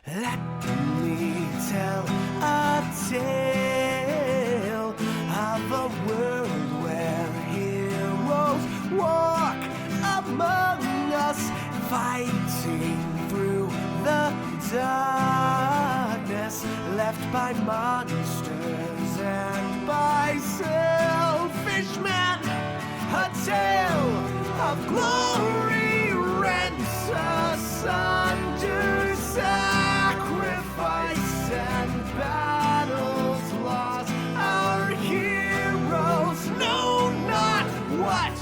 Let me tell a tale of a world where heroes walk among us, fighting through the darkness left by monsters and by selfish men. A tale of glory rents asunder, sacrifice and battles lost. Our heroes know not what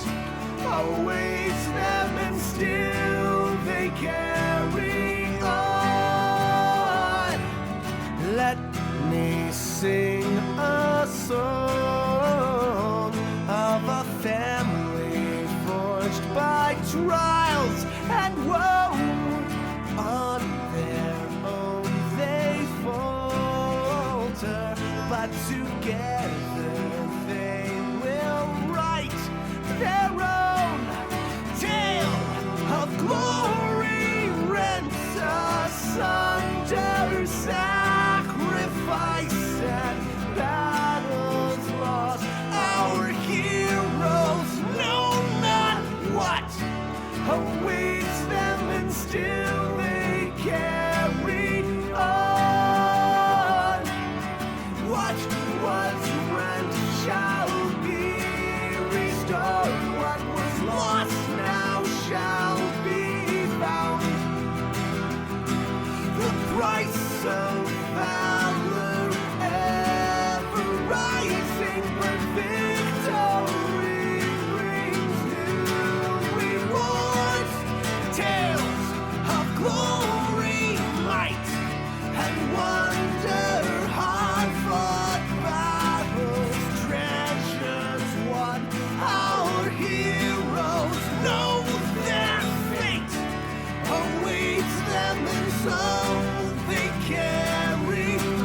awaits them, and still they carry on. Let me sing a song of a family forged by trials and woe. On their own they falter, but together they will write their own tale of glory, rents asunder, sacrifice and battles lost. Our heroes know not what awaits them, and still they carry on. What was rent shall be restored. What was lost now shall be found. The price of valor ever rising, but victory brings new rewards. Tales of glory, might, and wonder, hard-fought battles, treasures won. Our heroes know their fate awaits them, and so they carry on.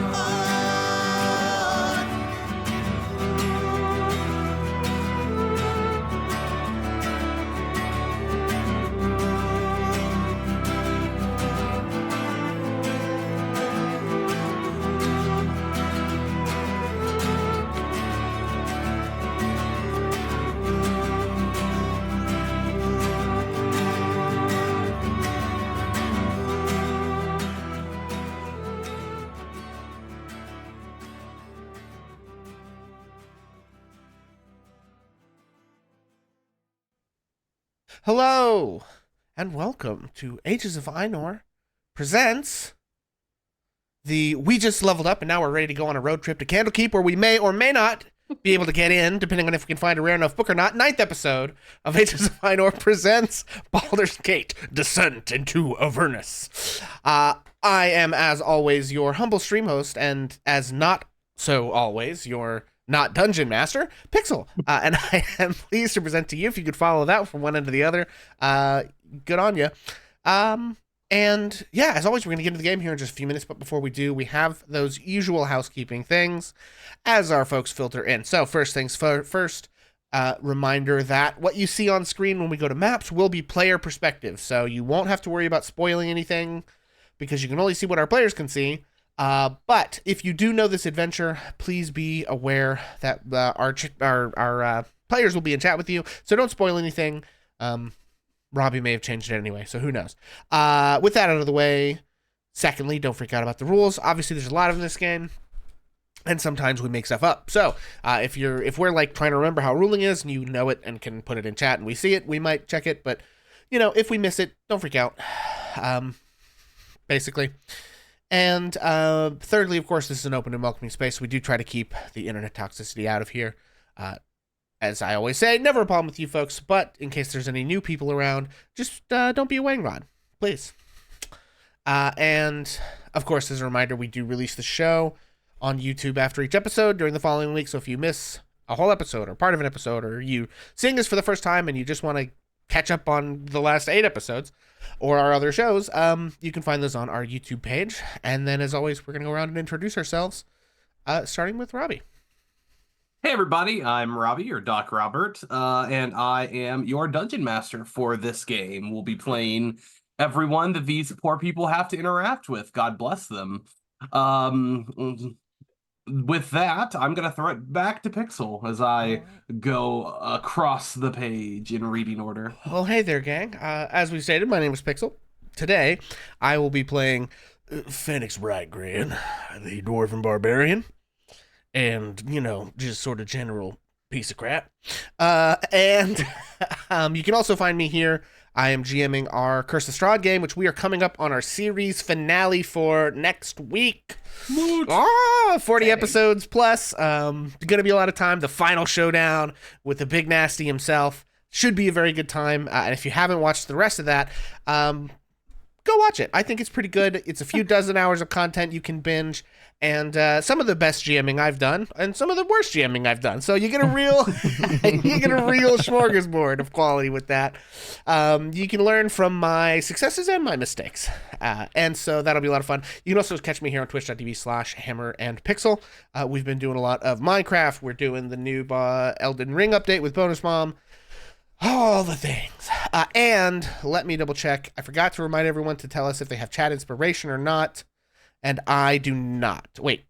Hello, and welcome to Ages of Einor presents the We Just Leveled Up and Now We're Ready to Go on a Road Trip to Candlekeep, where we may or may not be able to get in, depending on if we can find a rare enough book or not. 9th episode of Ages of Einor presents Baldur's Gate, Descent into Avernus. I am, as always, your humble stream host, and as not so always, your not dungeon master, Pixel. And I am pleased to present to you, if you could follow that from one end to the other, good on you. And yeah, as always, we're going to get into the game here in just a few minutes, but before we do, we have those usual housekeeping things as our folks filter in. So first things first, reminder that what you see on screen when we go to maps will be player perspective, so you won't have to worry about spoiling anything, because you can only see what our players can see. But if you do know this adventure, please be aware that our players will be in chat with you, so don't spoil anything. Robbie may have changed it anyway, so who knows. With that out of the way, secondly, don't freak out about the rules. Obviously, there's a lot of them in this game, and sometimes we make stuff up. So if we're like trying to remember how ruling is, and you know it and can put it in chat and we see it, we might check it. But if we miss it, don't freak out. Basically. And thirdly, of course, this is an open and welcoming space. We do try to keep the internet toxicity out of here. As I always say, never a problem with you folks, but in case there's any new people around, just don't be a wang rod, please. And of course, as a reminder, we do release the show on YouTube after each episode during the following week. So if you miss a whole episode or part of an episode, or you seeing this for the first time and you just want to catch up on the last 8 episodes or our other shows, you can find those on our YouTube page. And then, as always, we're going to go around and introduce ourselves, starting with Robbie. Hey everybody, I'm Robbie, your DocRobert, and I am your Dungeon Master for this game. We'll be playing everyone that these poor people have to interact with. God bless them. With that, I'm going to throw it back to Pixel as I go across the page in reading order. Well, hey there, gang. As we stated, my name is Pixel. Today, I will be playing Phoenix Brightgrain, the Dwarven Barbarian, and, just sort of general piece of crap. And you can also find me here. I am GMing our Curse of Strahd game, which we are coming up on our series finale for next week. 40 episodes plus. Going to be a lot of time. The final showdown with the Big Nasty himself. Should be a very good time. And if you haven't watched the rest of that, go watch it. I think it's pretty good. It's a few dozen hours of content you can binge, and some of the best GMing I've done, and some of the worst GMing I've done. So you get a real, smorgasbord of quality with that. You can learn from my successes and my mistakes, and so that'll be a lot of fun. You can also catch me here on twitch.tv/hammer and pixel. We've been doing a lot of Minecraft. We're doing the new Elden Ring update with Bonus Mom. All the things. And let me double check. I forgot to remind everyone to tell us if they have chat inspiration or not. And I do not. Wait.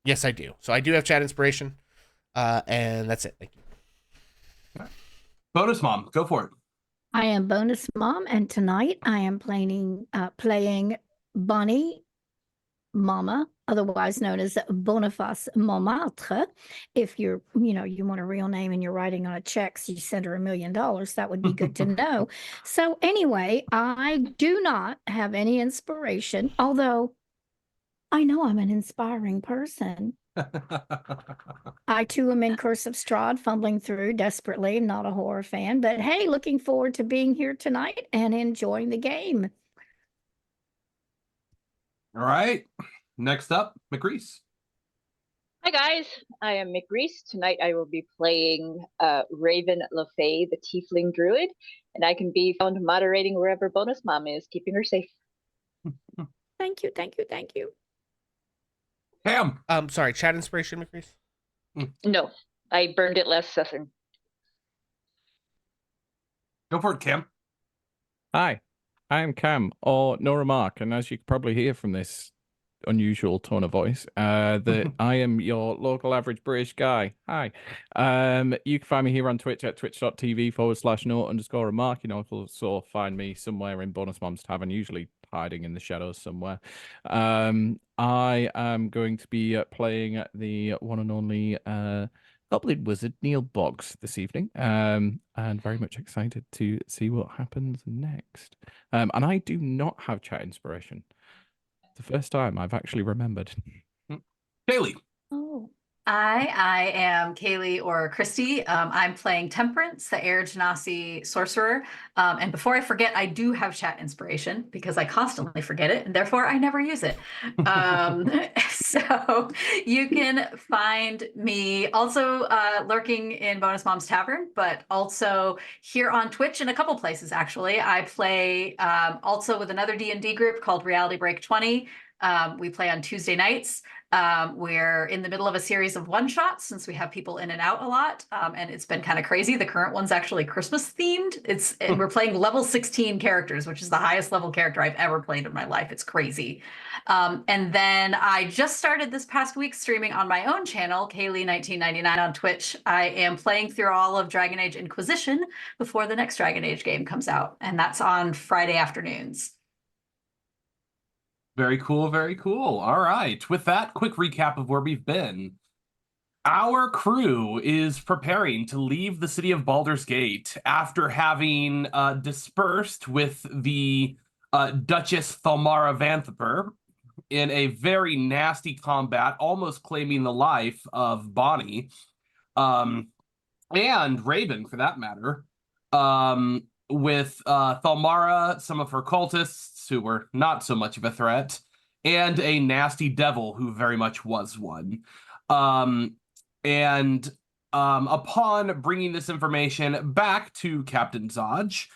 Yes, I do. So I do have chat inspiration. And that's it. Thank you. Bonus Mom, go for it. I am Bonus Mom, and tonight I am playing Bonnie Mama, otherwise known as Boniface Montmartre. If you want a real name and you're writing on a check, so you send her $1 million, that would be good to know. So anyway, I do not have any inspiration, although I know I'm an inspiring person. I too am in Curse of Strahd, fumbling through desperately, not a horror fan, but hey, looking forward to being here tonight and enjoying the game. All right. Next up, McReese. Hi guys, I am McReese. Tonight I will be playing Raven LaFey, the Tiefling Druid, and I can be found moderating wherever Bonus Mom is, keeping her safe. Thank you, thank you, thank you. Cam. Sorry, chat inspiration, McReese? No, I burned it last session. Go for it, Cam. Hi, I am Cam, or Nora Mark, and as you can probably hear from this unusual tone of voice, that I am your local average British guy. Hi. You can find me here on Twitch at twitch.tv/no_remark. You can also find me somewhere in Bonus Mom's Tavern, usually hiding in the shadows somewhere. I am going to be playing the one and only Goblin Wizard Neil Boggs this evening, and very much excited to see what happens next. And I do not have chat inspiration. The first time I've actually remembered. Kaylee. Oh. I am Kaylee or Christy. I'm playing Temperance, the Air Genasi sorcerer. And before I forget, I do have chat inspiration because I constantly forget it and therefore I never use it. So you can find me also lurking in Bonus Mom's Tavern, but also here on Twitch in a couple places, actually. I play also with another D&D group called Reality Break 20. We play on Tuesday nights. We're in the middle of a series of one-shots since we have people in and out a lot, and it's been kind of crazy. The current one's actually Christmas themed. We're playing level 16 characters, which is the highest level character I've ever played in my life. It's crazy. And then I just started this past week streaming on my own channel, Kaylee1999 on Twitch. I am playing through all of Dragon Age Inquisition before the next Dragon Age game comes out, and that's on Friday afternoons. Very cool, very cool. All right. With that, quick recap of where we've been. Our crew is preparing to leave the city of Baldur's Gate after having dispersed with the Duchess Thalmara Vanthaper in a very nasty combat, almost claiming the life of Bonnie, and Raven, for that matter, with Thalmara, some of her cultists, who were not so much of a threat, and a nasty devil who very much was one. Upon bringing this information back to Captain Zodge,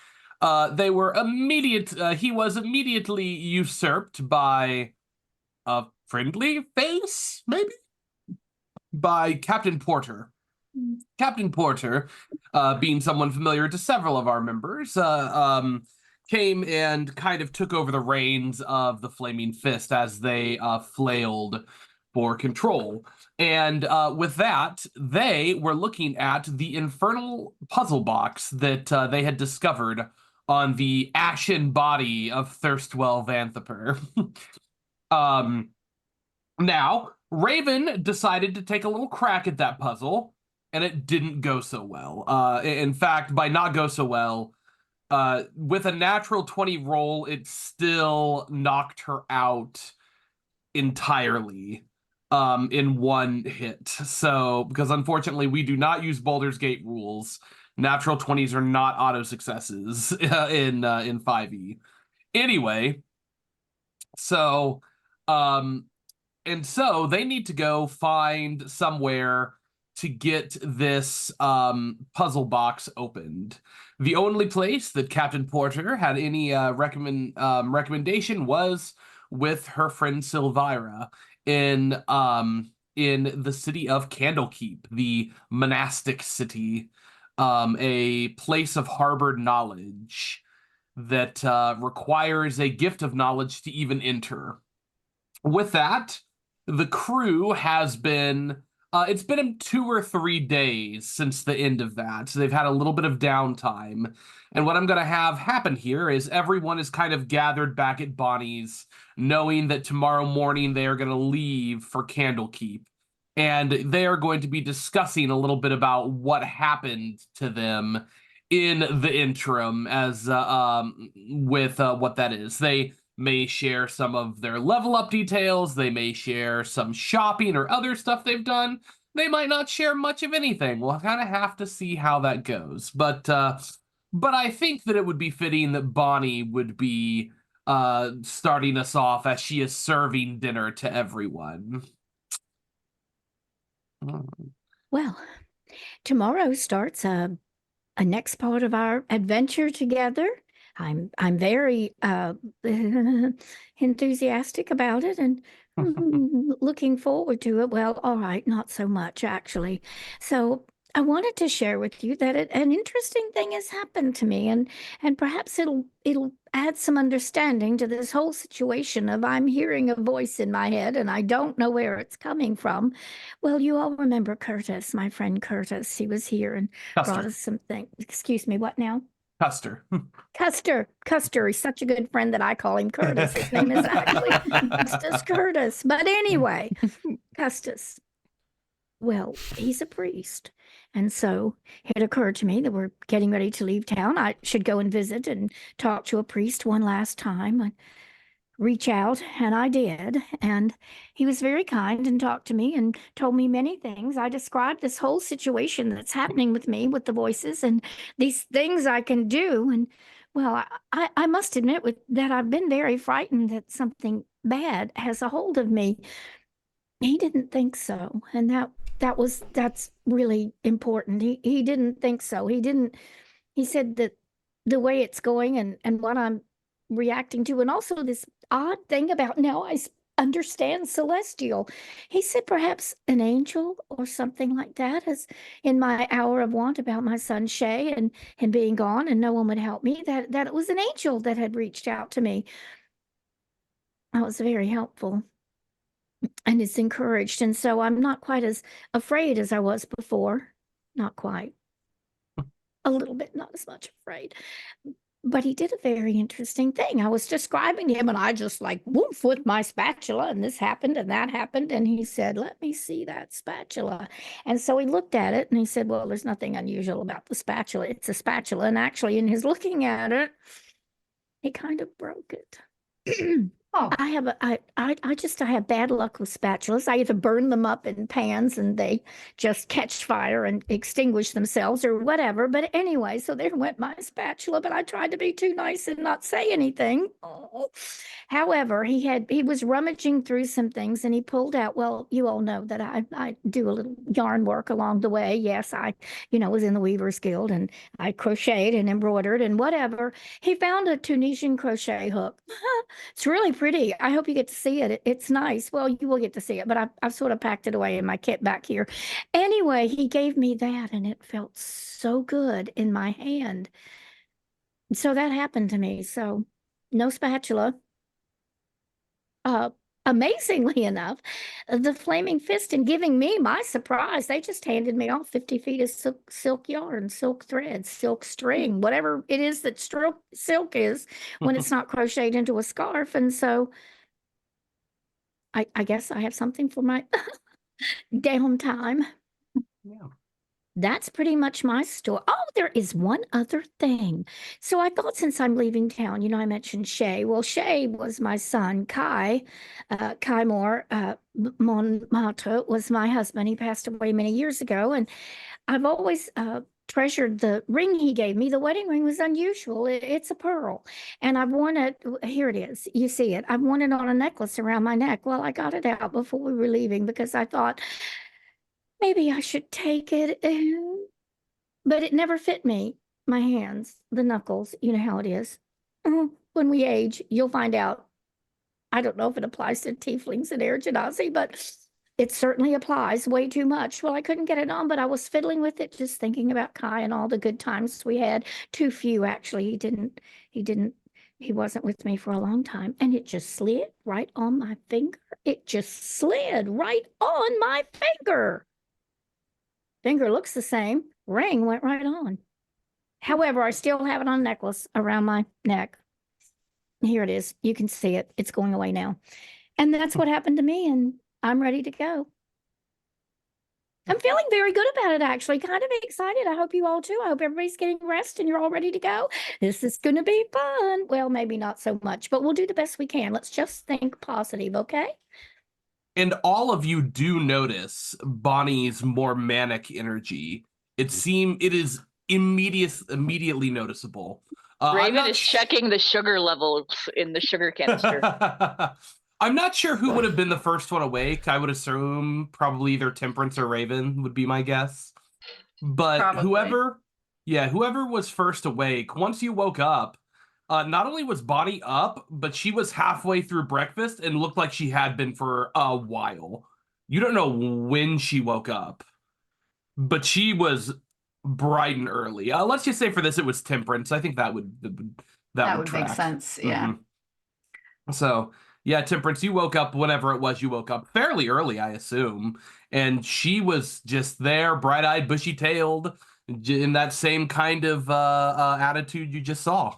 he was immediately usurped by a friendly face, maybe? By Captain Porter. Captain Porter, being someone familiar to several of our members, came and kind of took over the reins of the Flaming Fist as they flailed for control. And with that, they were looking at the infernal puzzle box that they had discovered on the ashen body of Thirstwell Vanthaper. Now, Raven decided to take a little crack at that puzzle, and it didn't go so well. In fact, by not go so well, with a natural 20 roll, it still knocked her out entirely in one hit. So, because unfortunately we do not use Baldur's Gate rules, natural 20s are not auto successes in 5e. Anyway, so and so they need to go find somewhere to get this puzzle box opened. The only place that Captain Porter had any recommendation was with her friend Silvira in the city of Candlekeep, the monastic city, a place of harbored knowledge that requires a gift of knowledge to even enter. With that, the crew has been it's been 2 or 3 days since the end of that, so they've had a little bit of downtime. And what I'm going to have happen here is everyone is kind of gathered back at Bonnie's, knowing that tomorrow morning they are going to leave for Candlekeep. And they are going to be discussing a little bit about what happened to them in the interim as with what that is. They may share some of their level up details. They may share some shopping or other stuff they've done. They might not share much of anything. We'll kind of have to see how that goes. But I think that it would be fitting that Bonnie would be starting us off as she is serving dinner to everyone. Well, tomorrow starts a next part of our adventure together. I'm very enthusiastic about it and looking forward to it. Well, all right, not so much actually. So I wanted to share with you that an interesting thing has happened to me, and perhaps it'll add some understanding to this whole situation of I'm hearing a voice in my head and I don't know where it's coming from. Well, you all remember Curtis, my friend Curtis. He was here and brought us something. Excuse me, what now? Custer. Custer. He's such a good friend that I call him Curtis. His name is actually Custis Curtis. But anyway, Custis. Well, he's a priest. And so it occurred to me that we're getting ready to leave town. I should go and visit and talk to a priest one last time and reach out. And I did. And he was very kind and talked to me and told me many things. I described this whole situation that's happening with me with the voices and these things I can do. And well, I must admit that I've been very frightened that something bad has a hold of me. He didn't think so. And that's really important. He didn't think so. He said that the way it's going and what I'm reacting to, and also this odd thing about now I understand celestial. He said perhaps an angel or something like that, as in my hour of want about my son Shay and him being gone and no one would help me, that it was an angel that had reached out to me. That was very helpful. And it's encouraged. And so I'm not quite as afraid as I was before. Not quite. A little bit, not as much afraid. But he did a very interesting thing. I was describing him and I just like woof with my spatula and this happened and that happened. And he said, let me see that spatula. And so he looked at it and he said, well, there's nothing unusual about the spatula. It's a spatula. And actually in his looking at it, he kind of broke it. Oh. I have bad luck with spatulas. I either burn them up in pans and they just catch fire and extinguish themselves or whatever. But anyway, so there went my spatula, but I tried to be too nice and not say anything. Oh. However, he was rummaging through some things and he pulled out, well, you all know that I do a little yarn work along the way. Yes, I was in the Weavers Guild and I crocheted and embroidered and whatever. He found a Tunisian crochet hook. It's really pretty. I hope you get to see it. It's nice. Well, you will get to see it, but I've sort of packed it away in my kit back here. Anyway, he gave me that and it felt so good in my hand. So that happened to me. So no spatula. Amazingly enough, the Flaming Fist, in giving me my surprise, they just handed me all 50 feet of silk yarn, silk thread, silk string, whatever it is that silk is when it's not crocheted into a scarf. And so I guess I have something for my downtime. Yeah. That's pretty much my story. Oh, there is one other thing. So I thought, since I'm leaving town, I mentioned Shay. Well, Shay was my son. Kai Moore, Montmartre was my husband. He passed away many years ago. And I've always treasured the ring he gave me. The wedding ring was unusual. It's a pearl. And I've worn it. Here it is. You see it. I've worn it on a necklace around my neck. Well, I got it out before we were leaving because I thought, maybe I should take it. But it never fit me. My hands, the knuckles, you know how it is. When we age, you'll find out. I don't know if it applies to tieflings and air genasi, but it certainly applies way too much. Well, I couldn't get it on, but I was fiddling with it, just thinking about Kai and all the good times we had. Too few, actually. He wasn't with me for a long time. And it just slid right on my finger. It just slid right on my finger. Finger looks the same. Ring went right on. However, I still have it on a necklace around my neck. Here it is. You can see it. It's going away now. And that's what happened to me, and I'm ready to go. I'm feeling very good about it, actually. Kind of excited. I hope you all too. I hope everybody's getting rest and you're all ready to go. This is going to be fun. Well, maybe not so much, but we'll do the best we can. Let's just think positive, okay? And all of you do notice Bonnie's more manic energy. It is immediately noticeable. Raven is checking the sugar levels in the sugar canister. I'm not sure who would have been the first one awake. I would assume probably either Temperance or Raven would be my guess. But Probably. whoever was first awake, once you woke up, not only was Bonnie up, but she was halfway through breakfast and looked like she had been for a while. You don't know when she woke up, but she was bright and early. Let's just say for this, it was Temperance. I think that would That would make track. sense. Yeah. So yeah, Temperance, you woke up whenever it was you woke up, fairly early, I assume, and she was just there, bright-eyed, bushy-tailed, in that same kind of attitude you just saw.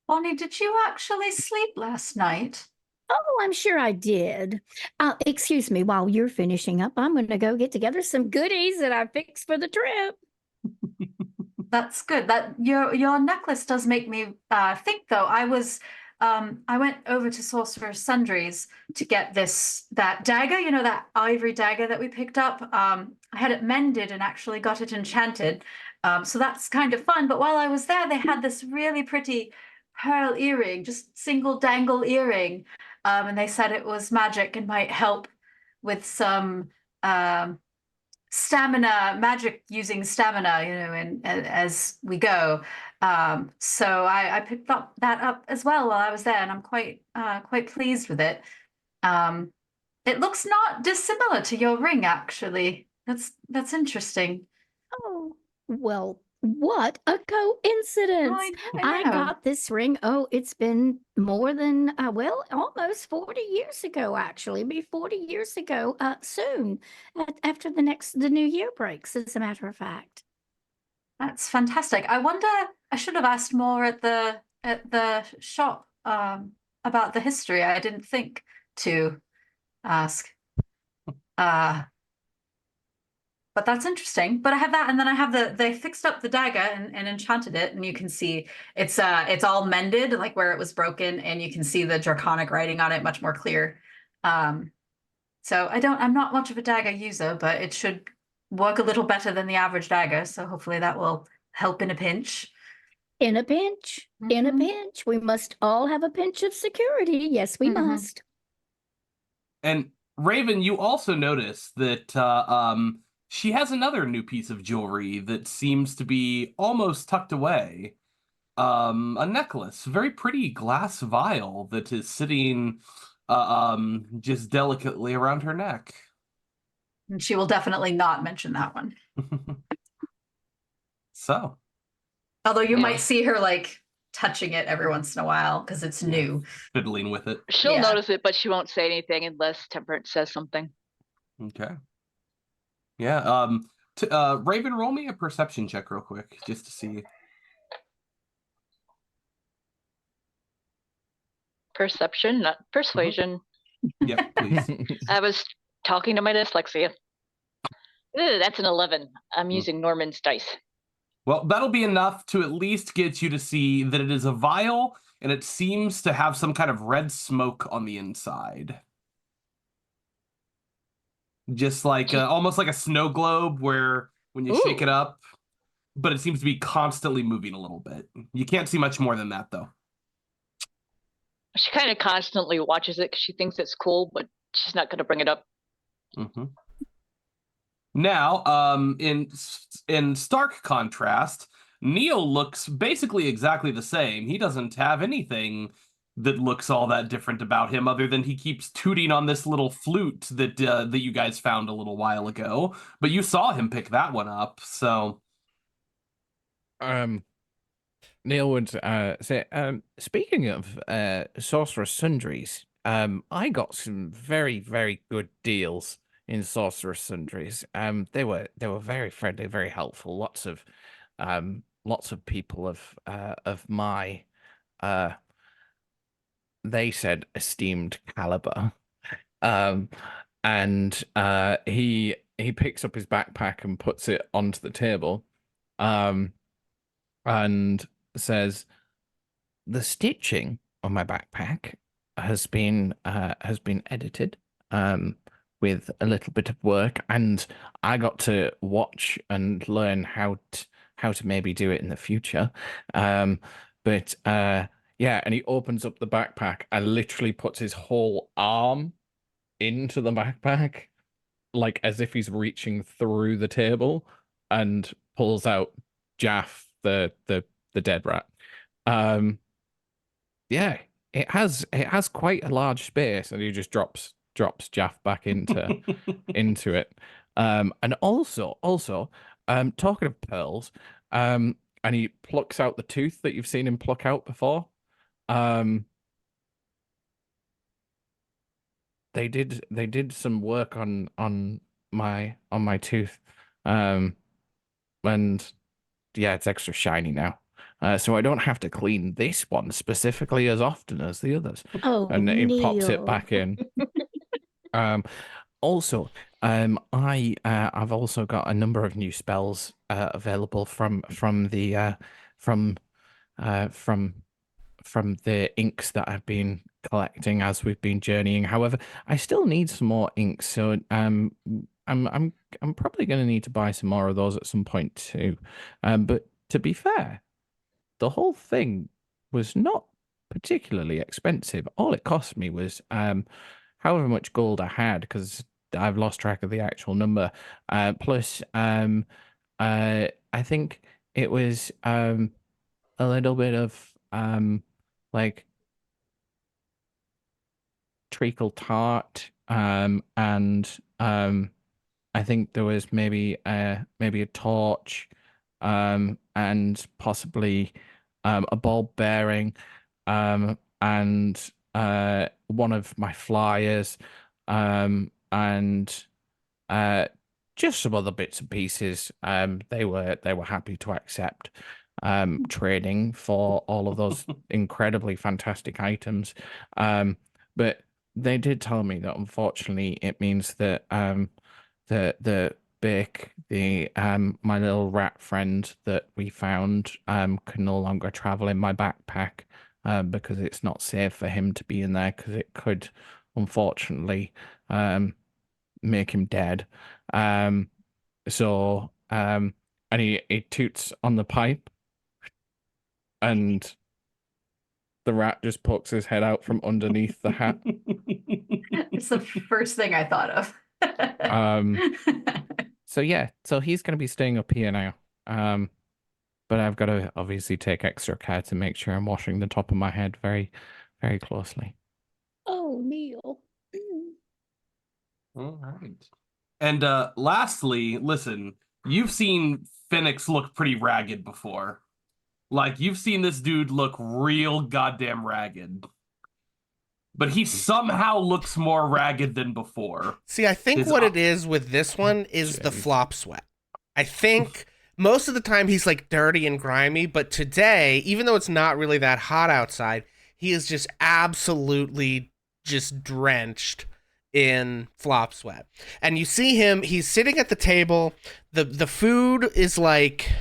Bonnie, did you actually sleep last night? Oh, I'm sure I did. Excuse me, while you're finishing up, I'm going to go get together some goodies that I fixed for the trip. That's good. That your necklace does make me think, though. I went over to Sorcerer's Sundries to get that dagger, that ivory dagger that we picked up. I had it mended and actually got it enchanted. So that's kind of fun. But while I was there, they had this really pretty pearl earring, just single dangle earring. And they said it was magic and might help with some stamina, magic using stamina, and as we go. So I picked that up as well while I was there, and I'm quite pleased with it. It looks not dissimilar to your ring, actually. That's interesting. Oh, well, what a coincidence. I got this ring. Oh, it's been more than, almost 40 years ago, actually. Be 40 years ago soon, after the new year breaks, as a matter of fact. That's fantastic. I wonder, I should have asked more at the shop about the history. I didn't think to ask. But that's interesting. But I have that, and then I have they fixed up the dagger and enchanted it, and you can see it's all mended, like where it was broken, and you can see the draconic writing on it much more clear. So I'm not much of a dagger user, but it should work a little better than the average dagger. So hopefully that will help in a pinch. In a pinch, in a pinch. We must all have a pinch of security. Yes, we must. And Raven, you also notice that she has another new piece of jewelry that seems to be almost tucked away. A necklace, very pretty glass vial that is sitting just delicately around her neck. And she will definitely not mention that one. So. Although you might see her like touching it every once in a while because it's new. Fiddling with it. She'll Yeah. notice it, but she won't say anything unless Temperance says something. Okay. Yeah. Raven, roll me a perception check real quick, just to see. Perception, not persuasion. Yep, please. I was talking to my dyslexia. That's an 11. I'm using Norman's dice. Well, that'll be enough to at least get you to see that it is a vial, and it seems to have some kind of red smoke on the inside. Just like almost like a snow globe, where when you shake it up, but it seems to be constantly moving a little bit. You can't see much more than that, though. She kind of constantly watches it because she thinks it's cool, but she's not going to bring it up. Mm-hmm. Now, in stark contrast, Neil looks basically exactly the same. He doesn't have anything that looks all that different about him, other than he keeps tooting on this little flute that that you guys found a little while ago. But you saw him pick that one up, so. Neil would say, speaking of Sorcerer's Sundries, I got some very, very good deals in Sorcerer's Sundries. They were very friendly, very helpful. Lots of people of my they said esteemed caliber. And he picks up his backpack and puts it onto the table. And says, the stitching on my backpack has been edited with a little bit of work, and I got to watch and learn how to maybe do it in the future. But yeah, and he opens up the backpack and literally puts his whole arm into the backpack, like as if he's reaching through the table, and pulls out Jaff, the dead rat. Yeah, it has quite a large space, and he just drops Jaff back into it. And also talking of pearls, and he plucks out the tooth that you've seen him pluck out before. They did some work on my tooth. And yeah, it's extra shiny now. So I don't have to clean this one specifically as often as the others. Oh, And he pops it Neil. back in. Also, I've also got a number of new spells available from the inks that I've been collecting as we've been journeying. However, I still need some more inks, so I'm probably going to need to buy some more of those at some point too. But to be fair, the whole thing was not particularly expensive. All it cost me was however much gold I had, because I've lost track of the actual number. Plus, I think it was a little bit of like treacle tart, and I think there was maybe a torch, and possibly a bulb bearing, and one of my flyers, and just some other bits and pieces. They were happy to accept trading for all of those incredibly fantastic items. But they did tell me that unfortunately it means that the Bick, my little rat friend that we found, can no longer travel in my backpack because it's not safe for him to be in there, because it could unfortunately make him dead. So and he toots on the pipe, and the rat just pokes his head out from underneath the hat. It's the first thing I thought of. So yeah, so he's going to be staying up here now. But I've got to obviously take extra care to make sure I'm washing the top of my head very, very closely. Oh, Neil. All right. And lastly, listen, you've seen Phoenix look pretty ragged before. Like, you've seen this dude look real goddamn ragged. But he somehow looks more ragged than before. See, I think what it is with this one is the flop sweat. I think most of the time he's like dirty and grimy, but today, even though it's not really that hot outside, he is just absolutely just drenched in flop sweat. And you see him, he's sitting at the table, the food is like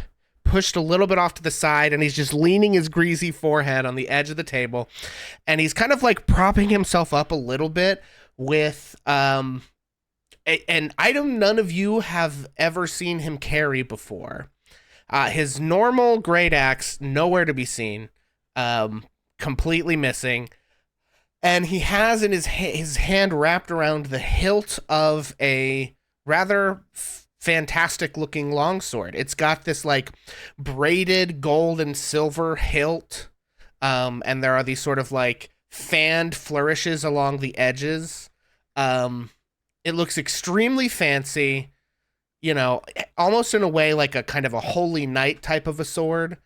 pushed a little bit off to the side, and he's just leaning his greasy forehead on the edge of the table, and he's kind of like propping himself up a little bit with an item none of you have ever seen him carry before. His normal great axe, nowhere to be seen, completely missing, and he has in his hand wrapped around the hilt of a rather fantastic looking longsword. It's got this like braided gold and silver hilt, and there are these sort of like fanned flourishes along the edges. It looks extremely fancy, you know, almost in a way like a kind of a holy knight type of a sword,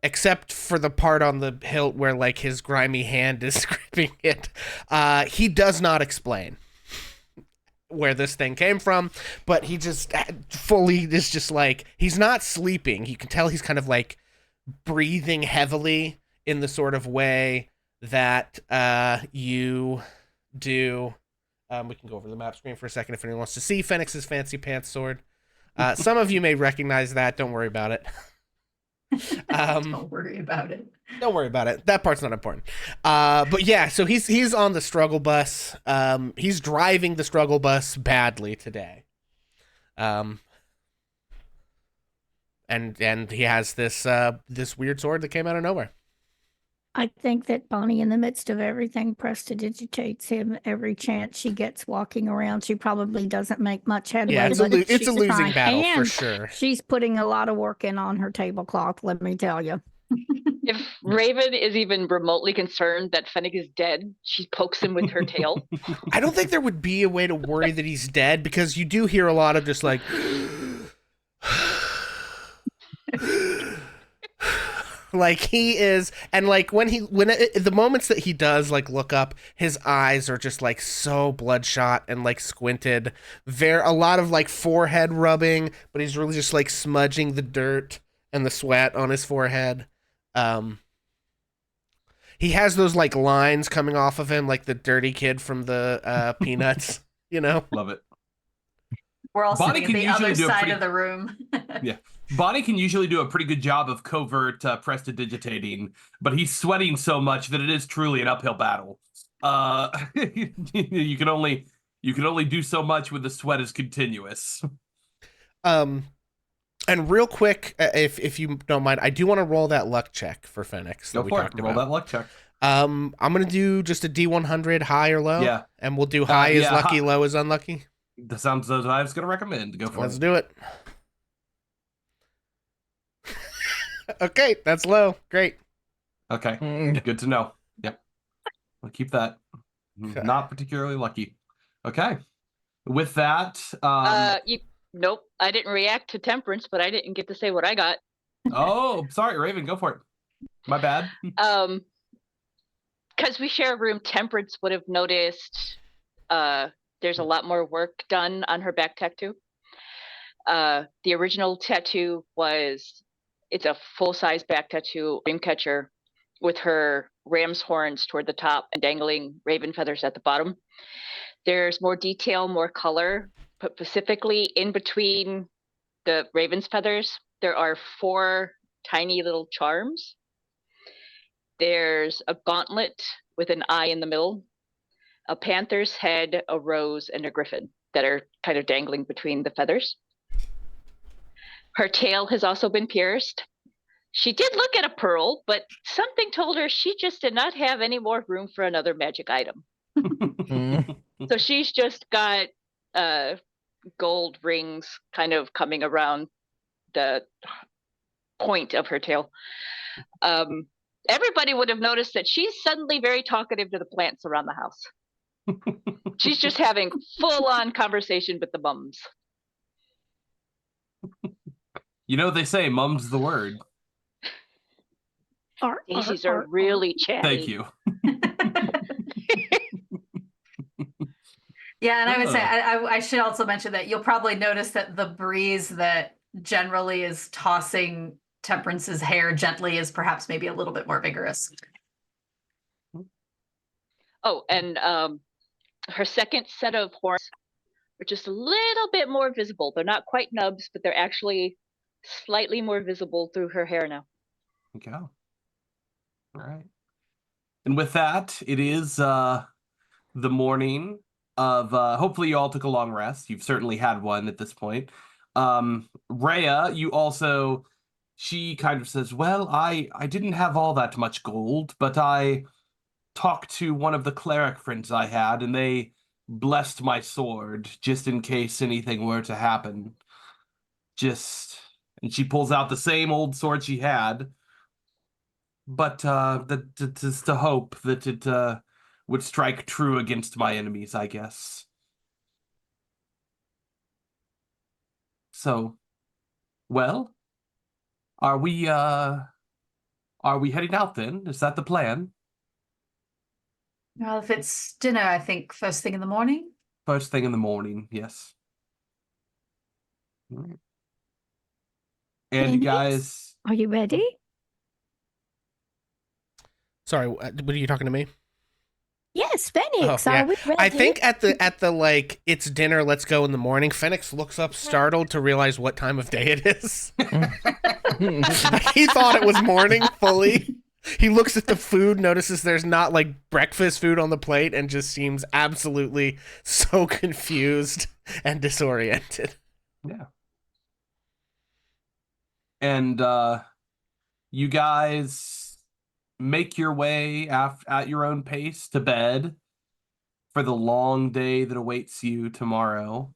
except for the part on the hilt where like his grimy hand is gripping it. He does not explain where this thing came from, but he just fully is just like, he's not sleeping. You can tell he's kind of like breathing heavily in the sort of way that you do. We can go over the map screen for a second if anyone wants to see Fenix's fancy pants sword. Some of you may recognize that. Don't worry about it. Don't worry about it. Don't worry about it. That part's not important. But yeah, so he's on the struggle bus. He's driving the struggle bus badly today. And he has this weird sword that came out of nowhere. I think that Bonnie, in the midst of everything, prestidigitates him every chance she gets walking around. She probably doesn't make much headway. Yeah, it's but a she's losing trying. battle for And sure. she's putting a lot of work in on her tablecloth, let me tell you. If Raven is even remotely concerned that Fennec is dead, she pokes him with her tail. I don't think there would be a way to worry that he's dead, because you do hear a lot of just like like he is, and like when the moments that he does like look up, his eyes are just like so bloodshot and like squinted. A lot of like forehead rubbing, but he's really just like smudging the dirt and the sweat on his forehead. He has those like lines coming off of him, like the dirty kid from the Peanuts, you know? Love it. We're all Bonnie sitting can at the usually other do a side pretty- of the room. Yeah. Bonnie can usually do a pretty good job of covert prestidigitating, but he's sweating so much that it is truly an uphill battle. You can only do so much when the sweat is continuous. And real quick, if you don't mind, I do want to roll that luck check for Phoenix. Go for it. Roll that luck check. I'm gonna do just a D100, high or low. Yeah. And we'll do high is lucky, low is unlucky. That sounds as I was gonna recommend. Go for Let's it. do it. Okay, that's low. Great. Okay. Good to know. Yep. I'll keep that. Okay. Not particularly lucky. Okay. With that, Nope, I didn't react to temperance, but I didn't get to say what I got. oh, sorry, Raven, go for it. My bad. Because we share a room, temperance would have noticed there's a lot more work done on her back tattoo. The original tattoo it's a full-size back tattoo, dream catcher, with her ram's horns toward the top and dangling raven feathers at the bottom. There's more detail, more color, but specifically in between the raven's feathers, there are 4 tiny little charms. There's a gauntlet with an eye in the middle, a panther's head, a rose, and a griffin that are kind of dangling between the feathers. Her tail has also been pierced. She did look at a pearl, but something told her she just did not have any more room for another magic item. So she's just got gold rings kind of coming around the point of her tail. Everybody would have noticed that she's suddenly very talkative to the plants around the house. She's just having full-on conversation with the mums. You know what they say, mum's the word. Daisies are really chatty. Thank you. Yeah, and I would say I should also mention that you'll probably notice that the breeze that generally is tossing Temperance's hair gently is perhaps maybe a little bit more vigorous. Oh, and her second set of horns are just a little bit more visible. They're not quite nubs, but they're actually slightly more visible through her hair now. Okay. All right. And with that, it is the morning of hopefully you all took a long rest. You've certainly had one at this point. Rhea, you also, she kind of says, well, I didn't have all that much gold, but I talked to one of the cleric friends I had, and they blessed my sword just in case anything were to happen. And she pulls out the same old sword she had, but just to hope that it would strike true against my enemies, I guess. So, well, are we heading out then? Is that the plan? Well, if it's dinner, I think first thing in the morning. First thing in the morning, yes. All right. And you guys, Are you ready? Sorry, what are you talking to me? Yes, Phoenix. Oh, yeah. Are we ready? I think at the like it's dinner, let's go in the morning. Phoenix looks up startled to realize what time of day it is. He thought it was morning fully. He looks at the food, notices there's not like breakfast food on the plate, and just seems absolutely so confused and disoriented. yeah. And you guys make your way at your own pace to bed for the long day that awaits you tomorrow.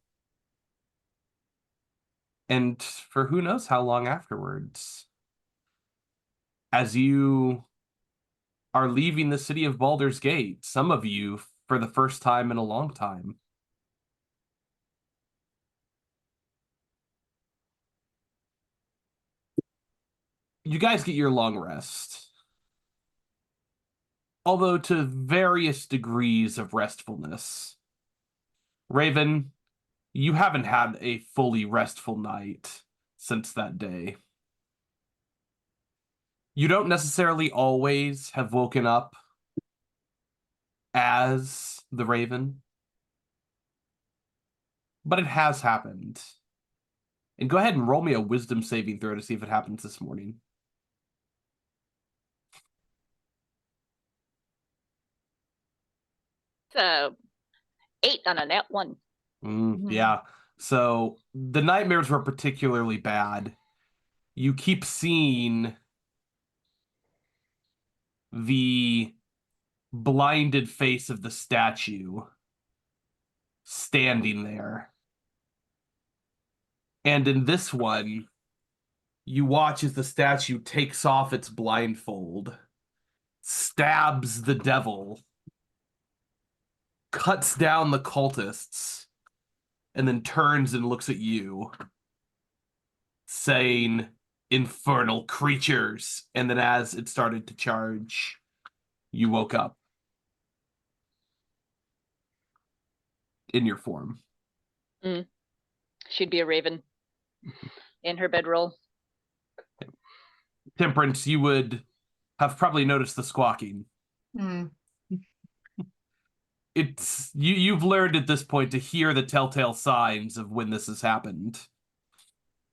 And for who knows how long afterwards. As you are leaving the city of Baldur's Gate, some of you for the first time in a long time. You guys get your long rest. Although to various degrees of restfulness. Raven, you haven't had a fully restful night since that day. You don't necessarily always have woken up as the Raven, but it has happened. And go ahead and roll me a wisdom saving throw to see if it happens this morning. It's 8 on a nat 1. Yeah. So the nightmares were particularly bad. You keep seeing the blinded face of the statue standing there. And in this one, you watch as the statue takes off its blindfold, stabs the devil, cuts down the cultists, and then turns and looks at you, saying, "Infernal creatures." And then as it started to charge, you woke up in your form. She'd be a raven in her bedroll. Temperance, you would have probably noticed the squawking. It's you've learned at this point to hear the telltale signs of when this has happened.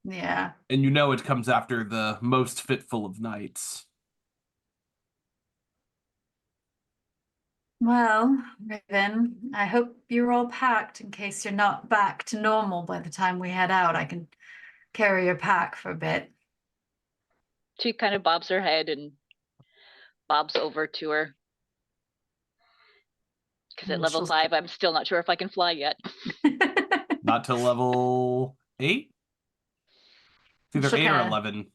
Yeah. And you know it comes after the most fitful of nights. Well, Raven, I hope you're all packed in case you're not back to normal by the time we head out. I can carry your pack for a bit. She kind of bobs her head and bobs over to her. Because at level 5, I'm still not sure if I can fly yet. Not till level 8? It's either 8 or 11.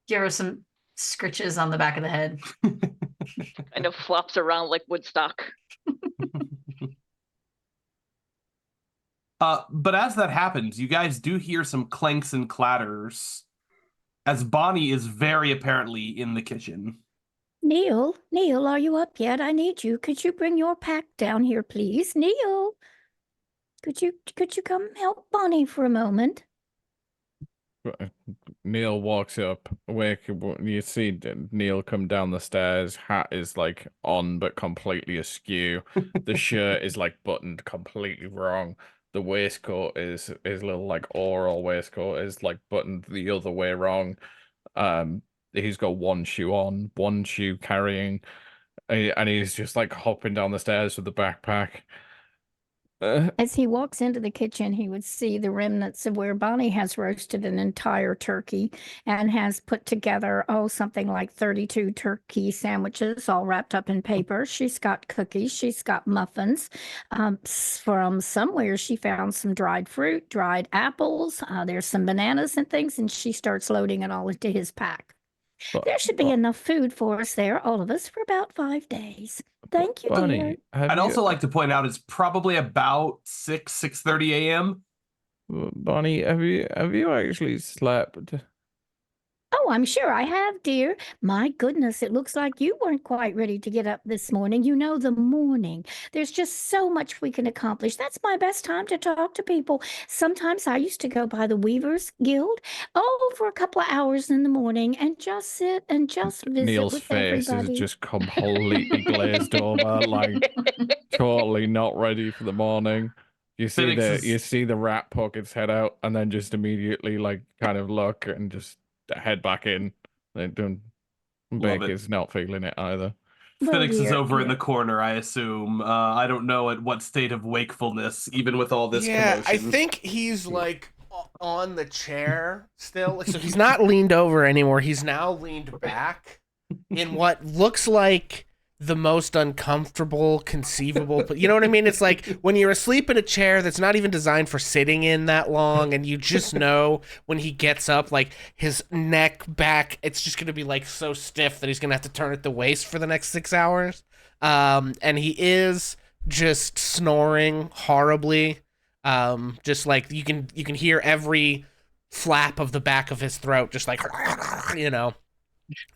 Give her some scritches on the back of the head. Kind of flops around like Woodstock. But as that happens, you guys do hear some clanks and clatters as Bonnie is very apparently in the kitchen. Neil, are you up yet? I need you. Could you bring your pack down here, please? Neil, could you come help Bonnie for a moment? Neil walks up. You see Neil come down the stairs. Hat is like on but completely askew. The shirt is like buttoned completely wrong. The waistcoat is little like oral waistcoat is like buttoned the other way wrong. He's got one shoe on, one shoe carrying, and he's just like hopping down the stairs with the backpack. As he walks into the kitchen, he would see the remnants of where Bonnie has roasted an entire turkey and has put together, something like 32 turkey sandwiches all wrapped up in paper. She's got cookies. She's got muffins. From somewhere, she found some dried fruit, dried apples. There's some bananas and things, and she starts loading it all into his pack. There should be enough food for us there, all of us, for about 5 days. Thank you, Bonnie, dear. I'd also like to point out it's probably about 6:30 a.m. Bonnie, have you actually slept? Oh, I'm sure I have, dear. My goodness, it looks like you weren't quite ready to get up this morning. You know, the morning. There's just so much we can accomplish. That's my best time to talk to people. Sometimes I used to go by the Weavers Guild, for a couple of hours in the morning and just sit and just visit Neil's with face everybody. is just completely glazed over, like totally not ready for the morning. You see you see the rat poke its head out and then just immediately like kind of look and just head back in. Baker's not feeling it either. Phoenix is over in the corner, I assume. I don't know at what state of wakefulness, even with all this commotion. I think he's like on the chair still. So he's not leaned over anymore. He's now leaned back in what looks like the most uncomfortable conceivable. But you know what I mean? It's like when you're asleep in a chair that's not even designed for sitting in that long, and you just know when he gets up, like his neck back, it's just going to be like so stiff that he's going to have to turn at the waist for the next 6 hours. And he is just snoring horribly. Just like you can hear every flap of the back of his throat, just like,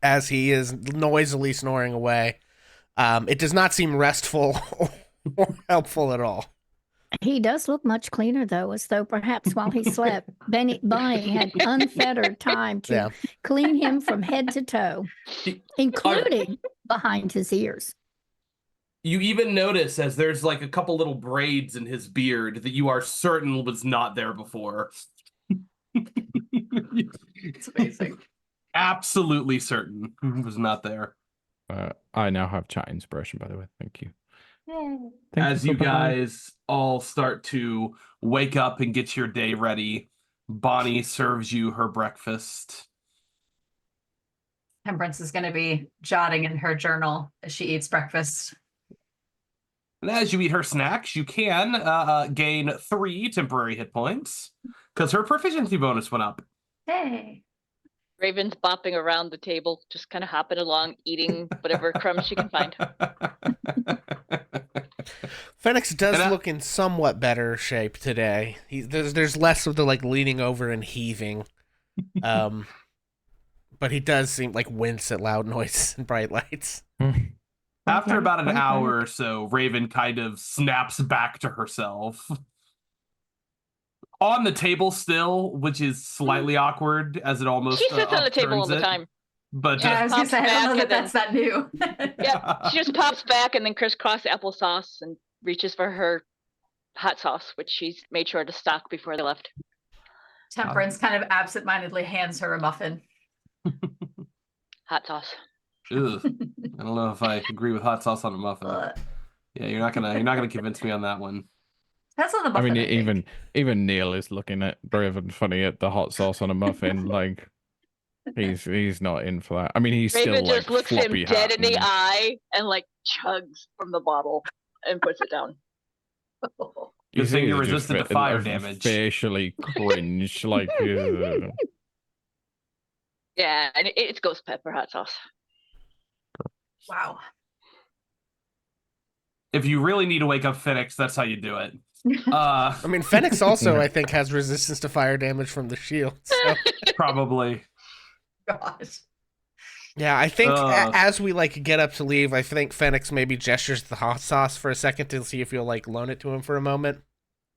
as he is noisily snoring away. It does not seem restful or helpful at all. He does look much cleaner, though, as though perhaps while he slept, Bonnie had unfettered time to clean him from head to toe, including behind his ears. You even notice as there's like a couple little braids in his beard that you are certain was not there before. It's amazing. Absolutely certain was not there. I now have chat inspiration, by the way. Thank you. As you guys all start to wake up and get your day ready, Bonnie serves you her breakfast. Temperance is going to be jotting in her journal as she eats breakfast. And as you eat her snacks, you can gain 3 temporary hit points because her proficiency bonus went up. Hey. Raven's bopping around the table, just kind of hopping along, eating whatever crumbs she can find. Phoenix does look in somewhat better shape today. There's less of the like leaning over and heaving, but he does seem like wince at loud noises and bright lights. After about an hour or so, Raven kind of snaps back to herself. On the table still, which is slightly awkward as it almost She sits on the table all the time. But I was going to say, I don't know that that's that new. Yeah, she just pops back and then crisscross applesauce and reaches for her hot sauce, which she's made sure to stock before they left. Temperance kind of absentmindedly hands her a muffin. Hot sauce. Ugh. I don't know if I agree with hot sauce on a muffin. Yeah, you're not gonna convince me on that one. That's on the muffin. I mean, even Neil is looking at Raven funny at the hot sauce on a muffin. Like he's not in for that. I mean, he's Raven still just like looks him dead in the and... eye and like chugs from the bottle and puts it down. You think you're resistant to fire damage. Facially cringe, like. Yeah, and it's ghost pepper hot sauce. Wow. If you really need to wake up Phoenix, that's how you do it. I mean, Phoenix also, I think, has resistance to fire damage from the shield. So. Probably. Gosh. Yeah, I think Uh. as we like get up to leave, I think Fenix maybe gestures the hot sauce for a second to see if you'll like loan it to him for a moment.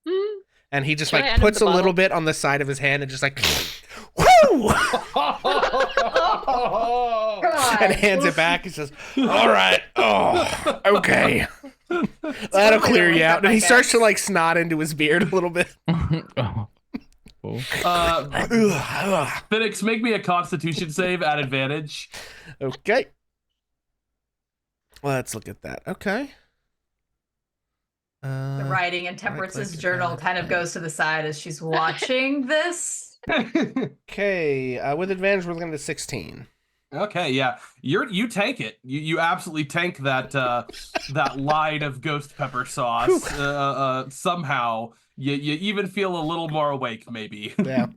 Hmm. And he just Should I like hand him puts the a little bottle? bit on the side of his hand and just like, whoo! And hands it back and says, "All right, oh, okay, that'll clear you out." And he starts to like snot into his beard a little bit. Oh. Phoenix, make me a Constitution save at advantage. Okay, let's look at that. Okay. The writing in Temperance's click journal that. kind of goes to the side as she's watching this. Okay, with advantage, we're looking at 16. Okay, yeah, you tank it. You absolutely tank that that line of ghost pepper sauce. Somehow, you even feel a little more awake, maybe. Yeah.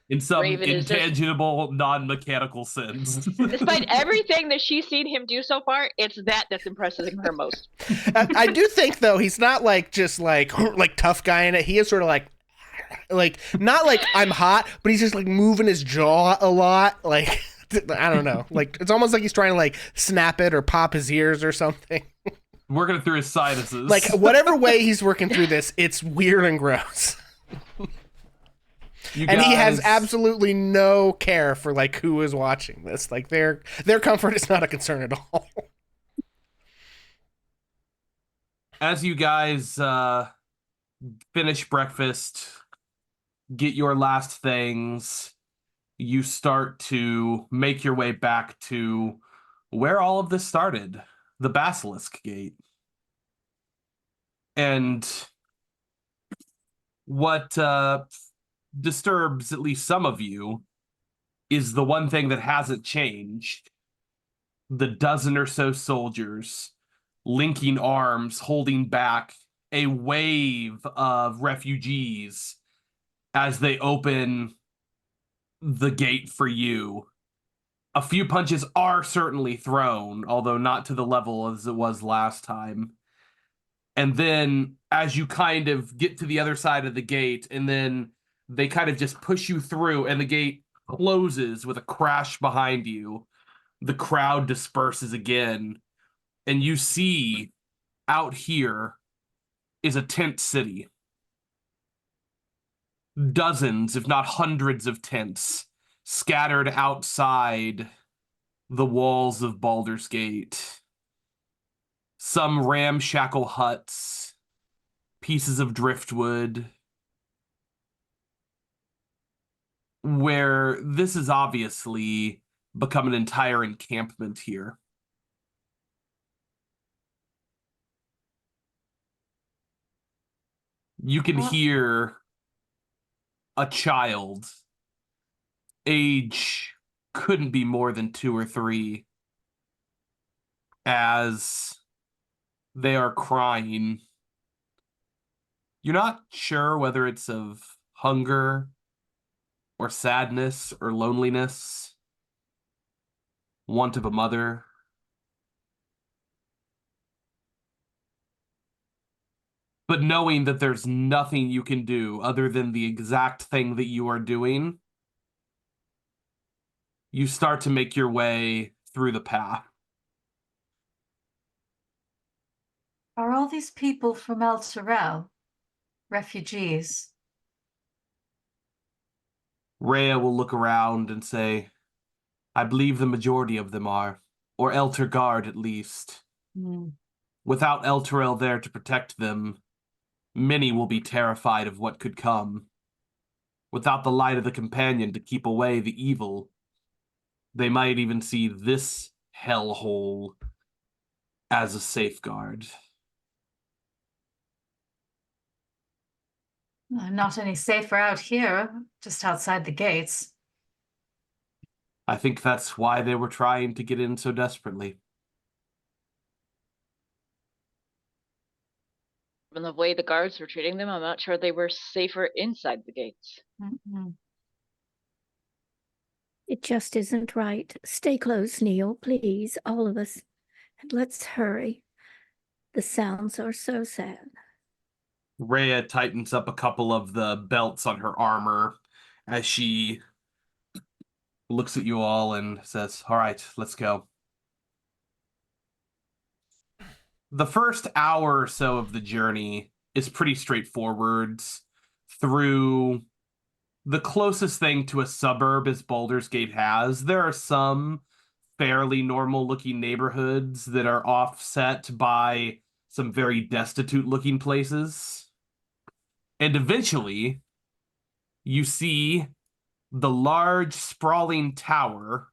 In some Raven is just- intangible, non-mechanical sense. Despite everything that she's seen him do so far, it's that that's impressing her most. I do think though he's not like just like tough guy in it. He is sort of like not like I'm hot, but he's just like moving his jaw a lot. Like I don't know. Like it's almost like he's trying to like snap it or pop his ears or something. Working through his sinuses. Like whatever way he's working through this, it's weird and gross. And he has absolutely no care for like who is watching this. Like their comfort is not a concern at all. As you guys finish breakfast, get your last things, you start to make your way back to where all of this started, the Basilisk Gate. And what disturbs at least some of you is the one thing that hasn't changed. The dozen or so soldiers linking arms, holding back a wave of refugees as they open the gate for you. A few punches are certainly thrown, although not to the level as it was last time. And then as you kind of get to the other side of the gate, and then they kind of just push you through, and the gate closes with a crash behind you. The crowd disperses again, and you see out here is a tent city. Dozens, if not hundreds of tents scattered outside the walls of Baldur's Gate. Some ramshackle huts, pieces of driftwood, where this has obviously become an entire encampment here. You can hear a child, age couldn't be more than 2 or 3, as they are crying. You're not sure whether it's of hunger or sadness or loneliness, want of a mother. But knowing that there's nothing you can do other than the exact thing that you are doing, you start to make your way through the path. Are all these people from El Terrell refugees? Rhea will look around and say, I believe the majority of them are, or Eltergard at least. Without Elturel there to protect them, many will be terrified of what could come. Without the light of the companion to keep away the evil, they might even see this hellhole as a safeguard. Not any safer out here, just outside the gates. I think that's why they were trying to get in so desperately. From the way the guards were treating them, I'm not sure they were safer inside the gates. It just isn't right. Stay close, Neil, please, all of us. And let's hurry. The sounds are so sad. Rhea tightens up a couple of the belts on her armor as she looks at you all and says, all right, let's go. The first hour or so of the journey is pretty straightforward through the closest thing to a suburb as Baldur's Gate has. There are some fairly normal looking neighborhoods that are offset by some very destitute looking places. And eventually you see the large sprawling tower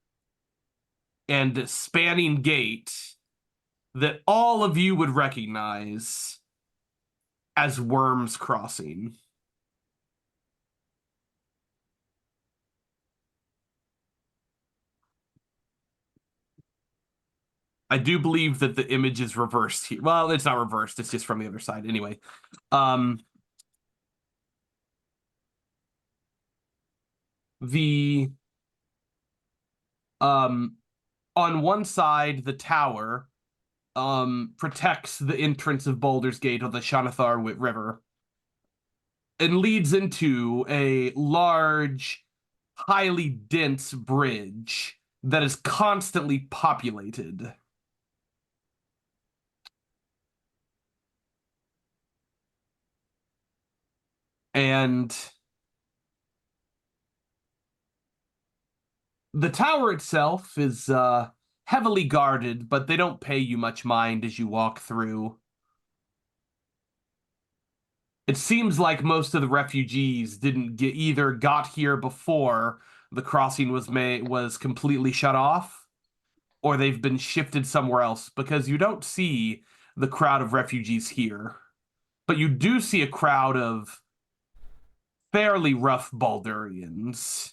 and spanning gate that all of you would recognize as Worms Crossing. I do believe that the image is reversed here. Well, it's not reversed. It's just from the other side. Anyway. On one side, the tower protects the entrance of Baldur's Gate on the Shanathar River and leads into a large, highly dense bridge that is constantly populated. And the tower itself is heavily guarded, but they don't pay you much mind as you walk through. It seems like most of the refugees didn't got here before the crossing was completely shut off, or they've been shifted somewhere else, because you don't see the crowd of refugees here. But you do see a crowd of fairly rough Baldurians.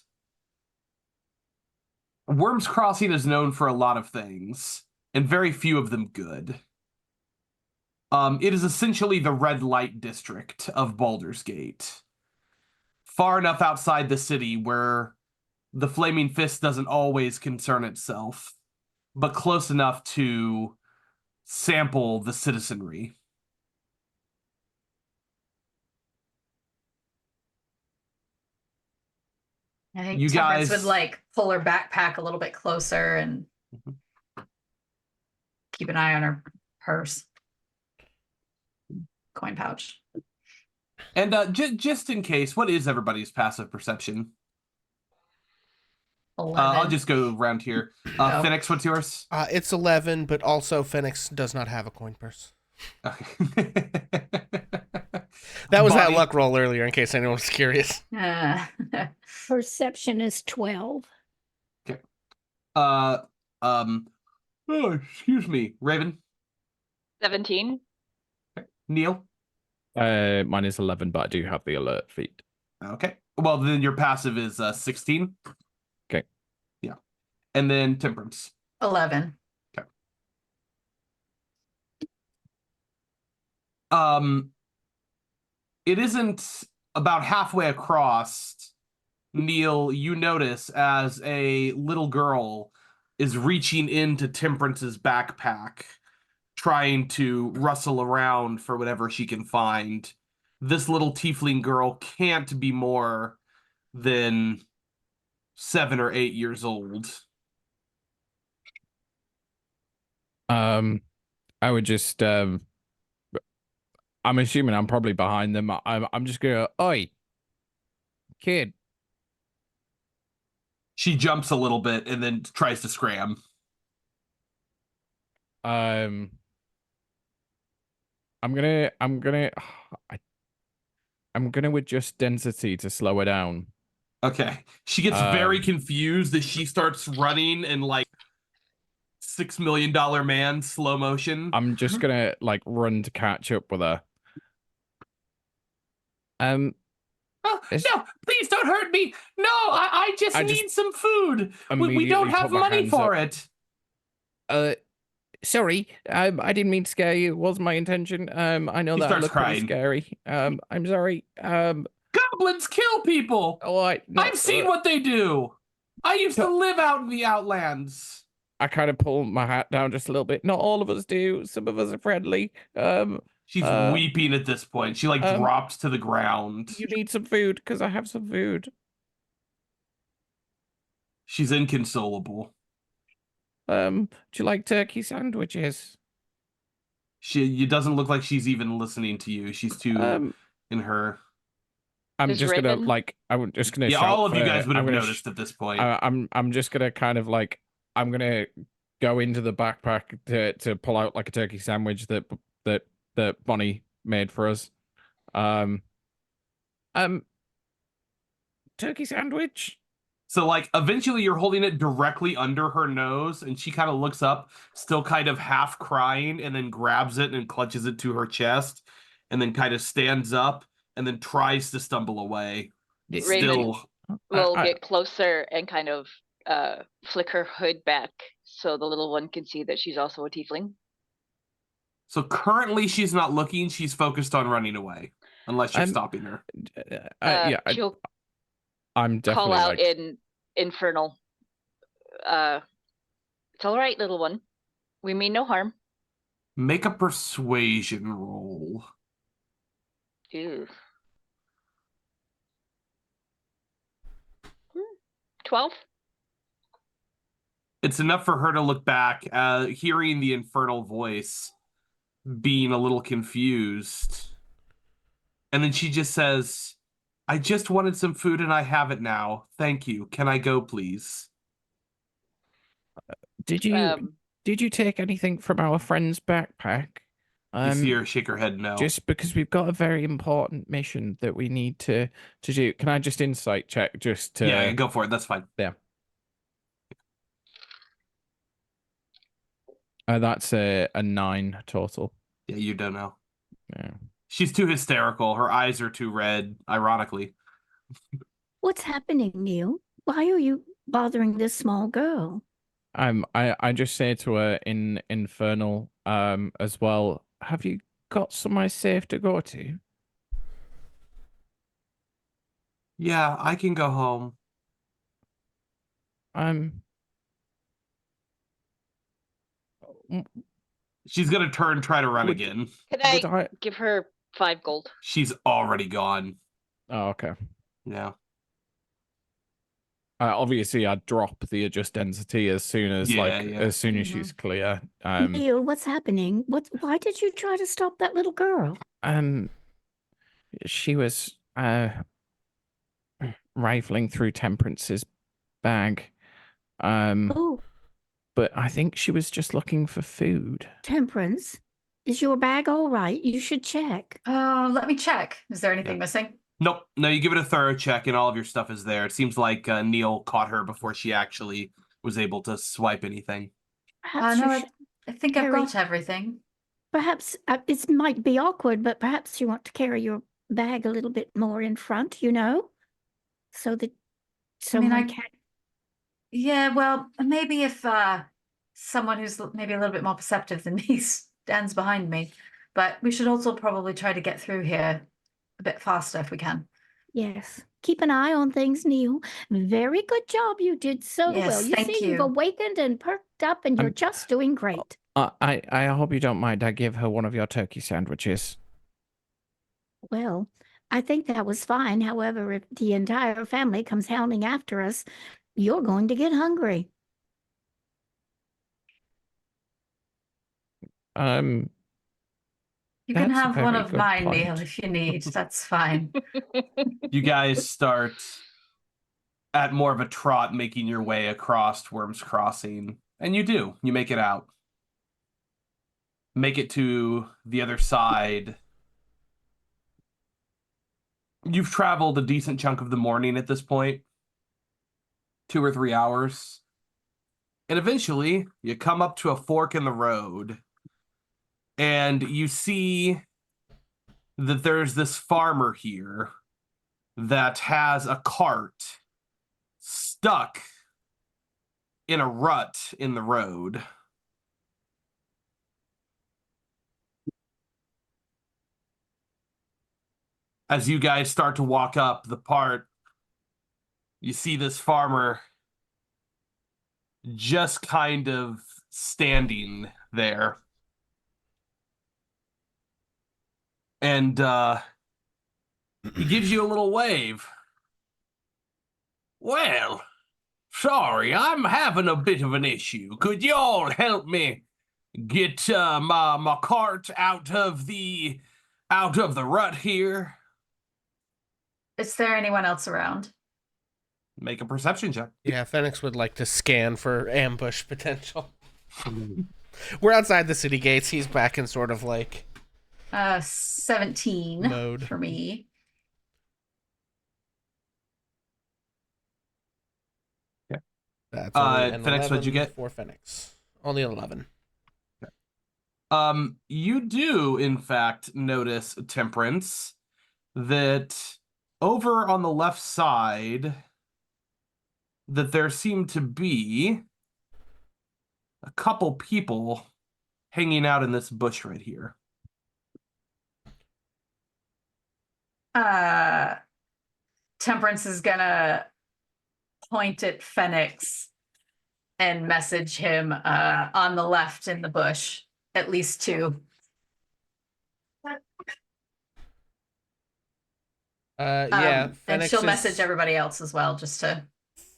Worms Crossing is known for a lot of things, and very few of them good. It is essentially the red light district of Baldur's Gate. Far enough outside the city where the Flaming Fist doesn't always concern itself, but close enough to sample the citizenry. I think You Temperance guys would like pull her backpack a little bit closer and keep an eye on her purse. Coin pouch. And just in case, what is everybody's passive perception? 11. I'll just go around here. Oh. Phoenix, what's yours? It's 11, but also Phoenix does not have a coin purse. Okay. That was that Bonnie? luck roll earlier, in case anyone was curious. Perception is 12. Oh, excuse me, Raven, 17. Neil. Mine is 11, but I do have the alert feat. Okay. Well, then your passive is 16. Okay. Yeah. And then Temperance. 11. Okay. It isn't about halfway across, Neil, you notice as a little girl is reaching into Temperance's backpack, trying to rustle around for whatever she can find. This little tiefling girl can't be more than 7 or 8 years old. I would just I'm assuming I'm probably behind them. I'm just gonna go, oi, kid. She jumps a little bit and then tries to scram. I'm gonna adjust density to slow her down. Okay. She gets very confused as she starts running in like $6 Million Man slow motion. I'm just gonna like run to catch up with her. Oh, no, please don't hurt me. No, I just need some food. We don't have money for it. Sorry, I didn't mean to scare you. It wasn't my intention. I know that looked pretty scary. I'm sorry. Goblins kill people. Oh, I've seen what they do. I used to live out in the Outlands. I kind of pull my hat down just a little bit. Not all of us do. Some of us are friendly. She's weeping at this point. She drops to the ground. You need some food because I have some food. She's inconsolable. Do you like turkey sandwiches? It doesn't look like she's even listening to you. She's too in her. I'm Does just gonna Raven- I'm just gonna Yeah, shout all of you for- guys would I'm have gonna noticed at this point. I'm just gonna kind of like I'm gonna go into the backpack to pull out like a turkey sandwich that Bonnie made for us. Turkey sandwich. So, like, eventually you're holding it directly under her nose, and she kind of looks up, still kind of half crying, and then grabs it and clutches it to her chest, and then kind of stands up, and then tries to stumble away. Raven Still, will get closer and kind of flick her hood back so the little one can see that she's also a tiefling. so currently she's not looking, she's focused on running away, unless you're stopping her. She'll I'm definitely call out like, in Infernal. It's all right, little one. We mean no harm. Make a persuasion roll. Ew. 12? It's enough for her to look back, hearing the infernal voice, being a little confused. And then she just says, I just wanted some food and I have it now. Thank you. Can I go, please? did you take anything from our friend's backpack? You see her shake her head no. Just because we've got a very important mission that we need to do. Can I just insight check just to... Yeah, go for it. That's fine. Yeah. That's a 9 total. Yeah, you don't know. Yeah. She's too hysterical. Her eyes are too red, ironically. What's happening, Neil? Why are you bothering this small girl? I just say to her in Infernal as well, have you got somewhere safe to go to? Yeah, I can go home. She's gonna try to run again. Can I give her 5 gold? She's already gone. Oh, okay. Yeah. Obviously, I'd drop the adjust density as soon as as soon as she's clear. Neil, what's happening? Why did you try to stop that little girl? She was rifling through Temperance's bag. Oh, But I think she was just looking for food. Temperance, is your bag all right? You should check. Let me check. Is there anything missing? Nope. No, you give it a thorough check and all of your stuff is there. It seems like Neil caught her before she actually was able to swipe anything. Perhaps No, you I should think I've carry- got everything. Perhaps it might be awkward, but perhaps you want to carry your bag a little bit more in front, so that someone can. Yeah, well, maybe if someone who's maybe a little bit more perceptive than me stands behind me. But we should also probably try to get through here a bit faster if we can. Yes. Keep an eye on things, Neil. Very good job. You did so Yes, well. You thank see, you. you've awakened and perked up, and you're just doing great. I hope you don't mind. I give her one of your turkey sandwiches. Well, I think that was fine. However, if the entire family comes hounding after us, you're going to get hungry. You can That's a have one very of good mine, point. Neil, if you need. That's fine. You guys start at more of a trot, making your way across Worm's Crossing. And you do. You make it out. Make it to the other side. You've traveled a decent chunk of the morning at this point. 2 or 3 hours. And eventually, you come up to a fork in the road. And you see that there's this farmer here that has a cart stuck in a rut in the road. As you guys start to walk up the part, you see this farmer just kind of standing there. And he gives you a little wave. Well, Sorry, I'm having a bit of an issue. Could y'all help me get my cart out of the rut here? Is there anyone else around? Make a perception check. Yeah, Phoenix would like to scan for ambush potential. We're outside the city gates. He's back in sort of like 17 mode for me. That's only an Phoenix, what'd you 11 get? for Phoenix. Only an 11. You do in fact notice, Temperance, that over on the left side that there seem to be a couple people hanging out in this bush right here. Temperance is gonna point at Phoenix and message him on the left in the bush. At least 2. Yeah, and Phoenix she'll is- message everybody else as well, just to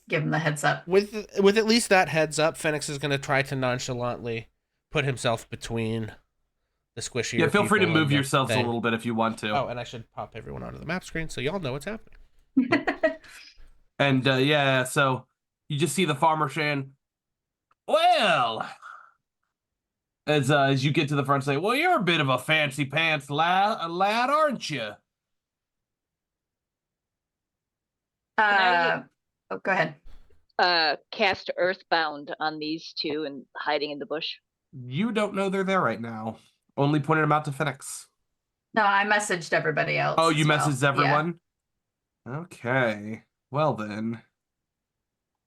give him the heads up. With at least that heads up, Phoenix is going to try to nonchalantly put himself between the squishier. Yeah, feel free to people move and the yourselves a thing. little bit if you want to. Oh, and I should pop everyone onto the map screen so y'all know what's happening. And yeah, so you just see the farmer saying, "Well," as you get to the front, say, "Well, you're a bit of a fancy pants lad, aren't you?" Oh, go ahead. Cast Earthbound on these 2 and hiding in the bush. You don't know they're there right now. Only pointed them out to Phoenix. No, I messaged everybody else. Oh, you as well. messaged everyone? Yeah. Okay. Well then,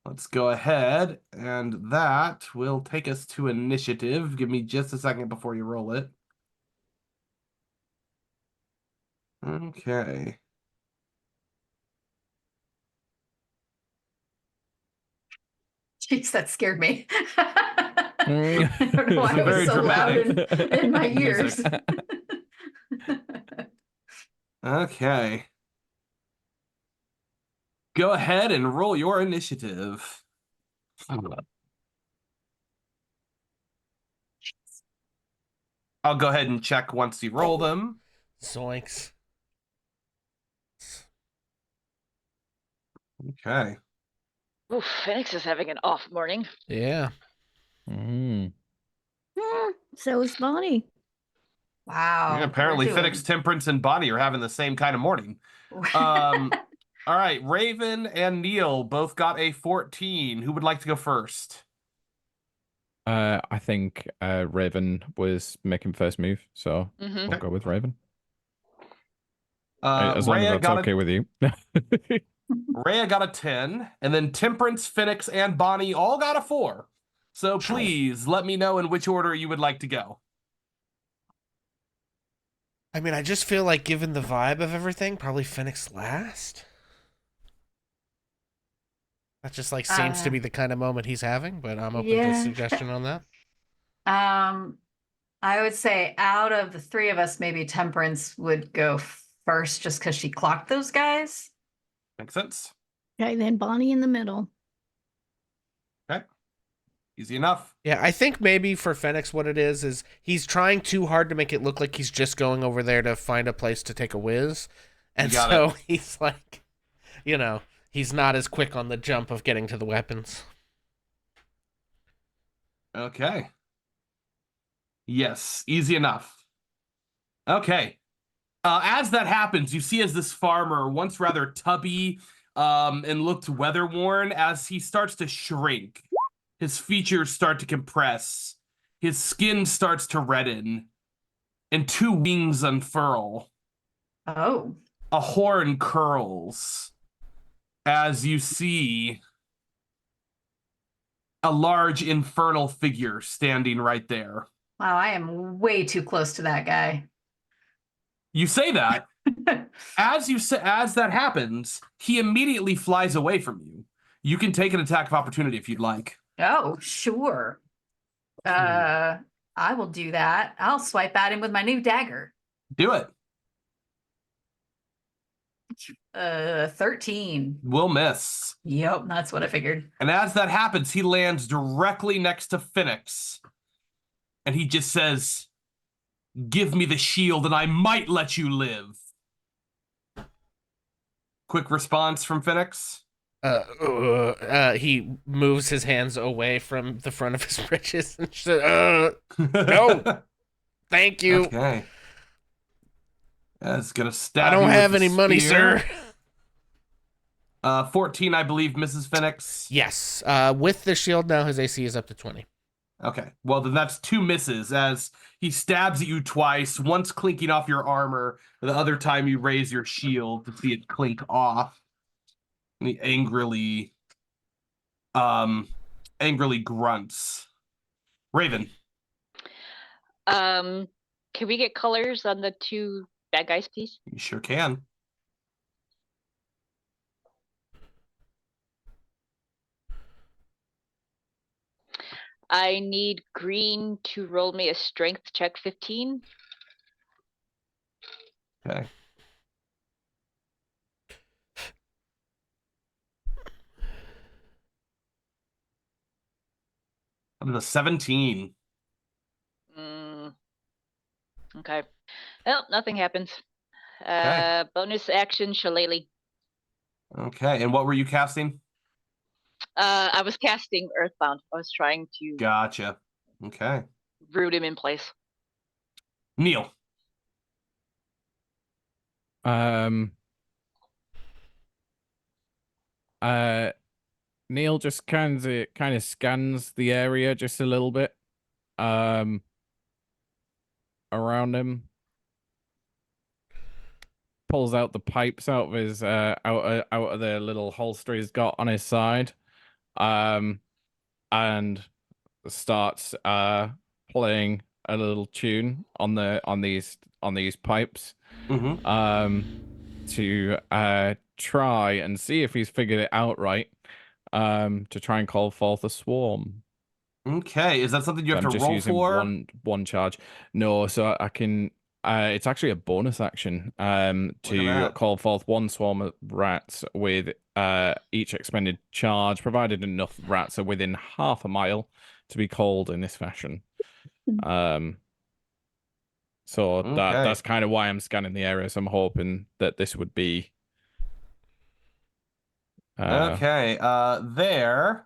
let's go ahead, and that will take us to initiative. Give me just a second before you roll it. Okay. Jeez, that scared me. Mm. I don't know why it was Very so loud dramatic in my ears. music. Okay. Go ahead and roll your initiative. I'll go ahead and check once you roll them. Zoinks. Okay. Oof, Phoenix is having an off morning. Yeah. Mm. So is Bonnie. Wow. Yeah, apparently we're doing- Phoenix, Temperance, and Bonnie are having the same kind of morning. All right, Raven and Neil both got a 14. Who would like to go first? I think Raven was making first move, so Mm-hmm. we'll go with Raven. As long Rhea as that's okay with you. Rhea got a 10, and then Temperance, Phoenix, and Bonnie all got a 4. So please let me know in which order you would like to go. I mean, I just feel like, given the vibe of everything, probably Phoenix last. That just like seems to be the kind of moment he's having, but I'm open to yeah. suggestion on that. I would say out of the 3 of us, maybe Temperance would go first just because she clocked those guys. Makes sense? Okay, then Bonnie in the middle. Okay. Easy enough. Yeah, I think maybe for Phoenix what it is he's trying too hard to make it look like he's just going over there to find a place to take a whiz. And You got so he's like, he's not as quick on the jump of getting to the weapons. Okay. Yes, easy enough. Okay. As that happens, you see as this farmer, once rather tubby and looked weather-worn, as he starts to shrink, his features start to compress, his skin starts to redden, and 2 wings unfurl. Oh. A horn curls as you see a large infernal figure standing right there. Wow, I am way too close to that guy. You say that. As that happens, he immediately flies away from you. You can take an attack of opportunity if you'd like. Oh, sure. I will do that. I'll swipe at him with my new dagger. Do it. 13. Will miss. Yep, that's what I figured. And as that happens, he lands directly next to Phoenix. And he just says, "Give me the shield and I might let you live." Quick response from Phoenix. He moves his hands away from the front of his breeches and says, no, thank you. Okay. That's gonna stab I don't you with have the any money, spear. sir. 14, I believe, Mrs. Phoenix. Yes. With the shield now, his AC is up to 20. Okay. Well, then that's 2 misses as he stabs at you twice, once clinking off your armor, the other time you raise your shield to see it clink off. And he angrily grunts. Raven. Can we get colors on the 2 bad guys, please? You sure can. I need green to roll me a strength check 15. Okay. I'm a 17. Okay. Well, nothing happens. Okay. Bonus action, Shillelagh. Okay. And what were you casting? I was casting Earthbound. I was trying to Gotcha. Okay. root him in place. Neil. Neil just kind of scans the area just a little bit, around him. Pulls out the pipes out of his out of the little holster he's got on his side, and starts playing a little tune on these pipes, to try and see if he's figured it out right, to try and call forth a swarm. Okay, is that something you have I'm to just roll using for? one charge. No, so I can. It's actually a bonus action to call forth one swarm of rats with each expended charge, provided enough rats are within half a mile to be called in this fashion. So that's kind of why I'm scanning the area. So I'm hoping that this would be okay. There.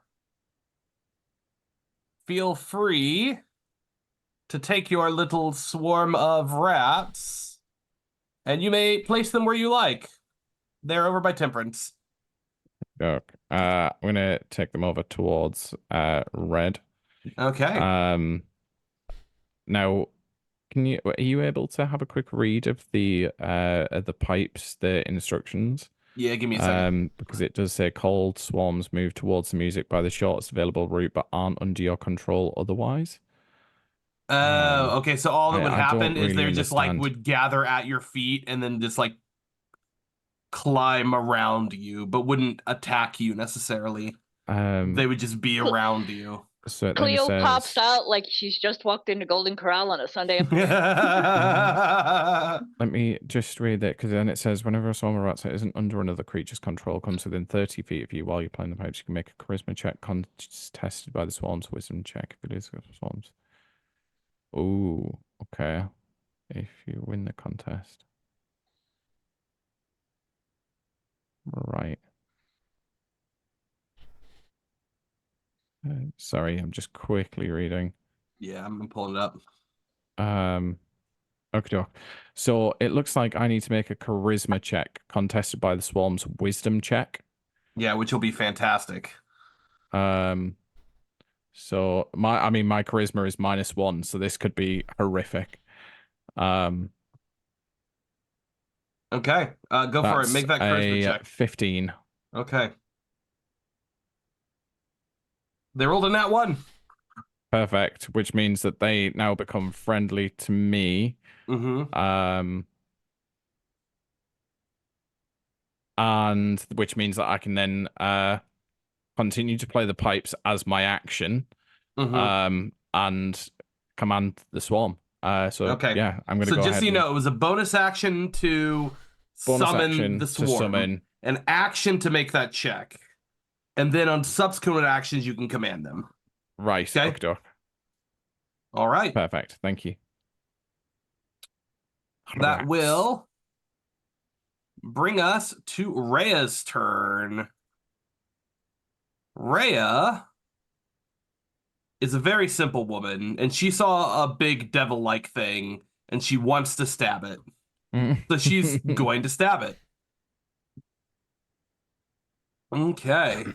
Feel free to take your little swarm of rats, and you may place them where you like. They're over by Temperance. I'm gonna take them over towards red. Okay. Now, are you able to have a quick read of the pipes, the instructions? Yeah, give me a second. Because it does say cold swarms move towards the music by the shortest available route, but aren't under your control otherwise. Okay, so all that would happen is really they just like would gather at your feet and then just like climb around you, but wouldn't attack you necessarily. They would just be around you. So it Cleo then says, pops out like she's just walked into Golden Corral on a Sunday afternoon. let me just read that, because then it says, whenever a swarm of rats that isn't under another creature's control comes within 30 feet of you while you're playing the pipes, you can make a charisma check contested by the swarm's wisdom check if it is swarms. Ooh, okay. If you win the contest. Right. Sorry, I'm just quickly reading. Yeah, I'm pulling it up. Okay. So it looks like I need to make a charisma check contested by the swarm's wisdom check. Yeah, which will be fantastic. So my charisma is -1, so this could be horrific. Okay. Go for it. Make that charisma check. 15. Okay. They rolled a nat 1. Perfect, which means that they now become friendly to me. And which means that I can then continue to play the pipes as my action, and command the swarm. So okay. yeah, I'm gonna go ahead. So just so you know, it was a bonus action to bonus summon action the to swarm, summon. an action to make that check, and then on subsequent actions you can command them. Right. Okay. Okay. Doc. All right. Perfect. Thank you. That Rats. will bring us to Rhea's turn. Rhea is a very simple woman, and she saw a big devil-like thing, and she wants to stab it. So she's going to stab it. Okay.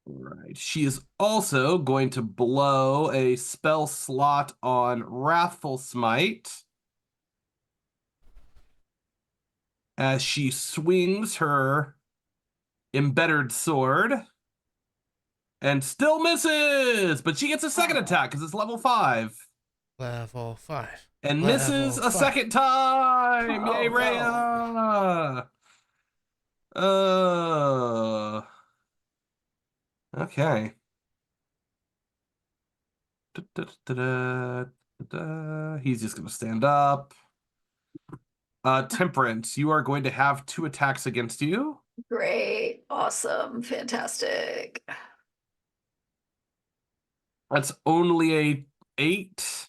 Right. She is also going to blow a spell slot on Wrathful Smite as she swings her embittered sword and still misses, but she gets a second attack because it's level 5 Level 5. and Level misses a 5. second time. Oh, Yay, no. Rhea! Okay. He's just gonna stand up. Temperance, you are going to have 2 attacks against you. Great. Awesome. Fantastic. That's only a 8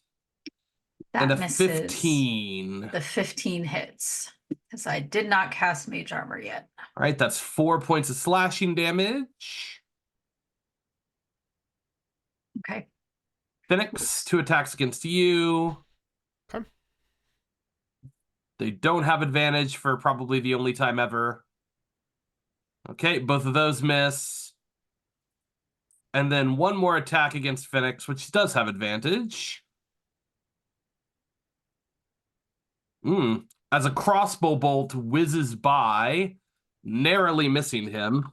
That and a misses. 15. The 15 hits. Because I did not cast Mage Armor yet. All right, that's 4 points of slashing damage. Okay. Phoenix, 2 attacks against you. Okay. They don't have advantage for probably the only time ever. Okay, both of those miss. And then 1 more attack against Phoenix, which does have advantage. As a crossbow bolt whizzes by, narrowly missing him.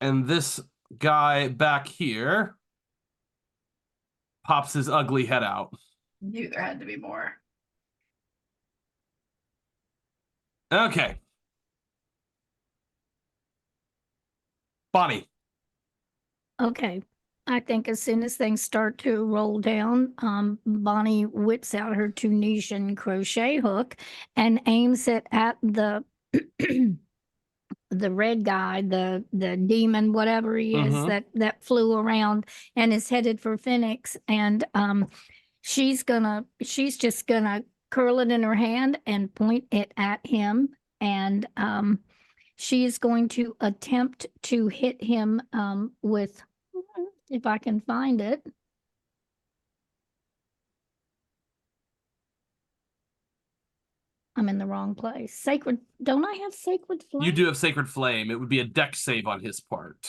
And this guy back here pops his ugly head out. Knew there had to be more. Okay. Bonnie. Okay. I think as soon as things start to roll down, Bonnie whips out her Tunisian crochet hook and aims it at the the red guy, the demon, whatever he is, Mhm. that flew around and is headed for Phoenix. And she's just gonna curl it in her hand and point it at him. And she is going to attempt to hit him with, if I can find it. I'm in the wrong place. Sacred, don't I have Sacred Flame? You do have Sacred Flame. It would be a dex save on his part.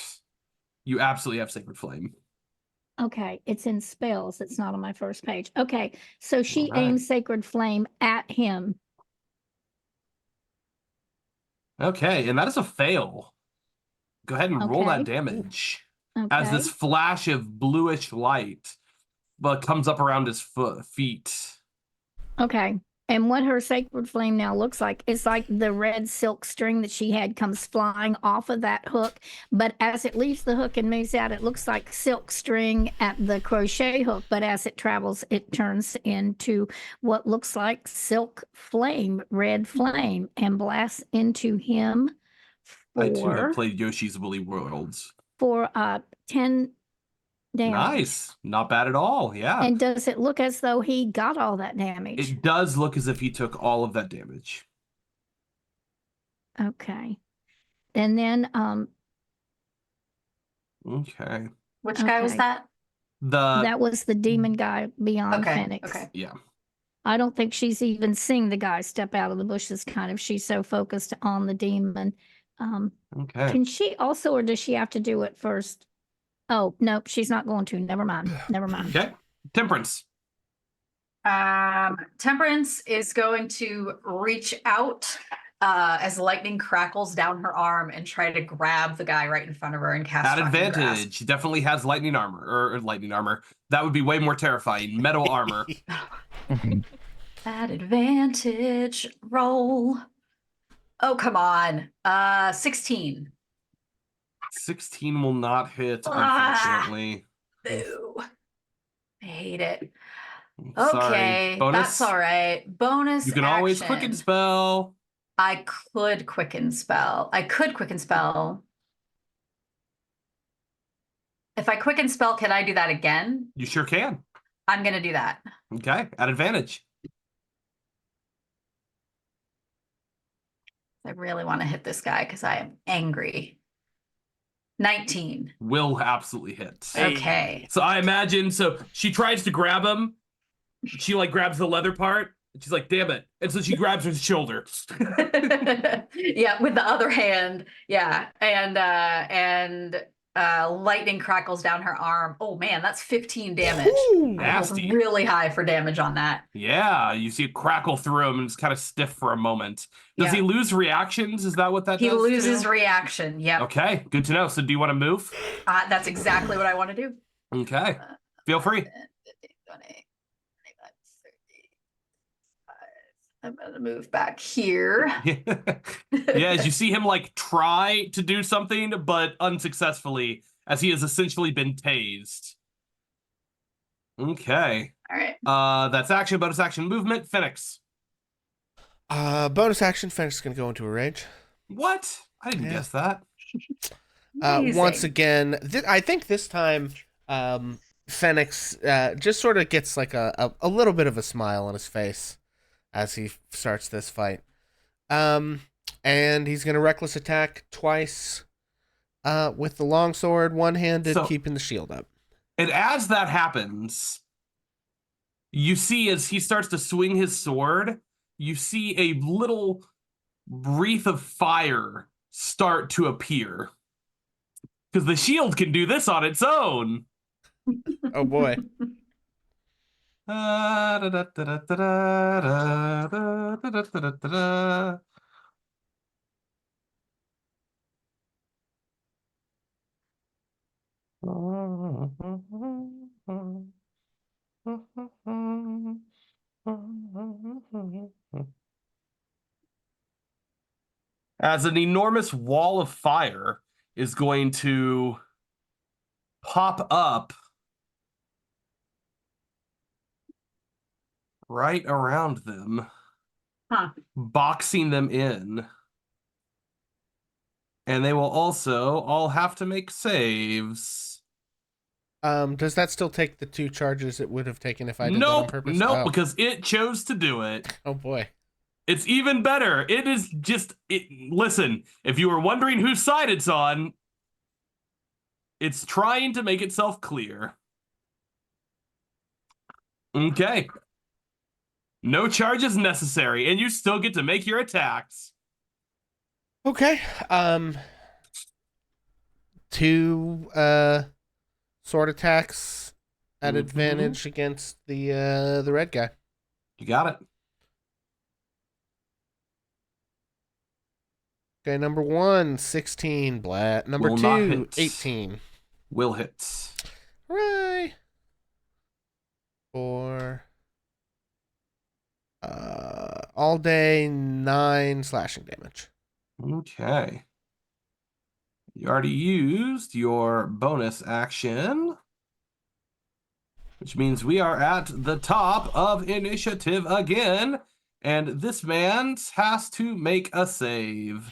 You absolutely have Sacred Flame. Okay, it's in spells. It's not on my first page. Okay, so she All right. aims Sacred Flame at him. Okay, and that is a fail. Go ahead and roll that Okay. damage. Okay. As this flash of bluish light comes up around his feet. Okay. And what her Sacred Flame now looks like is like the red silk string that she had comes flying off of that hook. But as it leaves the hook and moves out, it looks like silk string at the crochet hook. But as it travels, it turns into what looks like silk flame, red flame, and blasts into him I too have for, played Yoshi's Woolly Worlds. for 10 damage. Nice. Not bad at all. Yeah. And does it look as though he got all that damage? It does look as if he took all of that damage. Okay. And then Okay. Which guy was Okay. that? that was the demon guy beyond Okay. Phoenix. Okay. Yeah. I don't think she's even seeing the guy step out of the bushes, kind of. She's so focused on the demon. Okay. Can she also, or does she have to do it first? Oh, nope, she's not going to. Never mind. Never mind. Okay. Temperance. Temperance is going to reach out as lightning crackles down her arm and try to grab the guy right in front of her and cast At Shocking advantage. Grasp. He definitely has lightning armor. Or lightning armor. That would be way more terrifying. Metal armor. At advantage roll. Oh, come on. 16. 16 will not hit, Ah. unfortunately. Boo. I hate it. Sorry. Okay, Bonus? that's all right. Bonus You can always action. quicken spell. I could quicken spell. If I quicken spell, can I do that again? You sure can. I'm going to do that. Okay, at advantage. I really want to hit this guy because I am angry. 19. Will absolutely hit. Okay. So I imagine, so she tries to grab him. She like grabs the leather part. And she's like, damn it. And so she grabs his shoulder. Yeah, with the other hand. Yeah. And lightning crackles down her arm. Oh man, that's 15 damage. Ooh, I rolled nasty. really high for damage on that. Yeah, you see it crackle through him and it's kind of stiff for a moment. Does he lose reactions? Is that what that He does? loses too? reaction. Yep. Okay, good to know. So do you want to move? That's exactly what I want to do. Okay, feel free. 20, I'm gonna move back here. Yeah, as you see him like try to do something, but unsuccessfully, as he has essentially been tased. Okay. All right. That's action, bonus action, movement, Phoenix. Bonus action, Fenix is going to go into a rage. What? I didn't guess that. Once Amazing. again, I think this time, Phoenix just sort of gets like a little bit of a smile on his face as he starts this fight. And he's going to reckless attack twice with the longsword, one-handed, So- keeping the shield up. And as that happens, you see as he starts to swing his sword, you see a little wreath of fire start to appear. Because the shield can do this on its own. Oh boy. As an enormous wall of fire is going to pop up right around them, boxing them in. And they will also all have to make saves. Does that still take the 2 charges it would have taken if I did that on purpose? Nope, Oh. because it chose to do it. Oh boy. It's even better. It is just listen, if you were wondering whose side it's on, it's trying to make itself clear. Okay. No charges necessary, and you still get to make your attacks. Okay. 2 sword attacks at advantage against the red guy. You got it. Okay, number 1, 16, blat. Number Will not 2, hit. 18. Will hits. Hooray. 4. All day 9 slashing damage. Okay. You already used your bonus action, which means we are at the top of initiative again, and this man has to make a save.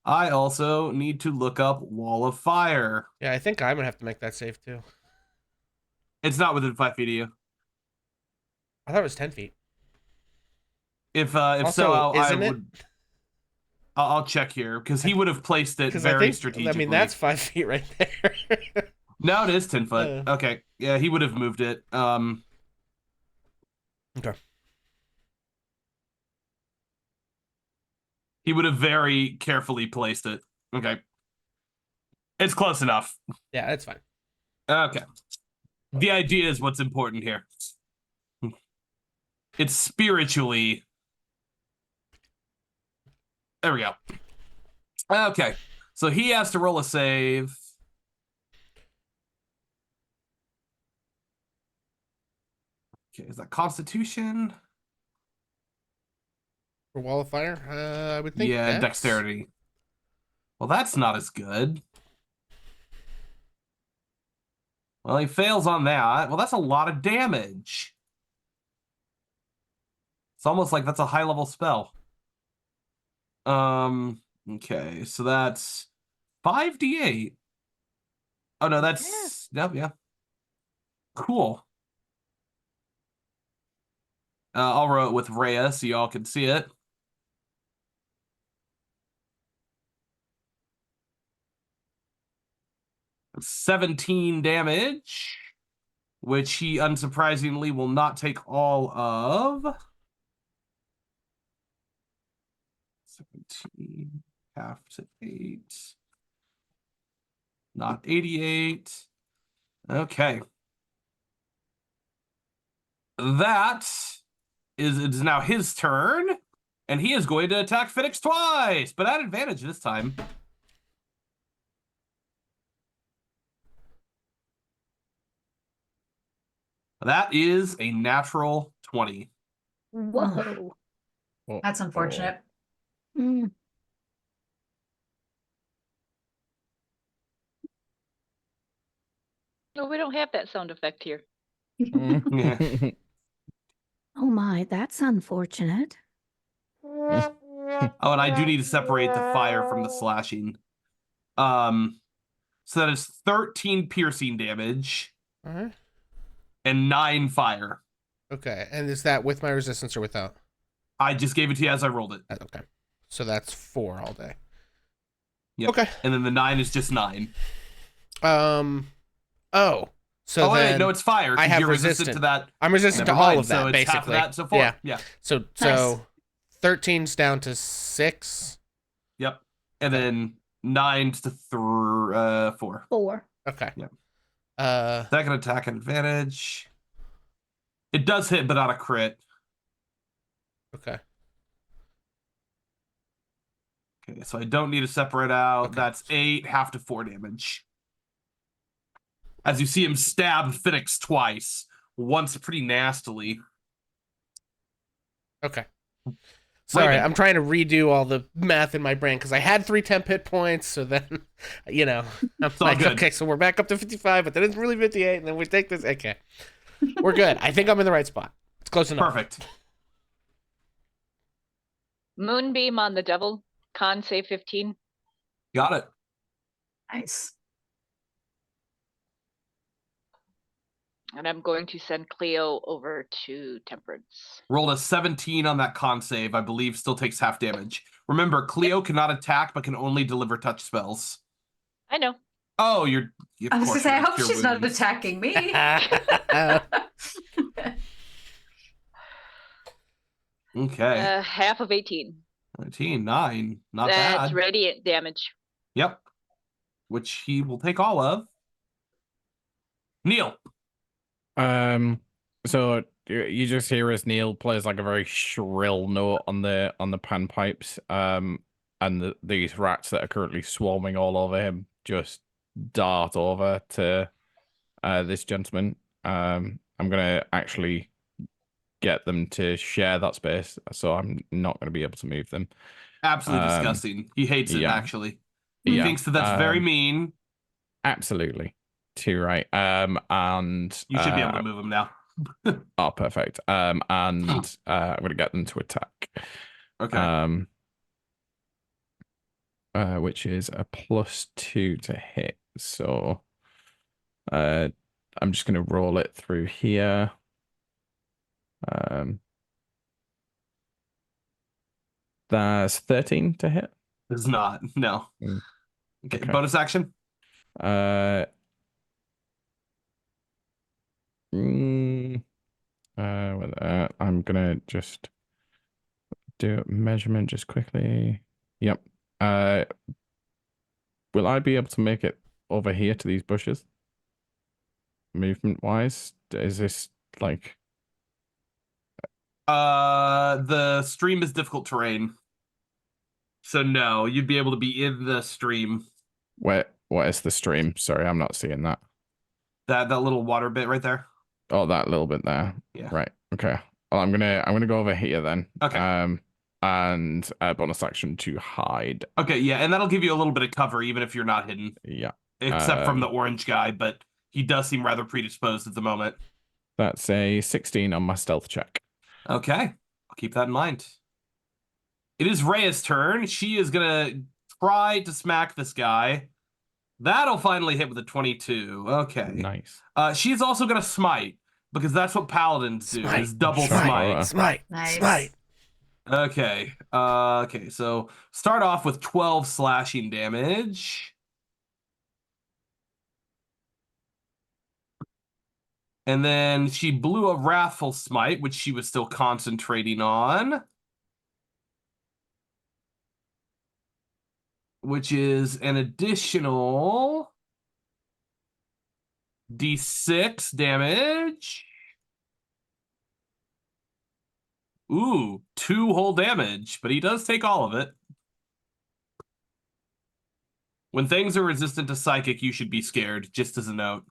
I also need to look up Wall of Fire. Yeah, I think I'm gonna have to make that save too. It's not within 5 feet of you. I thought it was 10 feet. If Also, so, isn't it? I'll check here because he would have placed it Because very I think, strategically. I mean, that's 5 feet right there. No, it is 10 foot. Okay, yeah, he would have moved it. Okay. He would have very carefully placed it. Okay, it's close enough. Yeah, that's fine. Okay, the idea is what's important here. It's spiritually. There we go. Okay, so he has to roll a save. Okay, is that Constitution? For Wall of Fire? I would think Yeah, Dex. dexterity. Well, that's not as good. Well, he fails on that. Well, that's a lot of damage. It's almost like that's a high-level spell. Okay, so that's 5d8. Oh, no, that's... Yep, yeah. Cool. I'll roll it with Rhea so y'all can see it. That's 17 damage, which he unsurprisingly will not take all of. 17, half to 8. Not 88. Okay. That is, it's now his turn, and he is going to attack Phoenix twice, but at advantage this time. That is a natural 20. Whoa. That's unfortunate. Mm. No, we don't have that sound effect here. Yeah. Oh my, that's unfortunate. Oh, and I do need to separate the fire from the slashing. So that is 13 piercing damage All right. and 9 fire. Okay, and is that with my resistance or without? I just gave it to you as I rolled it. Okay, so that's 4 all day. Yep. Okay. And then the 9 is just 9. Oh. So oh, then wait, no, it's fire. I have you're resistant resistant to that. I'm resistant to Never all mind, of that, so it's basically. half of that, so 4. Yeah. Yeah. So Nice. 13's down to 6. Yep. And then 9's to 4. 4. Okay. Yep. Second attack advantage. It does hit, but not a crit. Okay. Okay, so I don't need to separate out. Okay. That's 8, half to 4 damage. As you see him stab Phoenix twice, once pretty nastily. Okay. Sorry, Raven. I'm trying to redo all the math in my brain because I had 3 temp hit points, so then, I'm all like, good. okay, so we're back up to 55, but then it's really 58, and then we take this. Okay. We're good. I think I'm in the right spot. It's close enough. Perfect. Moonbeam on the devil. Con save 15. Got it. Nice. And I'm going to send Cleo over to Temperance. Rolled a 17 on that con save. I believe still takes half damage. Remember, Cleo cannot attack, but can only deliver touch spells. I know. Oh, I was gonna say, I hope she's not attacking me. Okay. Half of 18. 19, 9. Not That's bad. radiant damage. Yep. Which he will take all of. Neil. So you just hear as Neil plays like a very shrill note on the panpipes, and these rats that are currently swarming all over him just dart over to this gentleman. I'm gonna actually get them to share that space, so I'm not gonna be able to move them. Absolutely disgusting. He hates it, yeah. actually. He Yeah. thinks that's very mean. Absolutely. Too right. And You should be able to move him now. oh, perfect. And I'm gonna get them to attack. Okay. Which is a +2 to hit. So I'm just gonna roll it through here. That's 13 to hit. It's not. No. Okay. Bonus action. I'm gonna just do a measurement just quickly. Yep. Will I be able to make it over here to these bushes? Movement wise, is this like? The stream is difficult terrain, so no, you'd be able to be in the stream. What is the stream? Sorry, I'm not seeing that. That little water bit right there. Oh, that little bit there. Yeah. Right. Okay. Well, I'm gonna go over here then. Okay. and a bonus action to hide. Okay, yeah, and that'll give you a little bit of cover even if you're not hidden. Yeah. Except from the orange guy, but he does seem rather predisposed at the moment. That's a 16 on my stealth check. Okay, I'll keep that in mind. It is Rhea's turn. She is gonna try to smack this guy. That'll finally hit with a 22. Okay. Nice. She's also gonna smite, because that's what paladins do, is double Sure. smite. Smite. Nice. Smite. Okay. Okay, so start off with 12 slashing damage. And then she blew a Wrathful Smite, which she was still concentrating on. Which is an additional D6 damage. Ooh, 2 whole damage, but he does take all of it. When things are resistant to psychic, you should be scared, just as a note.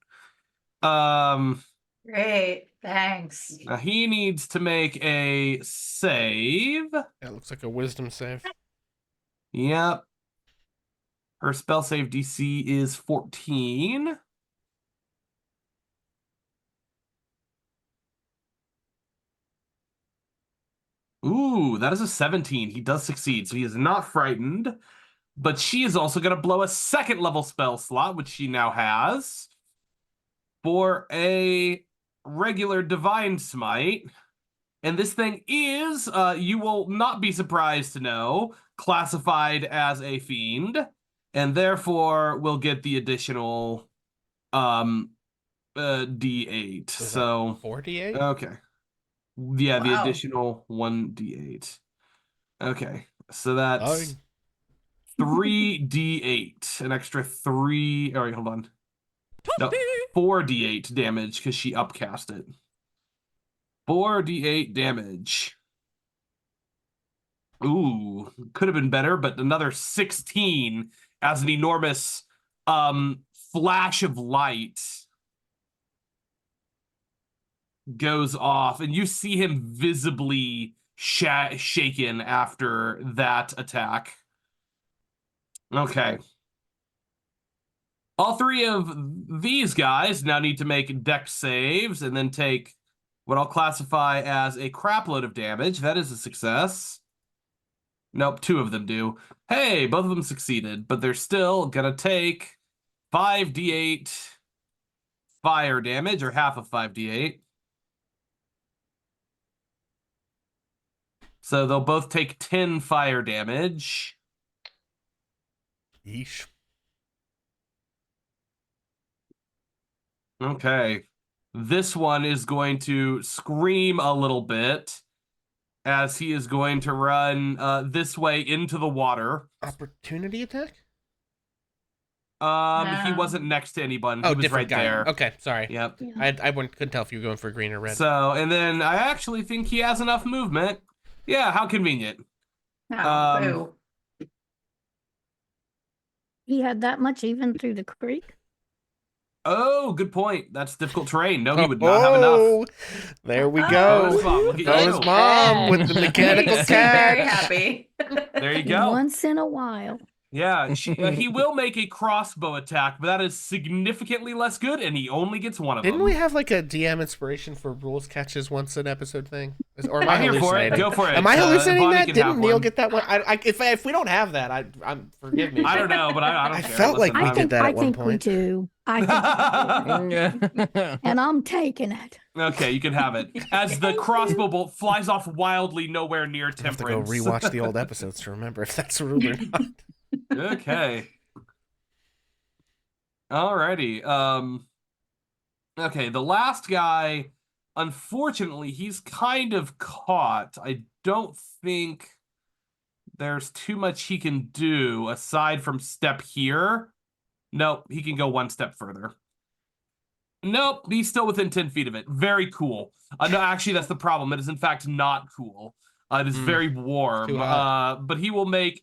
Great. Thanks. He needs to make a save. That looks like a wisdom save. Yep. Her spell save DC is 14. Ooh, that is a 17. He does succeed, so he is not frightened. But she is also going to blow a second level spell slot, which she now has, for a regular Divine Smite. And this thing is, you will not be surprised to know, classified as a fiend, and therefore will get the additional D8. So 4d8? okay. Yeah, the Wow. additional 1d8. Okay. So that's Fine. 3d8. An extra 3. All right, hold on. No, 4d8 damage because she upcast it. 4d8 damage. Ooh, could have been better, but another 16 as an enormous flash of light goes off, and you see him visibly shaken after that attack. Okay. All 3 of these guys now need to make dex saves and then take what I'll classify as a crapload of damage. That is a success. Nope, 2 of them do. Hey, both of them succeeded, but they're still gonna take 5d8 fire damage, or half of 5d8. So they'll both take 10 fire damage. Yeesh. Okay. This one is going to scream a little bit as he is going to run this way into the water. Opportunity attack? He wasn't next to anyone. Oh, He was different right guy. there. Okay, sorry. Yep. Yeah. I couldn't tell if you were going for green or red. So, and then I actually think he has enough movement. Yeah, how convenient. Oh, boo. He had that much even through the creek? Oh, good point. That's difficult terrain. No, he would not have enough. There we Oh. go. Bonus mom, look at Bonus you. mom with the mechanical Makes me very catch. happy. There you go. Once in a while. Yeah, he will make a crossbow attack, but that is significantly less good, and he only gets one of them. Didn't we have like a DM inspiration for rules catches once an episode thing? Or am I I'm here for it. hallucinating? Go for it. Am I hallucinating Bonnie that? can Didn't have Neil one. get that one? If we don't have that, I'm forgive me. I don't know, but I don't I care. felt like Listen, we I'm- did that I at one think we point. do. I think we do. And I'm taking it. Okay, you can have it. As the crossbow bolt flies off wildly nowhere near I have to go Temperance. rewatch the old episodes to remember if that's a rule or not. Okay. Alrighty. Okay, the last guy, unfortunately, he's kind of caught. I don't think there's too much he can do aside from step here. Nope, he can go one step further. Nope, he's still within 10 feet of it. Very cool. No, actually, that's the problem. It is, in fact, not cool. It is very warm. too hot. But he will make...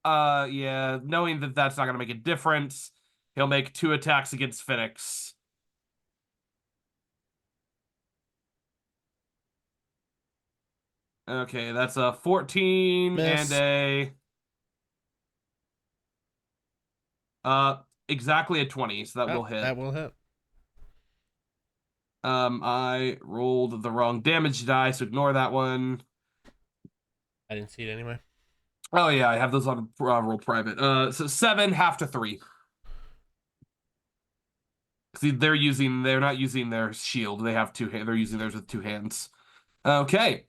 yeah, knowing that that's not going to make a difference, he'll make 2 attacks against Phoenix. Okay, that's a 14 Miss. and exactly a 20, so that will hit. That will hit. I rolled the wrong damage die, so ignore that one. I didn't see it anyway. Oh yeah, I have those on roll private. So 7, half to 3. See, they're not using their shield. They have two hands. They're using theirs with 2 hands. Okay.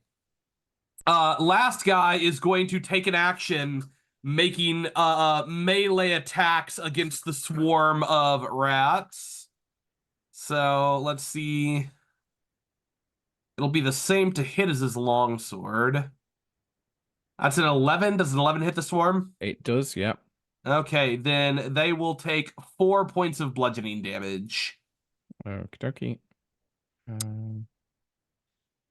Last guy is going to take an action, making melee attacks against the swarm of rats. So let's see. It'll be the same to hit as his longsword. That's an 11. Does an 11 hit the swarm? It does, yep. Okay, then they will take 4 points of bludgeoning damage. Okie dokie.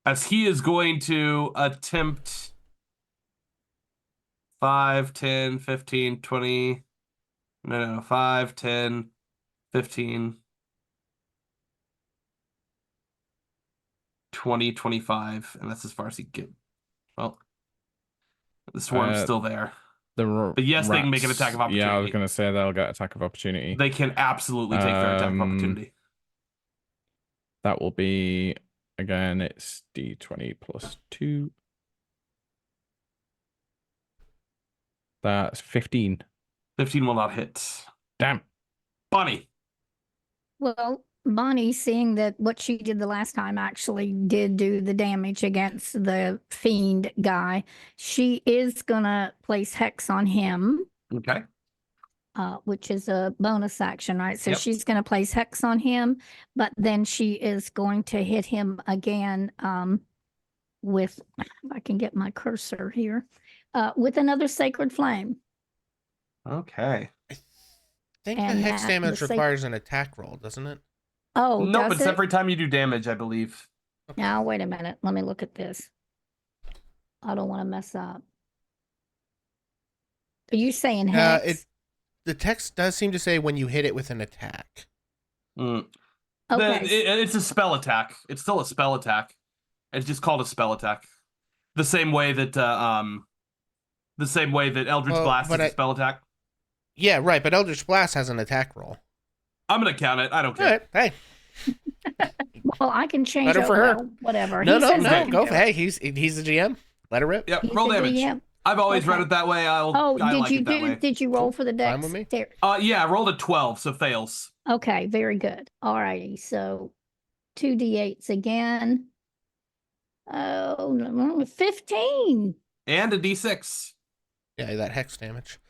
As he is going to attempt 5, 10, 15, 20. No, 5, 10, 15, 20, 25. And that's as far as he can get. Well, the swarm's still there. But yes, they can make an attack of opportunity. Yeah, I was going to say they'll get attack of opportunity. They can absolutely take their attack of opportunity. That will be, again, it's D20 plus 2. That's 15. 15 will not hit. Damn. Bonnie. Well, Bonnie, seeing that what she did the last time actually did do the damage against the fiend guy, she is gonna place Hex on him. Okay. Which is a bonus action, right? So Yep. she's going to place Hex on him, but then she is going to hit him again with, if I can get my cursor here, with another Sacred Flame. Okay. I think And the hex that- damage the requires an attack roll, doesn't it? Oh, Nope, does it's it? every time you do damage, I believe. Now, wait a minute. Let me look at this. I don't want to mess up. Are you saying Hex? The text does seem to say when you hit it with an attack. Mm. Okay. It's a spell attack. It's still a spell attack. It's just called a spell attack. The same way that Eldritch Well, Blast is but a spell attack. Yeah, right, but Eldritch Blast has an attack roll. I'm gonna count it. I don't All care. right, hey. Well, I can change Better it. for her. Well, whatever. No, He no, says I no. can Go do for it. hey, he's the GM. Let her rip. Yep, He's roll the damage. DM. I've always read Okay. it that way. I Oh, like it that way. did you roll for the dex? Fine with me. There. Yeah, I rolled a 12, so fails. Okay, very good. All righty. So 2d8s again. Oh, no, 15. And a D6. Yeah, that hex damage.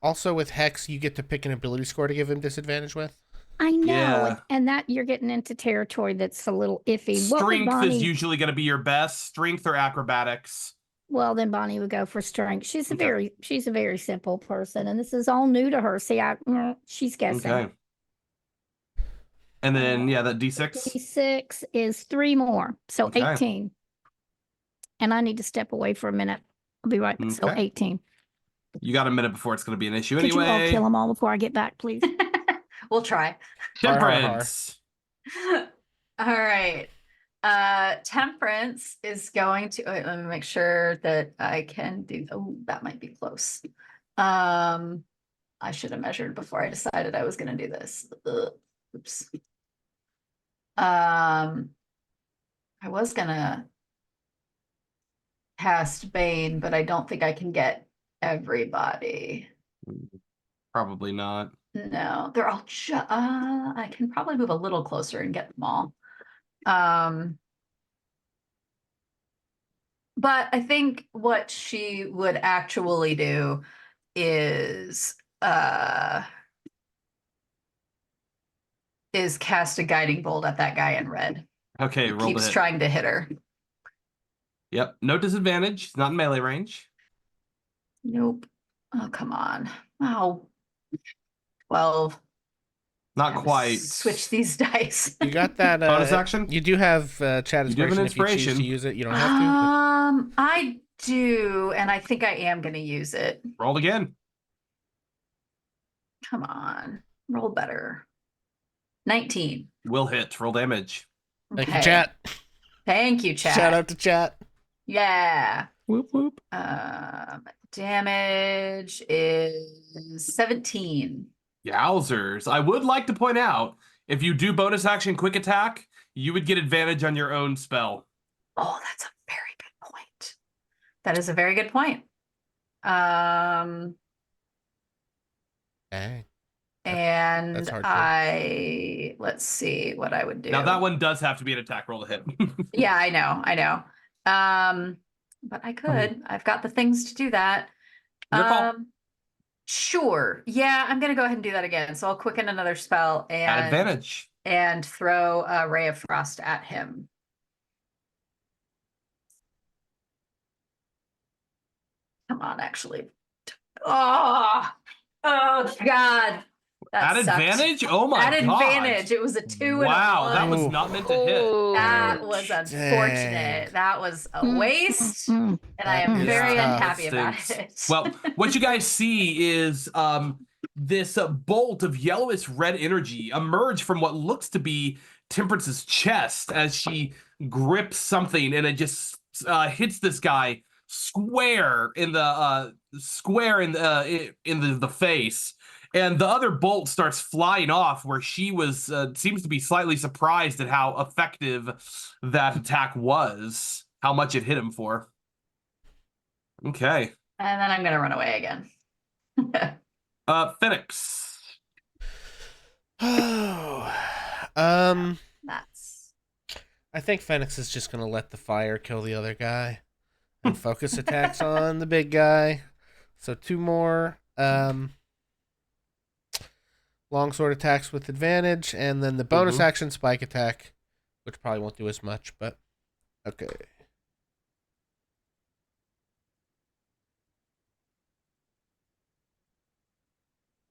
Also, with hex, you get to pick an ability score to give him disadvantage with. I know. Yeah. And that you're getting into territory that's a little iffy. What would Strength Bonnie, is usually going to be your best. Strength or acrobatics. well, then Bonnie would go for strength. She's a Okay. very simple person, and this is all new to her. See, she's guessing. Okay. And then, yeah, that D6. D6 is 3 more, so Okay. 18. And I need to step away for a minute. I'll be right back. So Okay. 18. You got a minute before it's going to be an issue Could you all anyway. kill them all before I get back, please? We'll try. Har, har, har. Temperance. All right. Temperance is going to wait, let me make sure that I can do. Oh, that might be close. I should have measured before I decided I was going to do this. Ugh. Oops. I was gonna cast Bane, but I don't think I can get everybody. Probably not. No, they're all I can probably move a little closer and get them all. But I think what she would actually do is cast a guiding bolt at that guy in red. Okay, He roll the keeps hit. trying to hit her. Yep, no disadvantage. It's not in melee range. Nope. Oh, come on. Oh, 12. Not Gotta quite. Switch these dice. You got that Bonus action? You do have chat You do have an inspiration if you choose inspiration. to use it. You don't have to. I do, and I think I am going to use it. Roll again. Come on, roll better. 19. Will hit. Roll damage. Thank you, Okay. chat. Thank you, chat. Shout out to chat. Yeah. Whoop whoop. Damage is 17. Yowzers. I would like to point out, if you do bonus action quick attack, you would get advantage on your own spell. Oh, that's a very good point. That is a very good point. Um, Dang. and That's hard to- let's see what I would do. Now that one does have to be an attack roll to hit. Yeah, I know. But I could. I've got the things to do that. Your call. Sure. Yeah, I'm gonna go ahead and do that again. So I'll quicken another spell At advantage. and throw a ray of frost at him. Come on, actually. Oh God. That At sucked. advantage? Oh my god. At advantage. It was a 2 Wow, and a 1. that was not meant to hit. That Ooh. was Dang. unfortunate. That was a waste. Mm, And I That am is very tough. unhappy about Stinks. it. Well, what you guys see is this bolt of yellowish red energy emerge from what looks to be Temperance's chest as she grips something, and it just hits this guy square in the face. And the other bolt starts flying off, where she was seems to be slightly surprised at how effective that attack was, how much it hit him for. Okay. And then I'm gonna run away again. Phoenix. Oh. That's I think Phoenix is just gonna let the fire kill the other guy and focus attacks on the big guy. So 2 more. Longsword attacks with advantage, and then the bonus action spike attack, which probably won't do as much, but okay.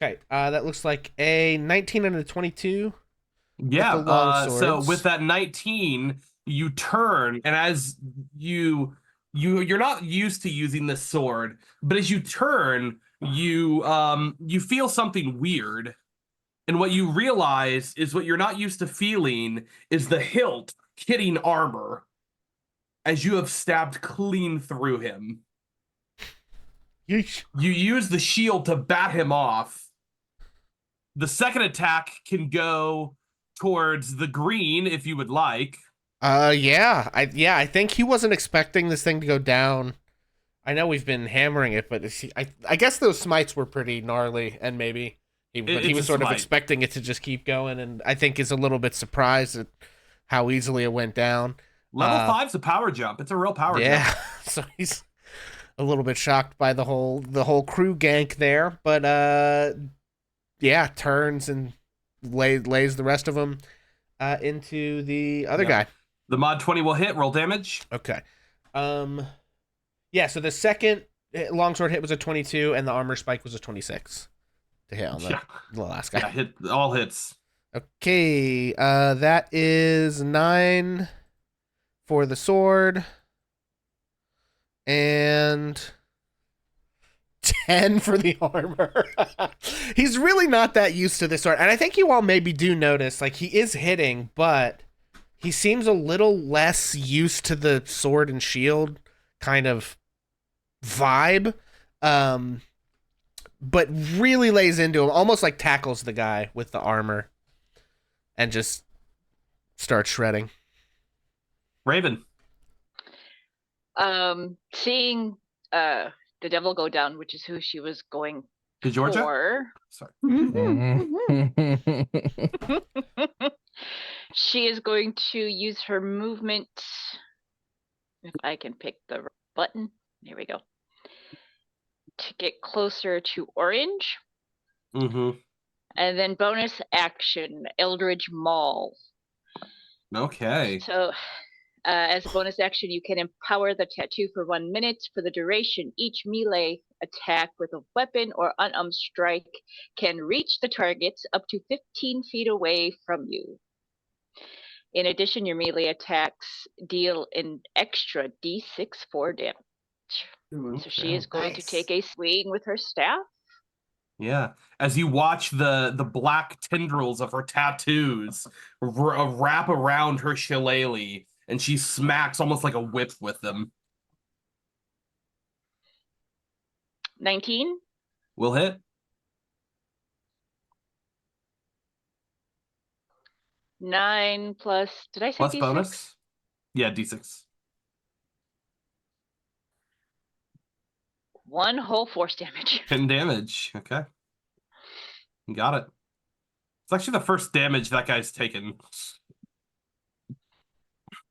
Okay, that looks like a 19 and a 22. Yeah. With the long So swords. with that 19, you turn, and as you're not used to using this sword, but as you turn, you feel something weird. And what you realize is what you're not used to feeling is the hilt hitting armor as you have stabbed clean through him. Yeesh. You use the shield to bat him off. The second attack can go towards the green if you would like. Yeah. I think he wasn't expecting this thing to go down. I know we've been hammering it, but I guess those smites were pretty gnarly, and maybe he was sort of expecting it to just keep going, and I think is a little bit surprised at how easily it went down. Level 5's a power jump. It's a real power jump. Yeah, so he's a little bit shocked by the whole crew gank there, but yeah, turns and lays the rest of them into the other guy. The mod 20 will hit. Roll damage. Okay. Yeah, so the second longsword hit was a 22, and the armor spike was a 26 to hit on the last guy. Yeah, hit all hits. Okay, that is 9 for the sword, and 10 for the armor. He's really not that used to this sword, and I think you all maybe do notice, like, he is hitting, but he seems a little less used to the sword and shield kind of vibe, but really lays into him, almost like tackles the guy with the armor and just starts shredding. Raven. Seeing the devil go down, which is who she was going To Georgia? for, Sorry. she is going to use her movement. If I can pick the button, there we go. To get closer to orange. Mm-hmm. And then bonus action, Eldritch Maul. Okay. So as a bonus action, you can empower the tattoo for 1 minute. For the duration, each melee attack with a weapon or unarmed strike can reach the target up to 15 feet away from you. In addition, your melee attacks deal an extra d6 for damage. So she is going to take a swing with her staff. Yeah. As you watch the black tendrils of her tattoos wrap around her shillelagh, and she smacks almost like a whip with them. 19. Will hit. 9 plus, did I say Plus D6? bonus. Yeah, D6. 1 whole force damage. 10 damage. Okay. You got it. It's actually the first damage that guy's taken.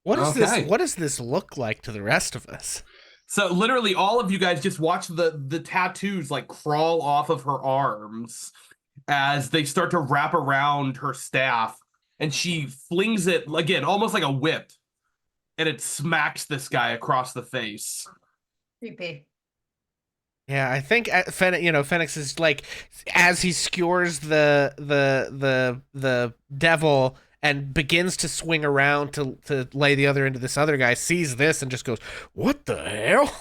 What is this? Okay. What does this look like to the rest of us? So literally all of you guys just watch the tattoos like crawl off of her arms as they start to wrap around her staff, and she flings it again, almost like a whip, and it smacks this guy across the face. Creepy. Yeah, I think Phoenix is like, as he skewers the devil and begins to swing around to lay the other into this other guy, sees this and just goes, "What the hell?"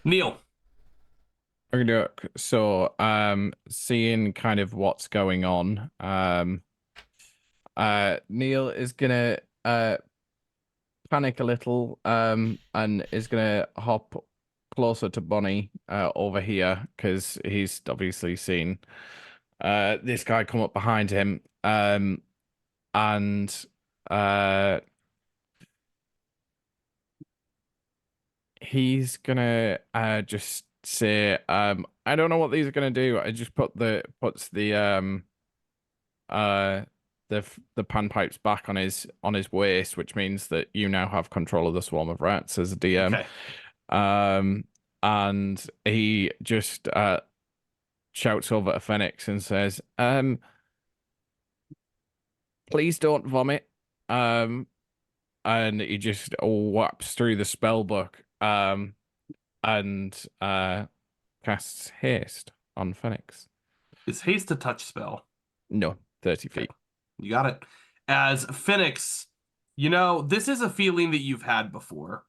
Neil. Okay, so seeing kind of what's going on, Neil is gonna panic a little, and is gonna hop closer to Bonnie over here, because he's obviously seen this guy come up behind him, and he's gonna just say, I don't know what these are gonna do. I just puts the panpipes back on his waist, which means that you now have control of the swarm of rats as a DM. Okay. And he just shouts over to Phoenix and says, please don't vomit. And he just whaps through the spell book, and casts haste on Phoenix. Is haste a touch spell? No, 30 feet. You got it. As Phoenix, this is a feeling that you've had before.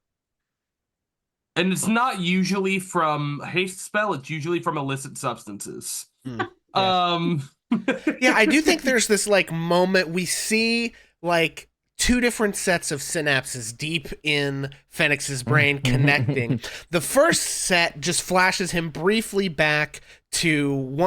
And it's not usually from haste spell, it's usually from illicit substances. Yeah. Yeah, I do think there's this like moment we see like two different sets of synapses deep in Phoenix's brain connecting. The first set just flashes him briefly back to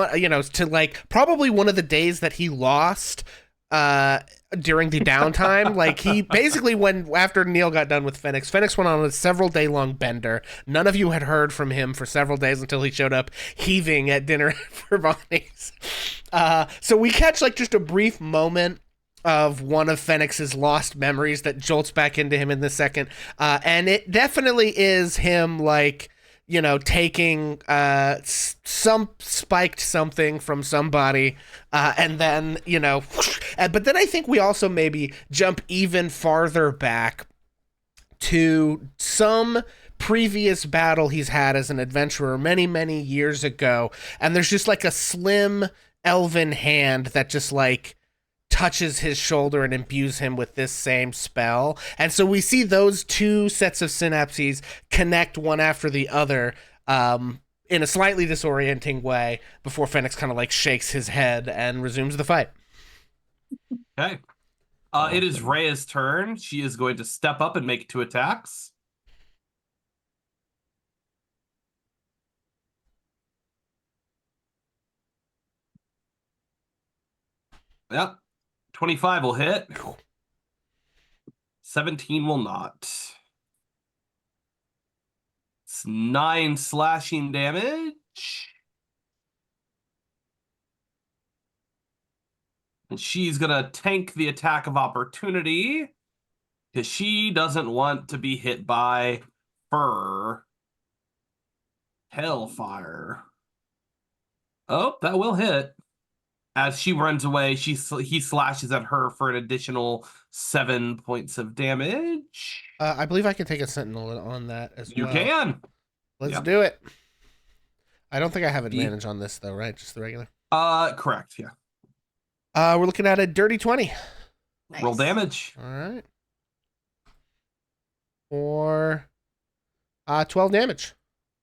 to like probably one of the days that he lost during the downtime. Like he basically, after Neil got done with Phoenix went on a several day long bender. None of you had heard from him for several days until he showed up heaving at dinner for Bonnie's. So we catch like just a brief moment of one of Phoenix's lost memories that jolts back into him in the second. And it definitely is him like, taking some spiked something from somebody, and then, but then I think we also maybe jump even farther back to some previous battle he's had as an adventurer many, many years ago. And there's just like a slim elven hand that just like touches his shoulder and imbues him with this same spell. And so we see those two sets of synapses connect one after the other, in a slightly disorienting way before Phoenix kind of like shakes his head and resumes the fight. Okay. It is Rhea's turn. She is going to step up and make 2 attacks. Yep. 25 will hit. 17 will not. It's 9 slashing damage. And she's going to tank the attack of opportunity because she doesn't want to be hit by fur. Hellfire. Oh, that will hit. As she runs away, he slashes at her for an additional 7 points of damage. I believe I can take a sentinel on that as well. You can. Let's do it. I don't think I have advantage on this though, right? Just the regular. Correct. Yeah. We're looking at a dirty 20. Nice. Roll damage. All right. For 12 damage.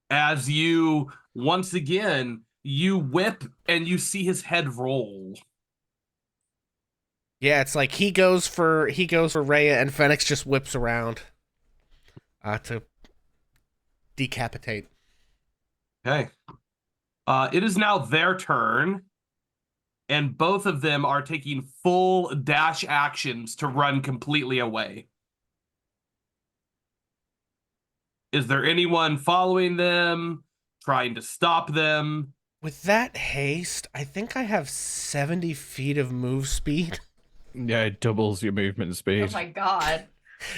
As you once again. You whip and you see his head roll. Yeah, it's like he goes for Rhea and Phoenix just whips around to decapitate. Okay. It is now their turn, and both of them are taking full dash actions to run completely away. Is there anyone following them, trying to stop them? With that haste, I think I have 70 feet of move speed. Yeah, it doubles your movement speed. Oh my god.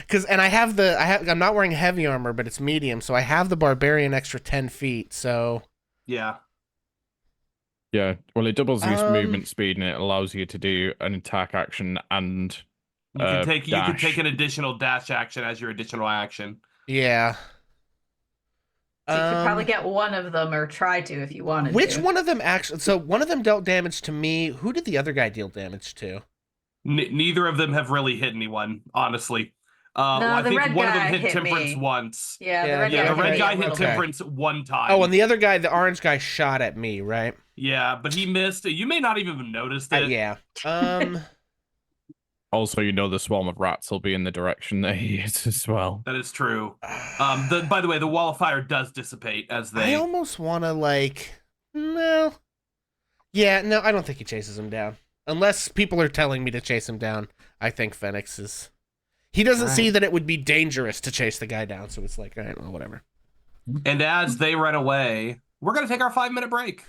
I'm not wearing heavy armor, but it's medium, so I have the barbarian extra 10 feet, so Yeah. Yeah, well, it doubles your movement speed, and it allows you to do an attack action and You can dash. take an additional dash action as your additional action. yeah. So you could probably get one of them or try to if you wanted to. Which one of them actually? So one of them dealt damage to me. Who did the other guy deal damage to? Neither of them have really hit anyone, honestly. No, I the think red one of them guy hit hit Temperance me. once. Yeah, Yeah, the red guy hit Okay. Temperance one time. Oh, and the other guy, the orange guy, shot at me, right? Yeah, but he missed. You may not even have noticed it. Yeah. Also, you know the swarm of rats will be in the direction that he is as well. That is true. By the way, the wall of fire does dissipate as I they. almost want to no. Yeah, no, I don't think he chases him down. Unless people are telling me to chase him down, I think Phoenix is. He doesn't see that it would be dangerous to chase the guy down, so it's like, all right, well, whatever. And as they run away, we're gonna take our 5-minute break.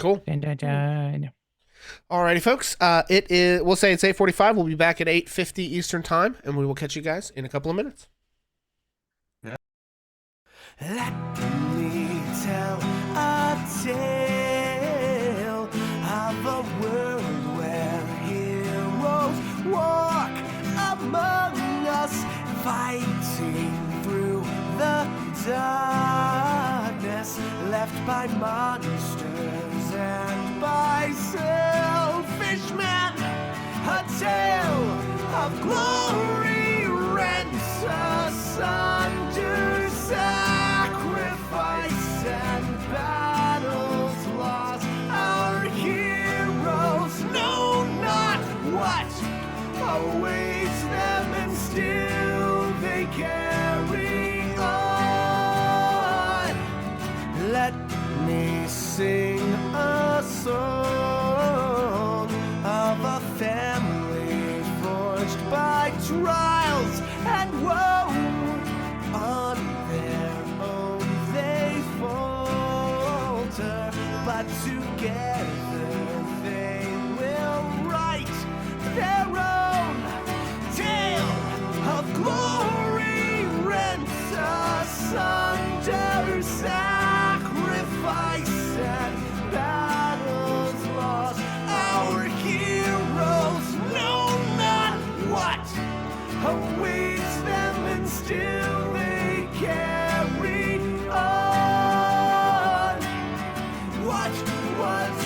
Cool. Dun, dun, dun. Alrighty, folks. It is. We'll say it's 8:45. We'll be back at 8:50 Eastern time, and we will catch you guys in a couple of minutes. Let me tell a tale of a world where heroes walk among us, fighting through the darkness left by monsters and by selfish men. A tale of glory rents asunder, sacrifice and battles lost. Our heroes know not what awaits them, and still they carry on. Let me sing a song of a family forged by trials and woe. On their own they falter, but together they will write their own tale of glory rents asunder, sacrifice and battles lost. Our heroes know not what awaits them, and still they carry on. What was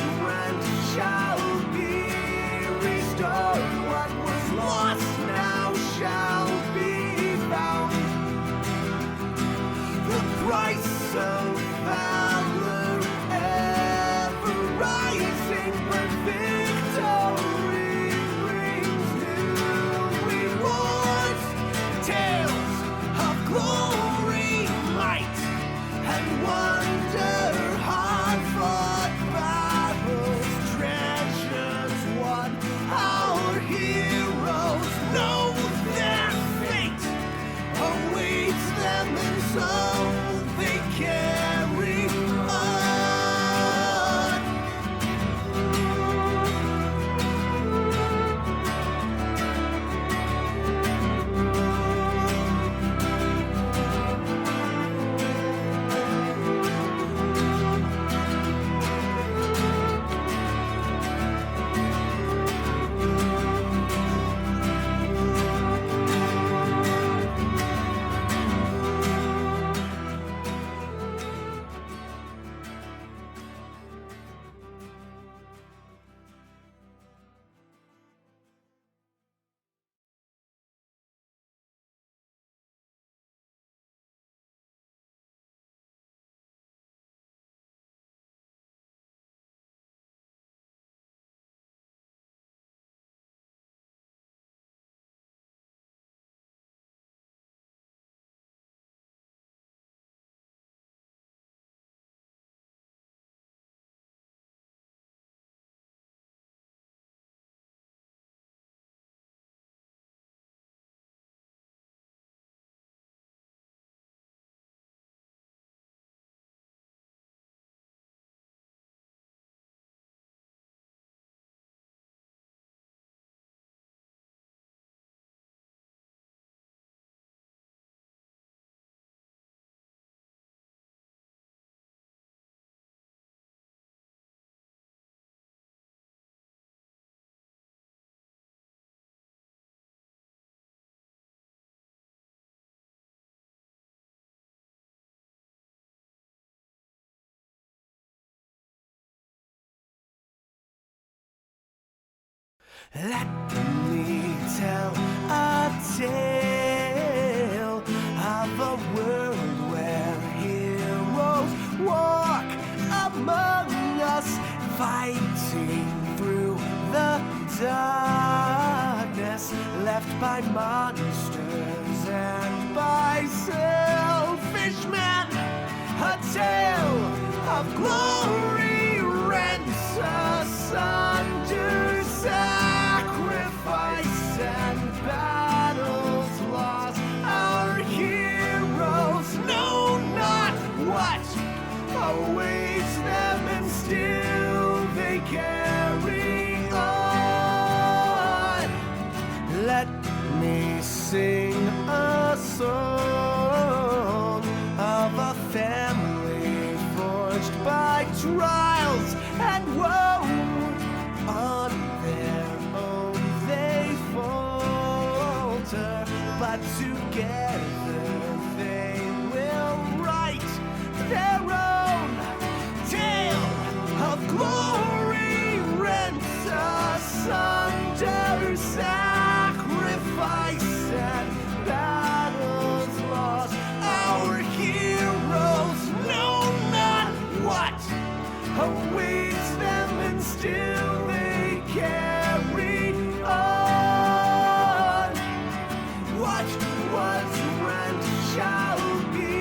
Let me tell a tale of a world where heroes walk among us, fighting through the darkness left by monsters and by selfish men. A tale of glory rents asunder, sacrifice and battles lost. Our heroes know not what awaits them, and still they carry on. Let me sing a song of a family forged by trials and woe. On their own they falter, but together they will write their own tale of glory, rents asunder, sacrifice and battles lost. Our heroes know not what awaits them, and still they carry on. What was rent shall be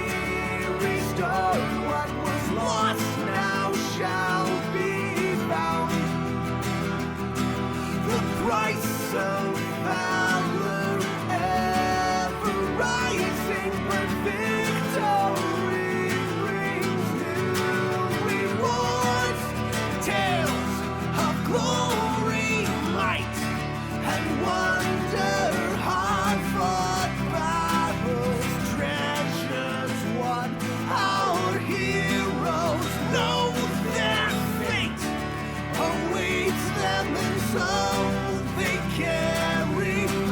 restored. What was lost now shall be found. The price of valor ever rising, but victory brings new rewards. Tales of glory, might, and wonder, hard-fought battles, treasures won. Our heroes know their fate awaits them, and so they carry on.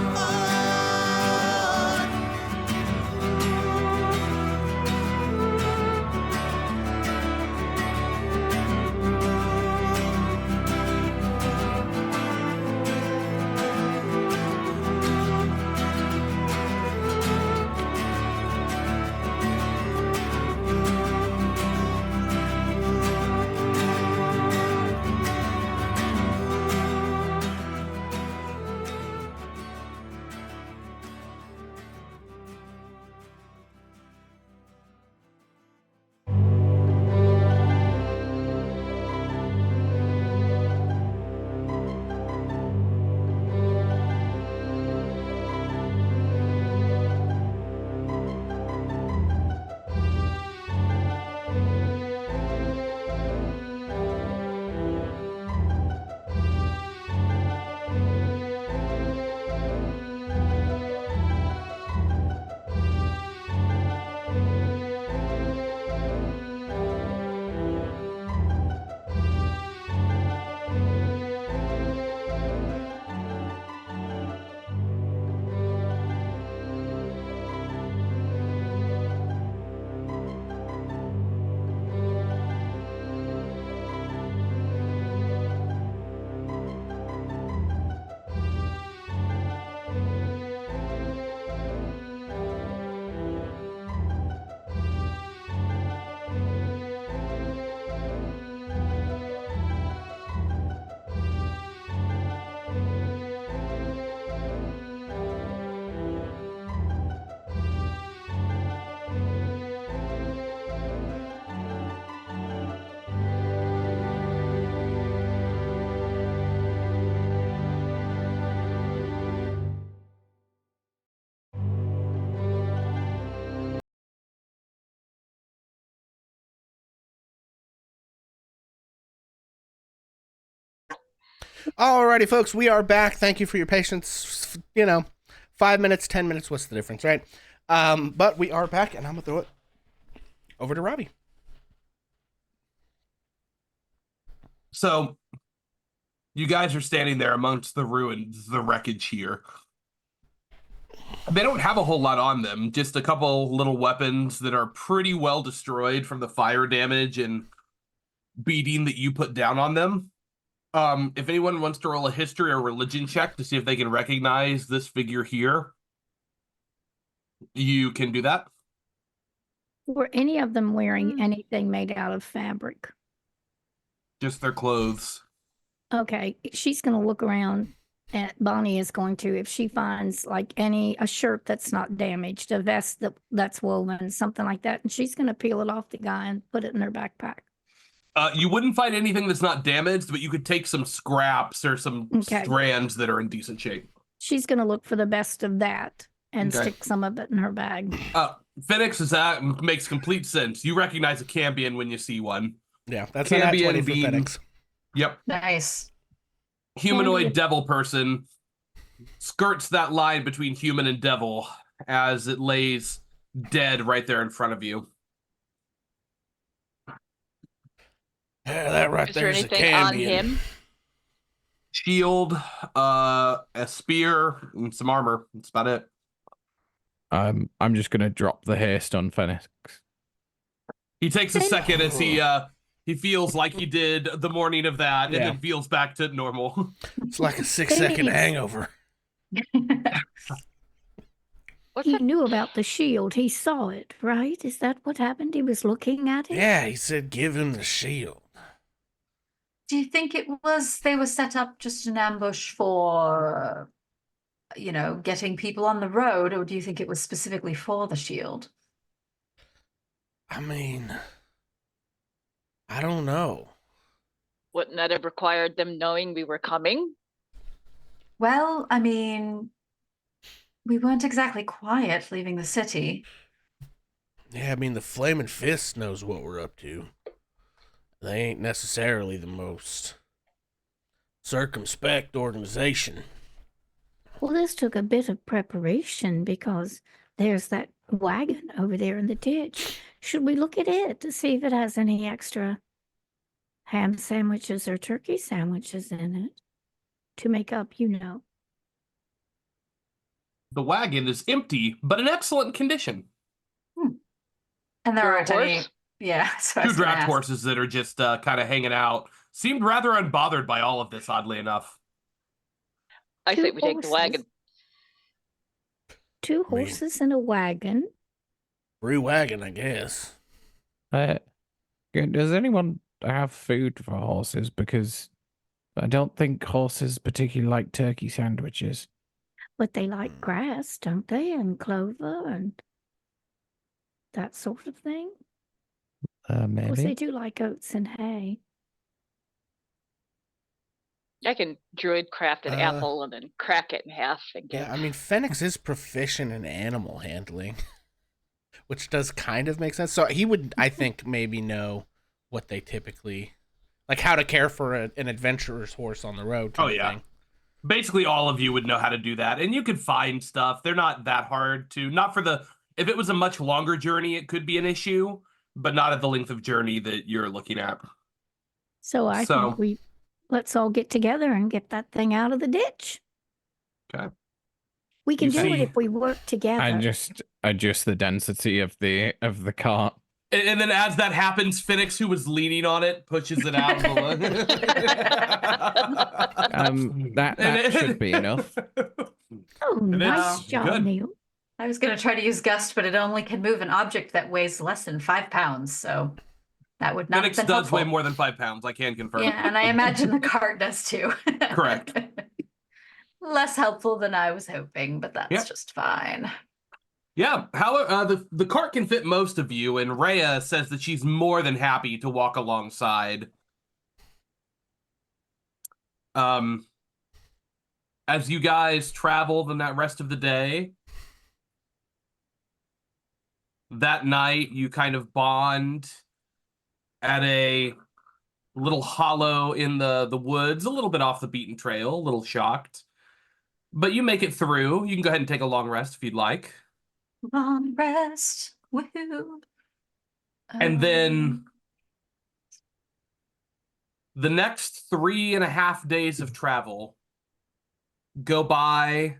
Alrighty, folks, we are back. Thank you for your patience. 5 minutes, 10 minutes, what's the difference, right? But we are back, and I'm going to throw it over to Robbie. So, you guys are standing there amongst the ruins, the wreckage here. They don't have a whole lot on them, just a couple little weapons that are pretty well destroyed from the fire damage and beating that you put down on them. If anyone wants to roll a history or religion check to see if they can recognize this figure here, you can do that. Were any of them wearing anything made out of fabric? Just their clothes. Okay, she's going to look around, and Bonnie is going to, if she finds like a shirt that's not damaged, a vest that's woven, something like that, and she's going to peel it off the guy and put it in her backpack. You wouldn't find anything that's not damaged, but you could take some scraps or some Okay. strands that are in decent shape. She's going to look for the best of that and Okay. stick some of it in her bag. Phoenix makes complete sense. You recognize a Cambion when you see one. Yeah, that's an Cambion 20 for being- FedEx. Yep. Nice. Humanoid Cambion. devil person skirts that line between human and devil as it lays dead right there in front of you. Yeah, that right Is there there's a anything on Cambion. him? Shield, a spear, and some armor. That's about it. I'm just gonna drop the haste on Phoenix. He takes a second as he feels like he did the morning of that, and Yeah. then feels back to normal. It's like a 6-second Thanks. hangover. What's He that? knew about the shield. He saw it, right? Is that what happened? He was looking at it? Yeah, he said give him the shield. Do you think they were set up just an ambush for, getting people on the road, or do you think it was specifically for the shield? I mean, I don't know. Wouldn't that have required them knowing we were coming? Well, I mean, we weren't exactly quiet leaving the city. Yeah, I mean, the Flaming Fist knows what we're up to. They ain't necessarily the most circumspect organization. Well, this took a bit of preparation because there's that wagon over there in the ditch. Should we look at it to see if it has any extra ham sandwiches or turkey sandwiches in it to make up, The wagon is empty, but in excellent condition. And there For a aren't any. horse? Yeah, so I Two was gonna draft ask. horses that are just kind of hanging out. Seemed rather unbothered by all of this, oddly enough. I say Two we take the horses. wagon. Two I mean- horses and a wagon. Free wagon, I guess. Does anyone have food for horses? Because I don't think horses particularly like turkey sandwiches. But they like grass, don't they? And clover and that sort of thing. Of course, they Maybe. do like oats and hay. I can druid craft an apple and then crack it in half and get. Yeah, I mean, Fenix is proficient in animal handling, which does kind of make sense. So he would, I think, maybe know what they typically, like how to care for an adventurer's horse on the road. Oh, kind of yeah. thing. Basically, all of you would know how to do that, and you could find stuff. They're not that hard to. Not for the. If it was a much longer journey, it could be an issue, but not at the length of journey that you're looking at. So I So- think let's all get together and get that thing out of the ditch. Okay. We can You do it see- if we work together. And just adjust the density of the cart. And then as that happens, Phoenix, who was leaning on it, pushes it out. That should be enough. Oh, and nice it's job, good. Neil. I was going to try to use gust, but it only can move an object that weighs less than 5 pounds, so that would not Phoenix have does been helpful. weigh more than 5 pounds. I can confirm. Yeah, and I imagine the cart does too. Correct. Less helpful than I was hoping, but that's Yep. just fine. Yeah, however, the cart can fit most of you, and Rhea says that she's more than happy to walk alongside. As you guys travel the rest of the day, that night you kind of bond at a little hollow in the woods, a little bit off the beaten trail, a little shocked. But you make it through. You can go ahead and take a long rest if you'd like. Long rest. Woohoo. And then the next 3.5 days of travel go by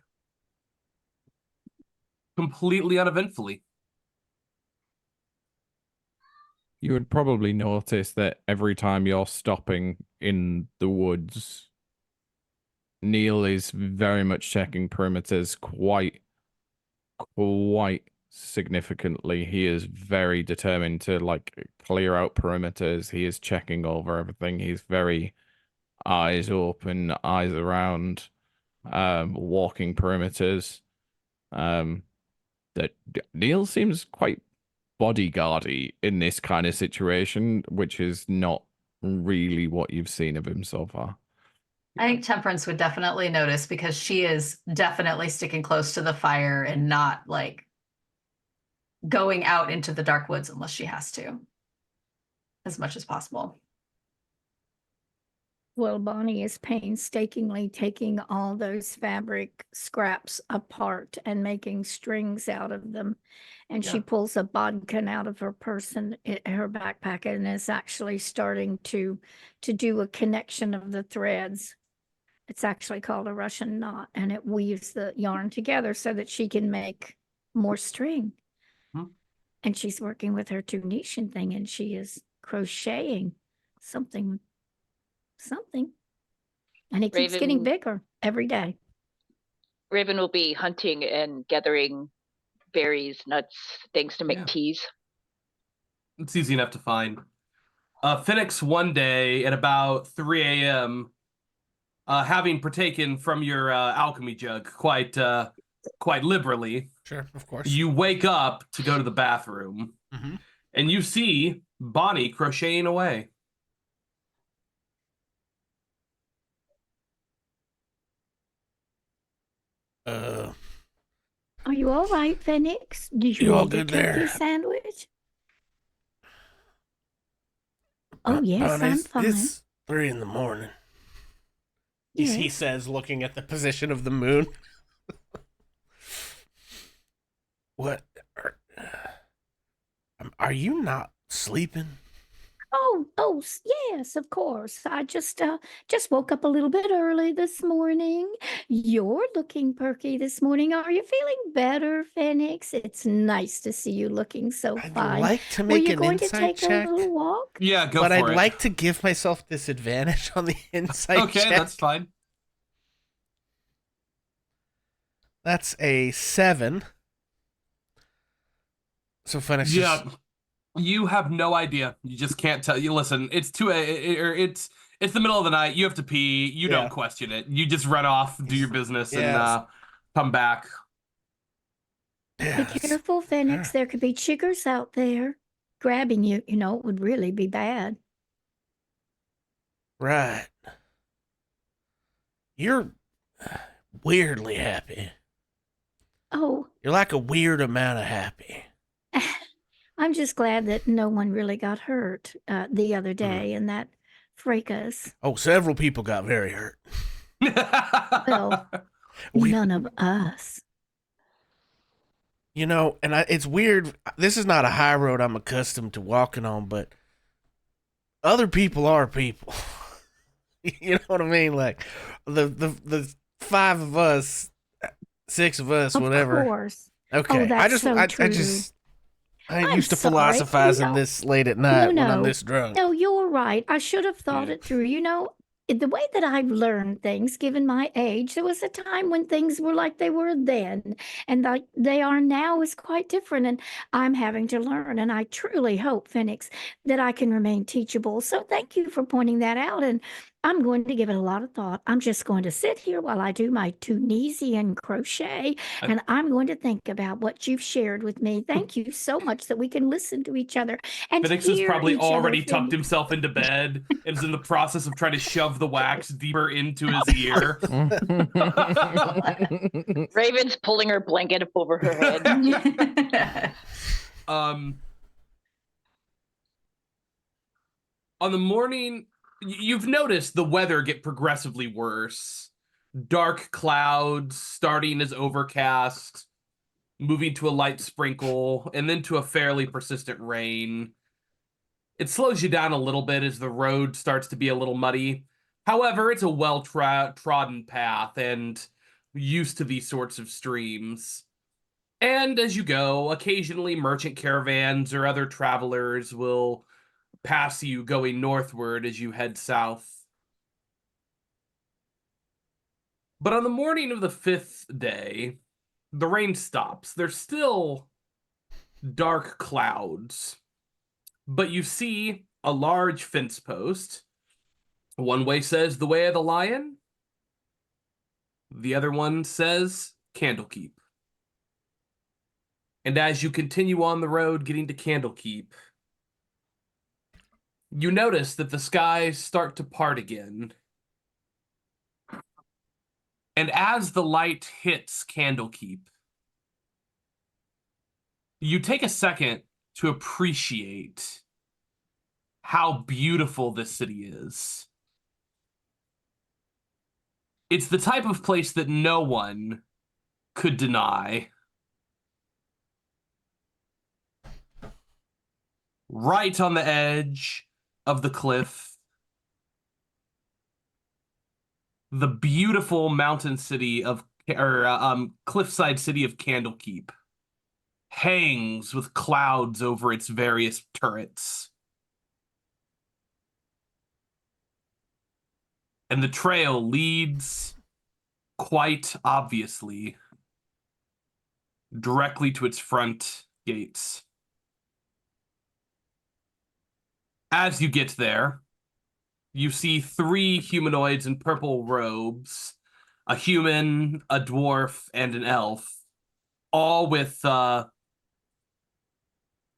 completely uneventfully. You would probably notice that every time you're stopping in the woods, Neil is very much checking perimeters quite significantly. He is very determined to clear out perimeters. He is checking over everything. He's very eyes open, eyes around, walking perimeters. That Neil seems quite bodyguardy in this kind of situation, which is not really what you've seen of him so far. I think Temperance would definitely notice because she is definitely sticking close to the fire and not going out into the dark woods unless she has to, as much as possible. Well, Bonnie is painstakingly taking all those fabric scraps apart and making strings out of them. And she pulls a bodkin out of her purse and her backpack and is actually starting to do a connection of the threads. It's actually called a Russian knot, and it weaves the yarn together so that she can make more string. And she's working with her Tunisian thing, and she is crocheting something. And it keeps getting bigger every day. Raven will be hunting and gathering berries, nuts, things to make teas. It's easy enough to find. Phoenix one day at about 3 a.m., having partaken from your alchemy jug quite liberally. Sure, of course. You wake up to go to the bathroom, and you see Bonnie crocheting away. Are you all right, Phoenix? Did you all eat a good there? turkey sandwich? Oh, yes, I'm fine. It's 3 a.m. He Yes. says, looking at the position of the moon. What? Are you not sleeping? Oh, yes, of course. I just woke up a little bit early this morning. You're looking perky this morning. Are you feeling better, Phoenix? It's nice to see you looking so I'd fine. like to Were make you an going to insight take check. a little walk? Yeah, go But for I'd it. like to give myself disadvantage on the insight check. Okay, that's fine. That's a 7. So Phoenix You have no idea. You just can't tell. You listen. It's it's the middle of the night. You have to pee. You don't question it. You just run off, do your business, and come back. Be careful, Phoenix. There could be chiggers out there grabbing you. You know, it would really be bad. Right. You're weirdly happy. Oh, You're like a weird amount of happy. I'm just glad that no one really got hurt the other day in that fracas. Oh, several people got very hurt. Well, none of us. You know, and it's weird. This is not a high road I'm accustomed to walking on, but other people are people. You know what I mean? Like the 5 of us, 6 of us, whatever. Of course. Okay. Oh, that's so true. I ain't I'm used to sorry. philosophizing No. this late at night when I'm No. this drunk. No, you're right. I should have thought it through. You know, the way that I've learned things, given my age, there was a time when things were like they were then, and like they are now is quite different. And I'm having to learn. And I truly hope, Phoenix, that I can remain teachable. So thank you for pointing that out. And I'm going to give it a lot of thought. I'm just going to sit here while I do my Tunisian crochet, and I'm going to think about what you've shared with me. Thank you so much that we can listen to each other. And Phoenix has hear probably each other, already tucked Phoenix. himself into bed and is in the process of trying to shove the wax deeper into his ear. Raven's pulling her blanket up over her head. On the morning, you've noticed the weather get progressively worse. Dark clouds starting as overcast, moving to a light sprinkle, and then to a fairly persistent rain. It slows you down a little bit as the road starts to be a little muddy. However, it's a well-trodden path and used to these sorts of streams. And as you go, occasionally merchant caravans or other travelers will pass you going northward as you head south. But on the morning of the 5th day, the rain stops. There's still dark clouds, but you see a large fence post. One way says the way of the lion. The other one says Candlekeep. And as you continue on the road getting to Candlekeep, you notice that the skies start to part again. And as the light hits Candlekeep, you take a second to appreciate how beautiful this city is. It's the type of place that no one could deny. Right on the edge of the cliff, the beautiful mountain city of, cliffside city of Candlekeep hangs with clouds over its various turrets. And the trail leads, quite obviously, directly to its front gates. As you get there, you see 3 humanoids in purple robes, a human, a dwarf, and an elf, all with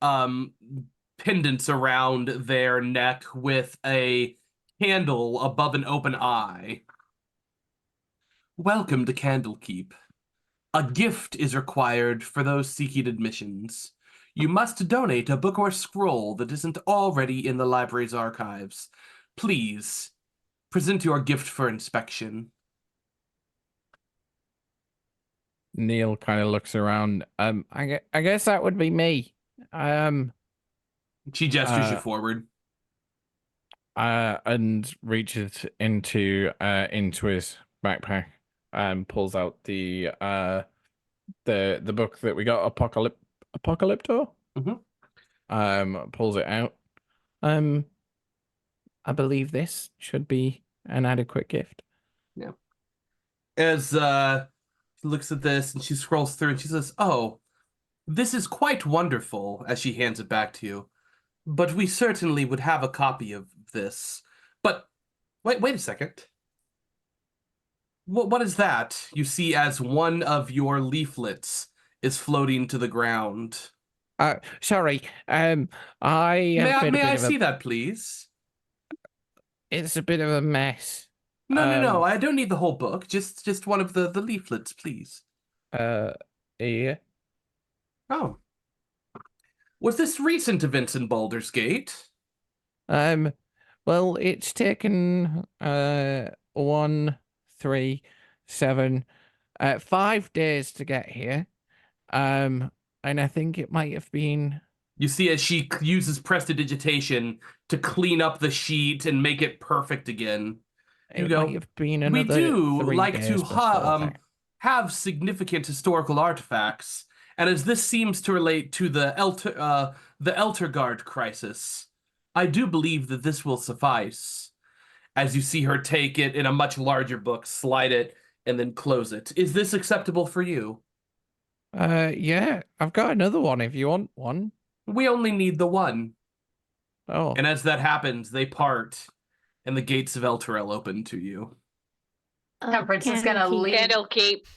pendants around their neck with a candle above an open eye. Welcome to Candlekeep. A gift is required for those seeking admissions. You must donate a book or scroll that isn't already in the library's archives. Please, present your gift for inspection. Neil kind of looks around. I guess that would be me. She gestures you forward. And reaches into his backpack and pulls out the book that we got, Apocalypto. Pulls it out. I believe this should be an adequate gift. Yeah. As she looks at this and she scrolls through and she says, "Oh, this is quite wonderful," as she hands it back to you. "But we certainly would have a copy of this. But wait a second. What is that you see as one of your leaflets is floating to the ground?" Sorry. May I see that, please? It's a bit of a mess. No. I don't need the whole book. Just one of the leaflets, please. Yeah. Oh. Was this recent events in Baldur's Gate? Well, it's taken 1, 3, 7, 5 days to get here. And I think it might have been. You see, as she uses prestidigitation to clean up the sheet and make it perfect again. You go, might have been we do 3 like days to have significant historical artifacts, and as this seems to relate to the Eltergard crisis, I do believe that this will suffice. As you see her take it in a much larger book, slide it, and then close it. Is this acceptable for you? Yeah, I've got another one if you want one. We only need the one. Oh. And as that happens, they part, and the gates of Elturel open to you. Temperance is gonna leave. Candlekeep.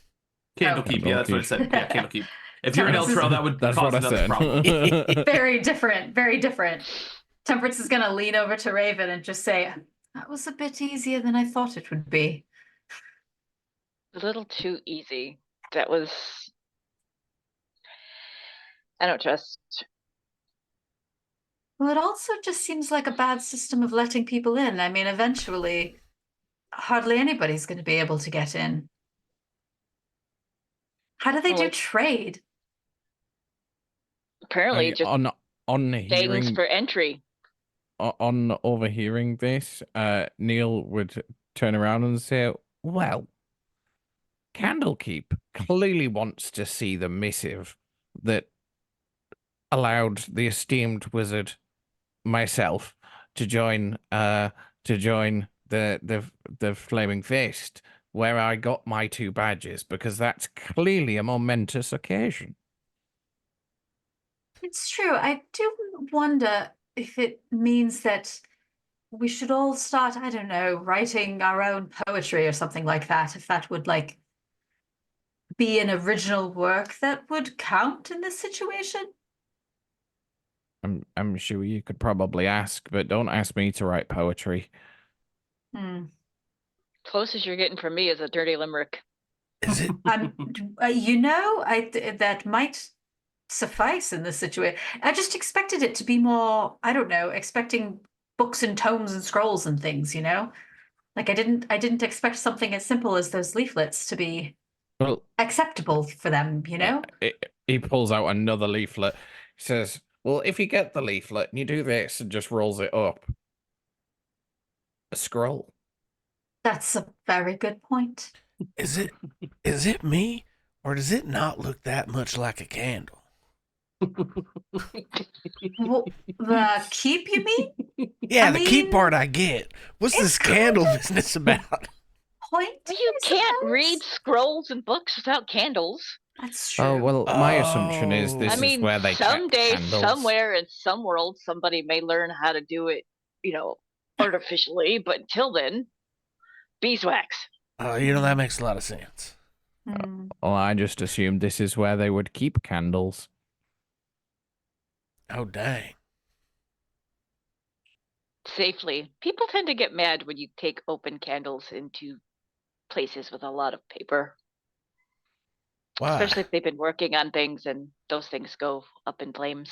Candlekeep, yeah, that's what I said. Yeah, Candlekeep. If you're in Elturel, that would That's cause what I another said. problem. Very different, very different. Temperance is gonna lean over to Raven and just say, "That was a bit easier than I thought it would be." A little too easy. That was. I don't trust. Well, it also just seems like a bad system of letting people in. I mean, eventually, hardly anybody's going to be able to get in. How do they do trade? Apparently, just on things hearing for entry. on overhearing this, Neil would turn around and say, "Well, Candlekeep clearly wants to see the missive that allowed the esteemed wizard myself to join the Flaming Fist, where I got my 2 badges, because that's clearly a momentous occasion. It's true. I do wonder if it means that we should all start, I don't know, writing our own poetry or something like that, if that would like be an original work that would count in this situation. I'm sure you could probably ask, but don't ask me to write poetry. Closest you're getting from me is a dirty limerick. Is it? That might suffice in this situation. I just expected it to be more, I don't know, expecting books and tomes and scrolls and things, Like I didn't expect something as simple as those leaflets to be acceptable for them, He pulls out another leaflet. He says, well, if you get the leaflet and you do this and just rolls it up, a scroll. That's a very good point. Is it me, or does it not look that much like a candle? Well, the keep, you mean? Yeah, the keep part I get. What's this candle business about? Point. You can't read scrolls and books without candles. That's true. Oh, well, my assumption is this is where they kept someday, candles. somewhere in some world, somebody may learn how to do it, artificially. But until then, beeswax. Oh, that makes a lot of sense. Well, I just assumed this is where they would keep candles. Oh, dang. Safely. People tend to get mad when you take open candles into places with a lot of paper. Why? Especially if they've been working on things and those things go up in flames.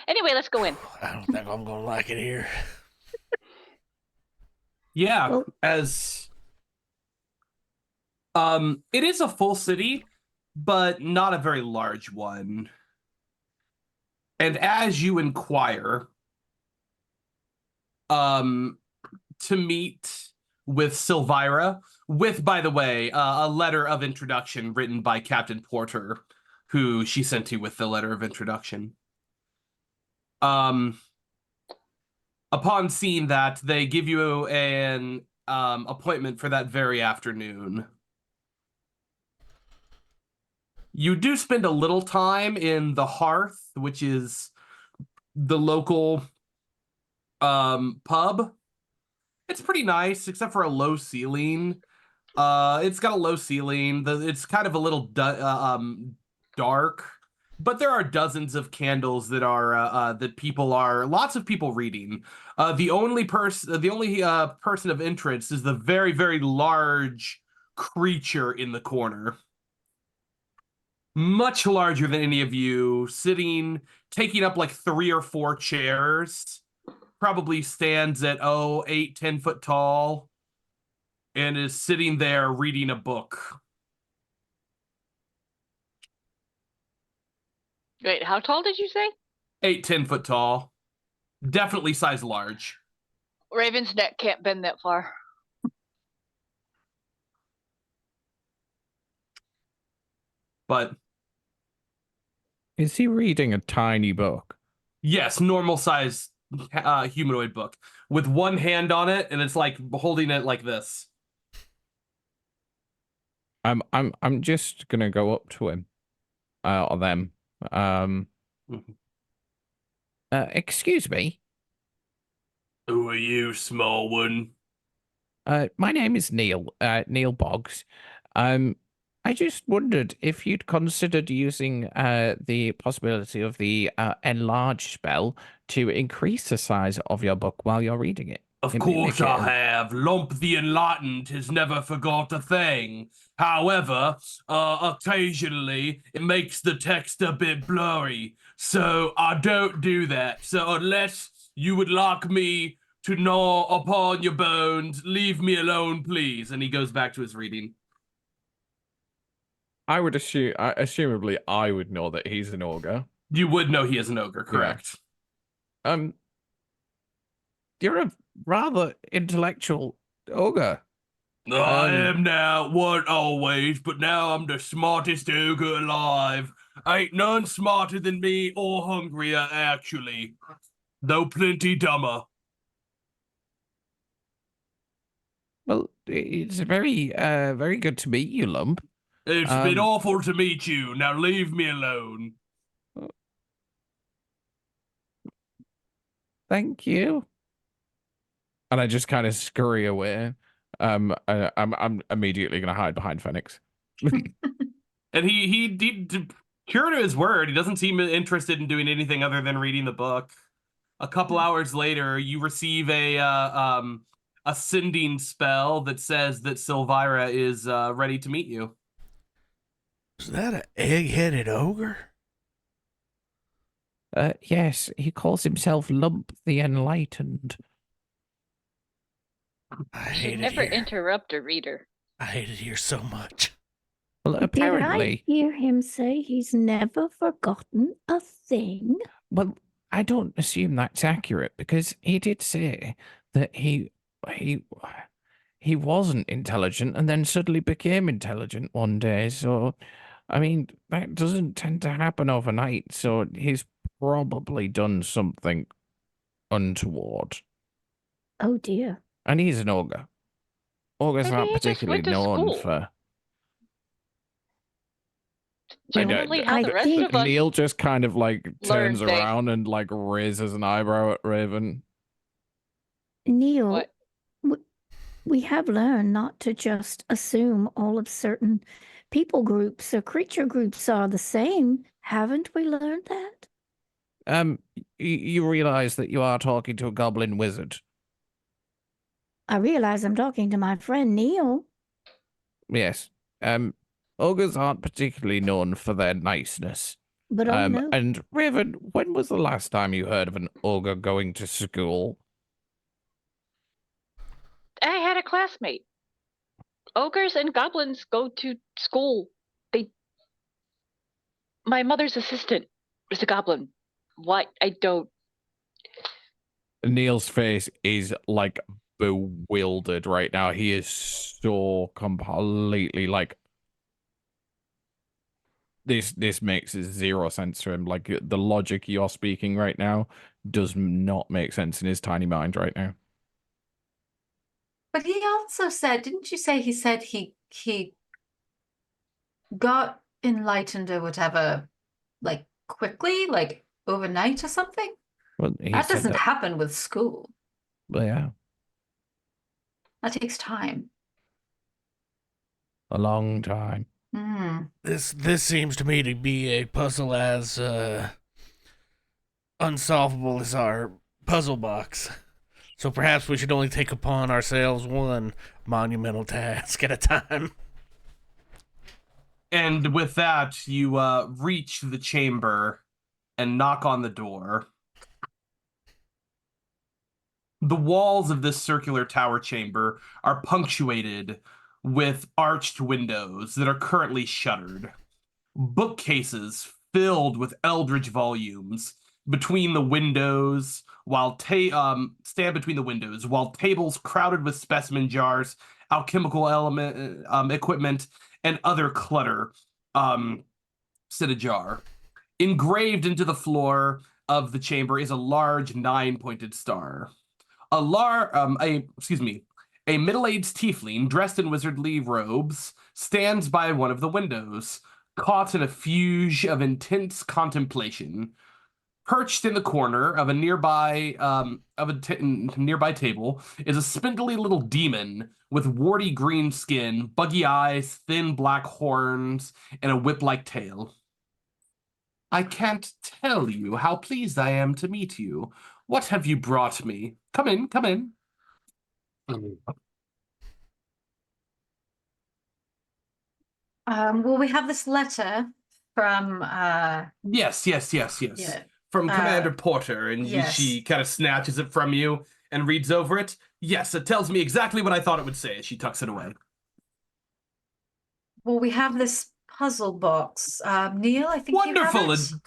Anyway, let's go in. I don't think I'm going to like it here. Yeah, as it is a full city, but not a very large one. And as you inquire to meet with Silvira, with, by the way, a letter of introduction written by Captain Porter, who she sent you with the letter of introduction. Upon seeing that, they give you an appointment for that very afternoon. You do spend a little time in the Hearth, which is the local pub. It's pretty nice, except for a low ceiling. It's got a low ceiling. It's kind of a little dark, but there are dozens of candles that are lots of people reading. The only person of interest is the very, very large creature in the corner. Much larger than any of you, taking up like 3 or 4 chairs. Probably stands at 8-10 foot tall, and is sitting there reading a book. Wait, how tall did you say? 8-10 foot tall. Definitely size large. Raven's neck can't bend that far. But is he reading a tiny book? Yes, normal size humanoid book with one hand on it, and it's like holding it like this. I'm just gonna go up to him, or them. Excuse me. Who are you, small one? My name is Neil. Neil Boggs. I just wondered if you'd considered using the possibility of the enlarge spell to increase the size of your book while you're reading it. Of course I have. Lump the Enlightened has never forgot a thing. However, occasionally it makes the text a bit blurry, so I don't do that. So unless you would like me to gnaw upon your bones, leave me alone, please. And he goes back to his reading. I would assumably I would know that he's an ogre. You would know he is an ogre, correct? Yeah. You're a rather intellectual ogre. I am now, what always, but now I'm the smartest ogre alive. Ain't none smarter than me or hungrier, actually. Though plenty dumber. Well, it's very good to meet you, Lump. It's been awful to meet you. Now leave me alone. Thank you. And I just kind of scurry away. I'm immediately going to hide behind Phoenix. And he true to his word, he doesn't seem interested in doing anything other than reading the book. A couple hours later, you receive a sending spell that says that Silvira is ready to meet you. Is that an egg-headed ogre? Yes, he calls himself Lump the Enlightened. I Should hate it never here. interrupt a reader. I hate it here so much. Well, apparently. Did I hear him say he's never forgotten a thing? Well, I don't assume that's accurate because he did say that he wasn't intelligent and then suddenly became intelligent one day. So, I mean, that doesn't tend to happen overnight. So he's probably done something untoward. Oh dear. And he's an ogre. Ogres Maybe aren't he just particularly went to known school. for. Generally, how I the rest think of us Neil just kind of like learn turns things. around and like raises an eyebrow at Raven. Neil, What? we have learned not to just assume all of certain people groups or creature groups are the same. Haven't we learned that? You realize that you are talking to a goblin wizard. I realize I'm talking to my friend Neil. Yes. Ogres aren't particularly known for their niceness. But oh no. And Raven, when was the last time you heard of an ogre going to school? I had a classmate. Ogres and goblins go to school. My mother's assistant was a goblin. What? I don't. Neil's face is like bewildered right now. He is so completely like this makes zero sense to him. Like the logic you're speaking right now does not make sense in his tiny mind right now. But he also said, didn't you say he said he got enlightened or whatever, like quickly, like overnight or something? Well, That doesn't happen with school. Well, yeah, That takes time. a long time. This seems to me to be a puzzle as unsolvable as our puzzle box. So perhaps we should only take upon ourselves one monumental task at a time. And with that, you reach the chamber and knock on the door. The walls of this circular tower chamber are punctuated with arched windows that are currently shuttered. Bookcases filled with eldritch volumes between the windows, stand between the windows, while tables crowded with specimen jars, alchemical equipment, and other clutter sit ajar. Engraved into the floor of the chamber is a large 9-pointed star. A middle-aged tiefling dressed in wizardly robes stands by one of the windows, caught in a fugue of intense contemplation. Perched in the corner of a nearby table is a spindly little demon with warty green skin, buggy eyes, thin black horns, and a whip-like tail. I can't tell you how pleased I am to meet you. What have you brought me? Come in, come in. Well, we have this letter from Yes. yeah. From Commander Porter, and yes. she kind of snatches it from you and reads over it. Yes, it tells me exactly what I thought it would say. She tucks it away. Well, we have this puzzle box. Neil, I think Wonderful. you have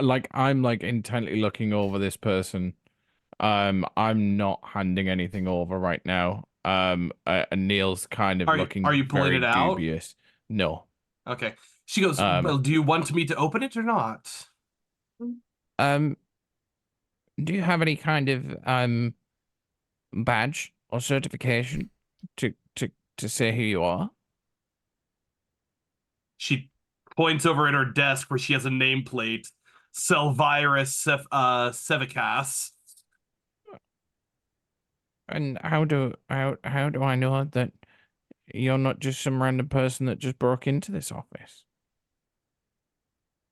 it. Like I'm like intently looking over this person. I'm not handing anything over right now. And Neil's kind of looking are you pulling very it out? dubious. No. Okay. She goes, well, do you want me to open it or not? Do you have any kind of badge or certification to say who you are? She points over at her desk where she has a nameplate. Selvirus Sevicas. And how do I know that you're not just some random person that just broke into this office?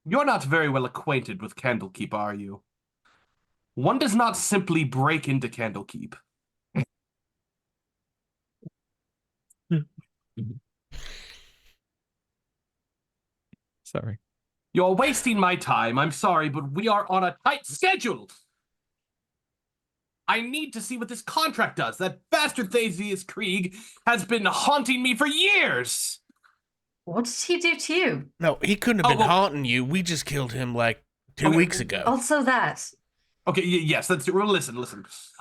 You're not very well acquainted with Candlekeep, are you? One does not simply break into Candlekeep. Sorry. You're wasting my time. I'm sorry, but we are on a tight schedule. I need to see what this contract does. That bastard Thasius Krieg has been haunting me for years. What did he do to you? No, he couldn't have been haunting you. We just killed him like 2 weeks ago. Also that. Okay, yes, that's well, listen.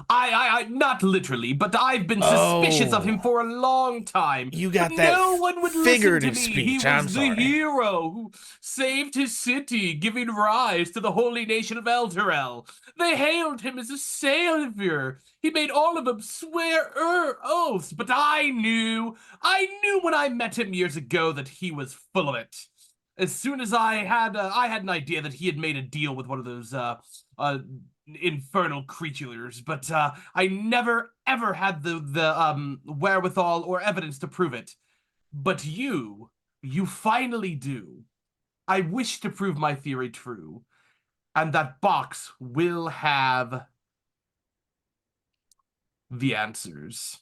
I not literally, but I've been suspicious of him for a long time. You got but that no one would figurative listen to me. speech. He I'm was sorry. the hero who saved his city, giving rise to the holy nation of Elturel. They hailed him as a savior. He made all of them swear oaths, but I knew when I met him years ago that he was full of it. As soon as I had an idea that he had made a deal with one of those infernal creatures, but I never ever had the wherewithal or evidence to prove it. But you finally do. I wish to prove my theory true, and that box will have the answers.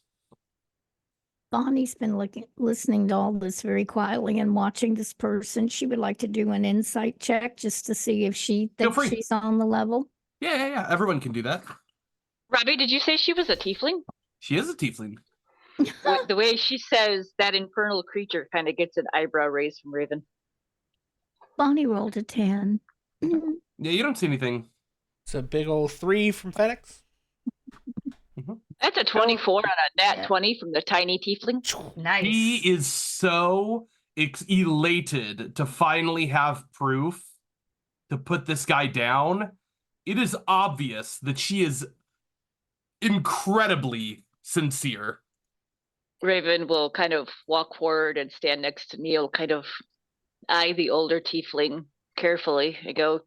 Bonnie's been listening to all this very quietly and watching this person. She would like to do an insight check just to see if she thinks she's on the level. Yeah. Everyone can do that. Robbie, did you say she was a tiefling? She is a tiefling. The way she says that infernal creature kind of gets an eyebrow raised from Raven. Bonnie rolled a 10. Yeah, you don't see anything. It's a big old 3 from FedEx. That's a 24 on a nat 20 from the tiny tiefling. Nice. He is so elated to finally have proof to put this guy down. It is obvious that she is incredibly sincere. Raven will kind of walk forward and stand next to Neil, kind of eye the older tiefling carefully and go,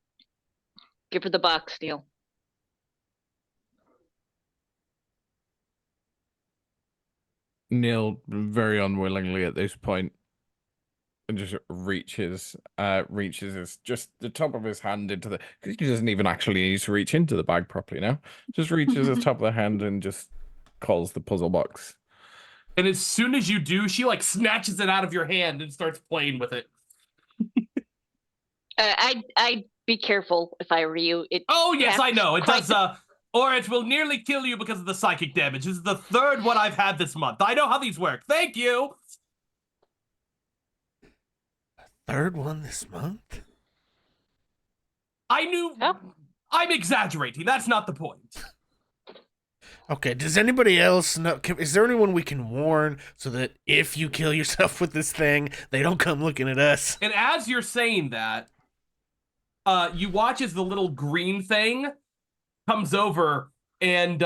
"Give her the box, Neil." Neil very unwillingly at this point and just reaches his just the top of his hand into the, because he doesn't even actually need to reach into the bag properly now. Just reaches the top of the hand and just calls the puzzle box. And as soon as you do, she like snatches it out of your hand and starts playing with it. I'd be careful if I were you. Oh yes, I know. It quite does or it will nearly kill you because of the psychic damage. This is the third one I've had this month. I know how these work. Thank you. Third one this month? I knew. Oh. I'm exaggerating. That's not the point. Okay, does anybody else know? Is there anyone we can warn so that if you kill yourself with this thing, they don't come looking at us? And as you're saying that, you watch as the little green thing comes over and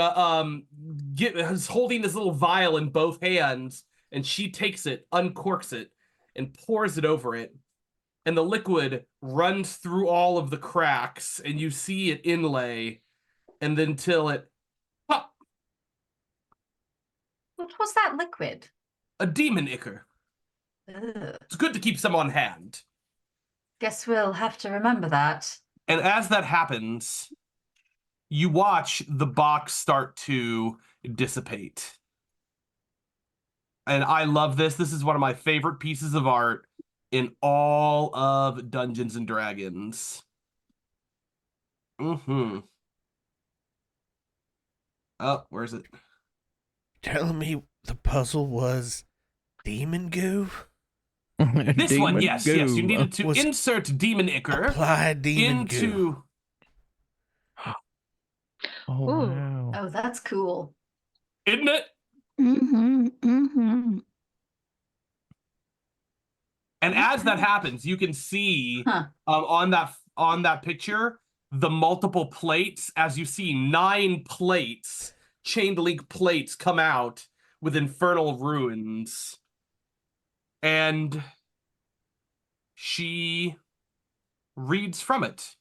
is holding this little vial in both hands, and she takes it, uncorks it, and pours it over it. And the liquid runs through all of the cracks, and you see it inlay, and then till it pop. What was that liquid? A demon ichor. Ugh. It's good to keep some on hand. Guess we'll have to remember that. And as that happens, you watch the box start to dissipate. And I love this. This is one of my favorite pieces of art in all of Dungeons and Dragons. Oh, where is it? Telling me the puzzle was demon goo? This Demon one, yes. You needed to Was insert demon ichor Apply demon into. goo. Oh, Ooh. wow. Oh, that's cool. Isn't it? Mm-hmm. Mm-hmm. And as that Okay. happens, you can see Huh. on that picture the multiple plates. As you see, 9 plates, chain link plates, come out with infernal ruins, and she reads from it.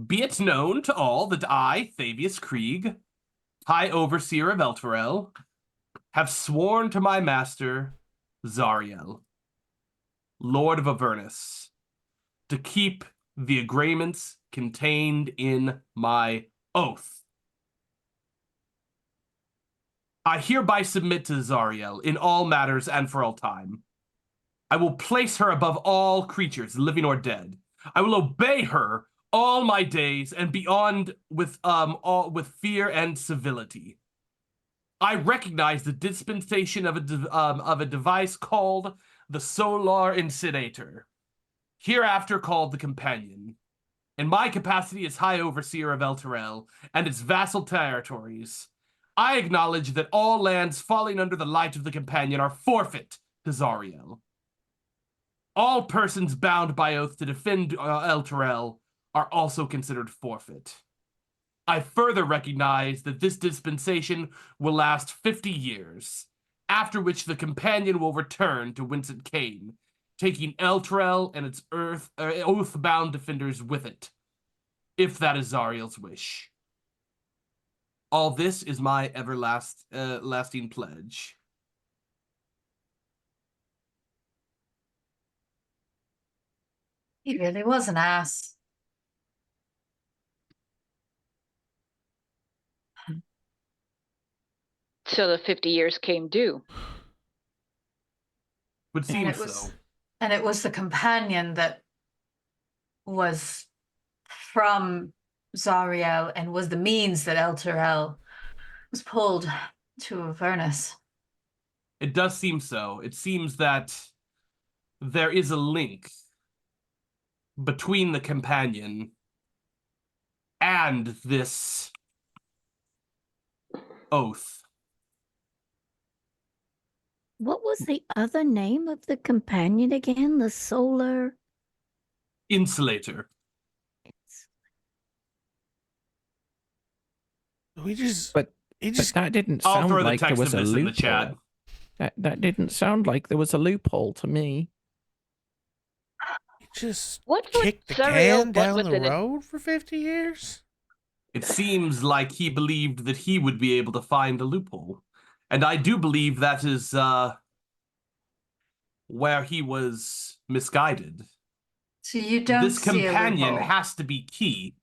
Be it known to all that I, Thavius Krieg, High Overseer of Elturel, have sworn to my master, Zariel, Lord of Avernus, to keep the agreements contained in my oath. I hereby submit to Zariel in all matters and for all time. I will place her above all creatures, living or dead. I will obey her all my days and beyond with fear and civility. I recognize the dispensation of a device called the Solar Incinerator, hereafter called the Companion. In my capacity as High Overseer of Elturel and its vassal territories, I acknowledge that all lands falling under the light of the Companion are forfeit to Zariel. All persons bound by oath to defend Elturel are also considered forfeit. I further recognize that this dispensation will last 50 years, after which the Companion will return to whence it came, taking Elturel and its oath-bound defenders with it, if that is Zariel's wish. All this is my lasting pledge. He really was an ass. So the 50 years came due. Would seem And so. it was the Companion that was from Zariel and was the means that Elturel was pulled to Avernus. It does seem so. It seems that there is a link between the Companion and this oath. What was the other name of the companion again? The solar. Insulator. We just. But He just. that didn't I'll sound throw the like there text was of a this in the loophole. chat. That didn't sound like there was a loophole to me. Just What would kicked the Zariel can want down with the it? road for 50 years? It seems like he believed that he would be able to find a loophole. And I do believe that is where he was misguided. So you don't This see Companion a loophole. has to be key.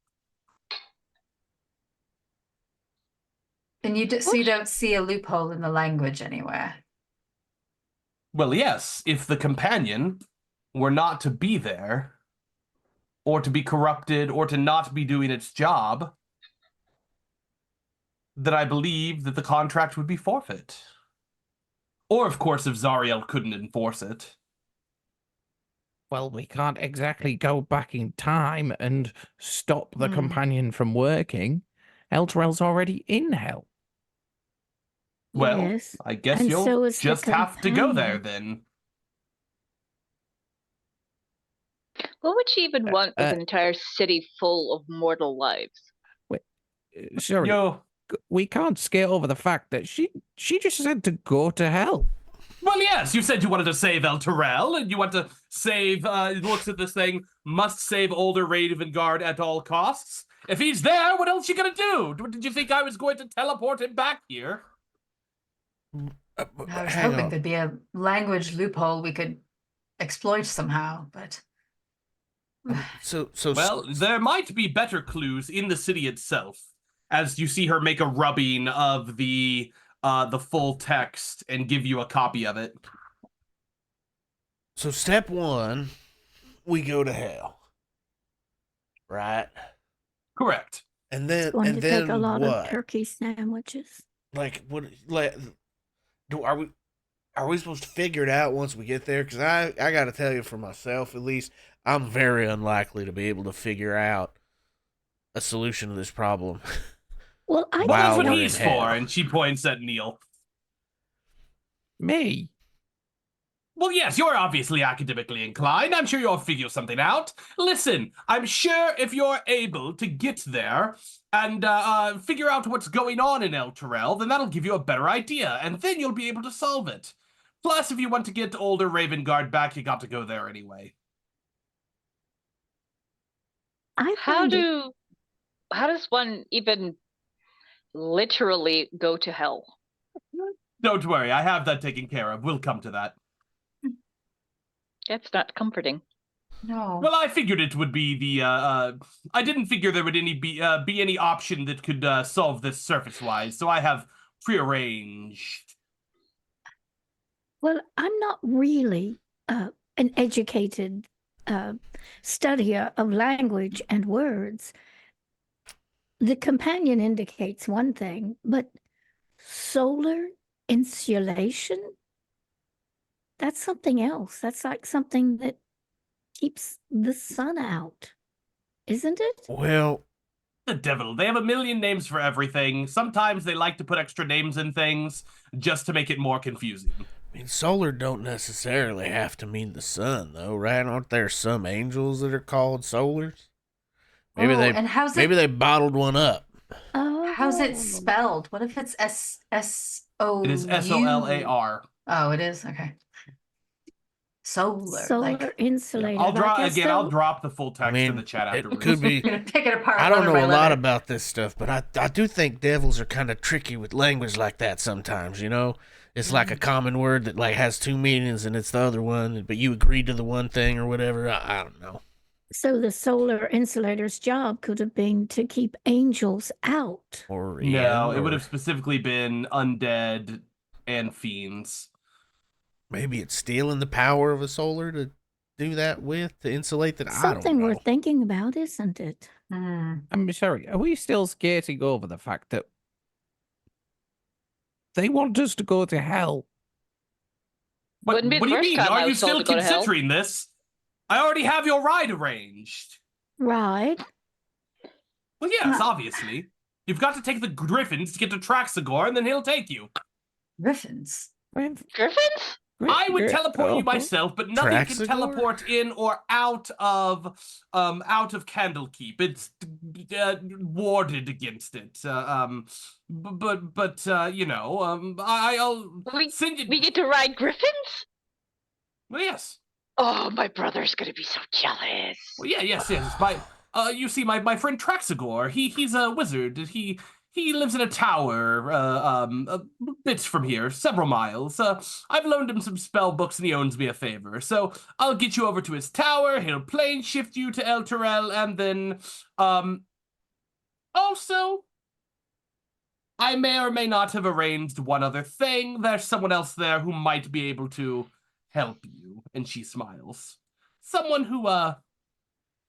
And so you don't see a loophole in the language anywhere. Well, yes, if the Companion were not to be there, or to be corrupted, or to not be doing its job, then I believe that the contract would be forfeit. Or, of course, if Zariel couldn't enforce it. Well, we can't exactly go back in time and stop the Companion from working. Elturel's already in hell. Well, Yes. I guess And you'll so is the just have to go there Companion. then. What would she even want with uh, an entire city full of mortal lives? Sorry, Yo, we can't scare over the fact that she just said to go to hell. well, yes, you said you wanted to save Elturel, and you want to save, looks at this thing, must save older Ravengard at all costs. If he's there, what else you gonna do? Did you think I was going to teleport him back here? I was Hang hoping on. there'd be a language loophole we could exploit somehow, but So Well, there might be better clues in the city itself, as you see her make a rubbing of the full text and give you a copy of it. So step one, we go to hell, right? Correct. And then It's going and to then take a lot what? of turkey sandwiches. Like what? Like, are we supposed to figure it out once we get there? Because I got to tell you, for myself at least, I'm very unlikely to be able to figure out a solution to this problem. Well, I Well, Wow, that's what we're he's in hell. for, and she points at Neil. Me? Well, yes, you're obviously academically inclined. I'm sure you'll figure something out. Listen, I'm sure if you're able to get there and figure out what's going on in El Terrell, then that'll give you a better idea, and then you'll be able to solve it. Plus, if you want to get older Raven Guard back, you got to go there anyway. I How find it does one even literally go to hell? Don't worry, I have that taken care of. We'll come to that. That's not comforting. No. Well, I figured it would be the, I didn't figure there would be any option that could solve this surface-wise, so I have prearranged. Well, I'm not really an educated studier of language and words. The companion indicates one thing, but solar insulation? That's something else. That's like something that keeps the sun out, isn't it? Well, The devil. They have a million names for everything. Sometimes they like to put extra names in things just to make it more confusing. I mean, solar don't necessarily have to mean the sun, though, right? Aren't there some angels that are called solars? Maybe and maybe they bottled one up. how's it Oh. spelled? What if it's S-O-U? It is SOLAR. Oh, it is? Okay. Solar. Solar insulated. I'll draw I guess again. I'll they'll- drop the full text in the chat it afterwards. could be. I'm gonna pick it apart. I don't letter know by a lot letter. about this stuff, but I do think devils are kind of tricky with language like that sometimes, you know? It's like a common word that like has two meanings and it's the other one, but you agreed to the one thing or whatever. I don't know. So the solar insulator's job could have been to keep angels out. Or No, it would or have specifically been undead and fiends. maybe it's stealing the power of a solar to do that with, to insulate that. I Something don't know. worth thinking about, isn't it? I'm sorry, are we still skating over the fact that they want us to go to hell? What, Wouldn't be what the do you first mean? time I Are you was told still to go to hell. considering this? I already have your ride arranged. Right. Well, yes, Uh, obviously. You've got to take the Griffins to get to Traxagor, and then he'll take you. Griffins. Griffins? I would teleport you Oh. myself, but nothing can Traxagor? teleport in or out of Candlekeep. It's warded against it. But you know, I'll We, send you. we get to ride Griffins? Well, yes. Oh, my brother's gonna be so jealous. Well, yeah, yes. My, you see, my friend Traxagor. He's a wizard. He lives in a tower, a bit from here, several miles. I've loaned him some spell books, and he owes me a favor. So I'll get you over to his tower. He'll plane shift you to El Terrell, and then, also, I may or may not have arranged one other thing. There's someone else there who might be able to help you. And she smiles. Someone who,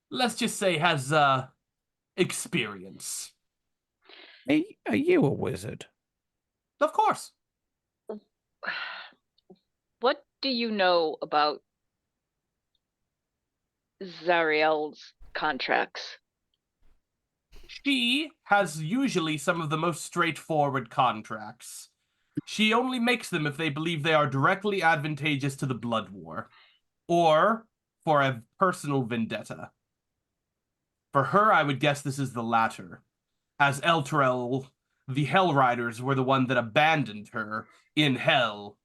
let's just say has, experience. Are you a wizard? Of course. What do you know about Zariel's contracts? She has usually some of the most straightforward contracts. She only makes them if they believe they are directly advantageous to the Blood War, or for a personal vendetta. For her, I would guess this is the latter, as Elturel, the Hell Riders, were the one that abandoned her in Hell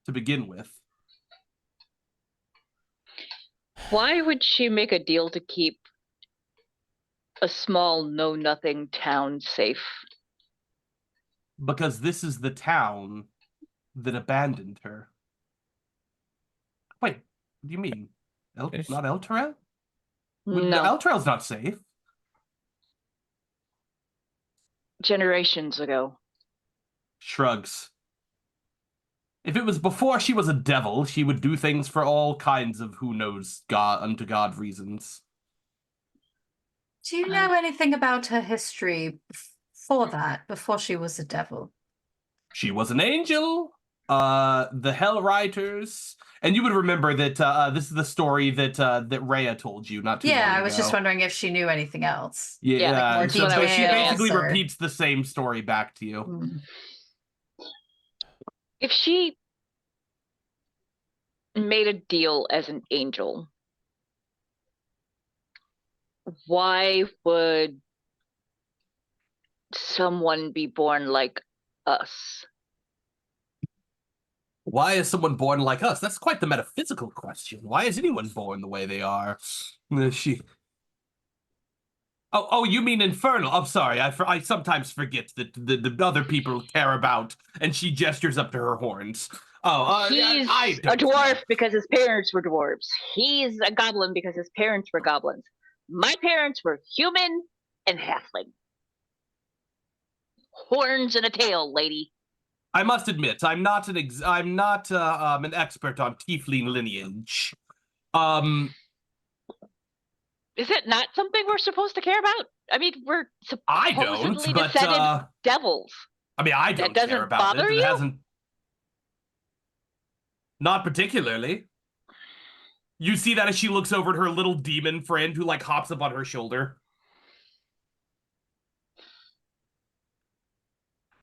to begin with. Why would she make a deal to keep a small know-nothing town safe? Because this is the town that abandoned her. Wait, what do you mean? It's- Not Elturel? No, Elturel's not safe. generations ago. Shrugs. If it was before she was a devil, she would do things for all kinds of who knows God unto God reasons. Do you know anything about her history before that, before she was a devil? She was an angel. the Hell Writers, and you would remember that this is the story that Rhea told you not too long ago. I was just wondering if she knew anything else. Yeah, like more so she details basically or- repeats the same story back to you. Hmm. If she made a deal as an angel, why would someone be born like us? Why is someone born like us? That's quite the metaphysical question. Why is anyone born the way they are? She. Oh, you mean infernal? I'm sorry. I sometimes forget that the other people care about, and she gestures up to her horns. He's I a don't dwarf know. because his parents were dwarves. He's a goblin because his parents were goblins. My parents were human and halfling. Horns and a tail, lady. I must admit, I'm not an expert on tiefling lineage. Is it not something we're supposed to care about? I mean, we're I supposedly don't, but descended devils. I mean, I don't care doesn't about bother it. It you? hasn't. Not particularly. You see that as she looks over at her little demon friend who like hops up on her shoulder.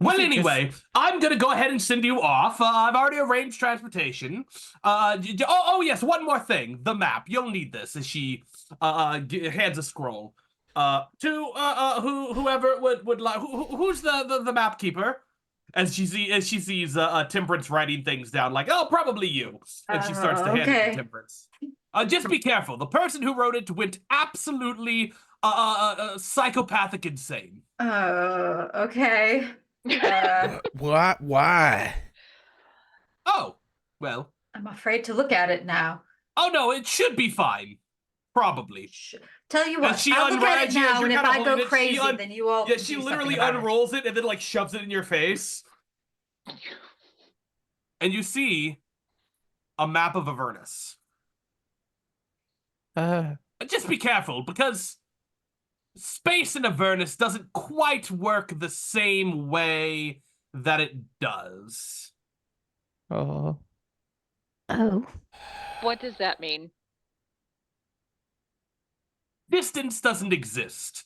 Well, anyway, I'm going to go ahead and send you off. I've already arranged transportation. Yes, one more thing. The map. You'll need this as she hands a scroll. To whoever would like. Who's the map keeper? As she sees Temperance writing things down, like, oh, probably you. And she starts to hand it to Temperance. Just be careful. The person who wrote it went absolutely psychopathic insane. Okay. Why? Oh, well. I'm afraid to look at it now. Oh no, it should be fine. Probably. Tell you what, she I'll look at it now, and if I go crazy, she then you all Yeah, can she do literally something about unrolls it and then like shoves it in your face. And you see a map of Avernus. Just be careful, because space in Avernus doesn't quite work the same way that it does. Oh. What does that mean? Distance doesn't exist.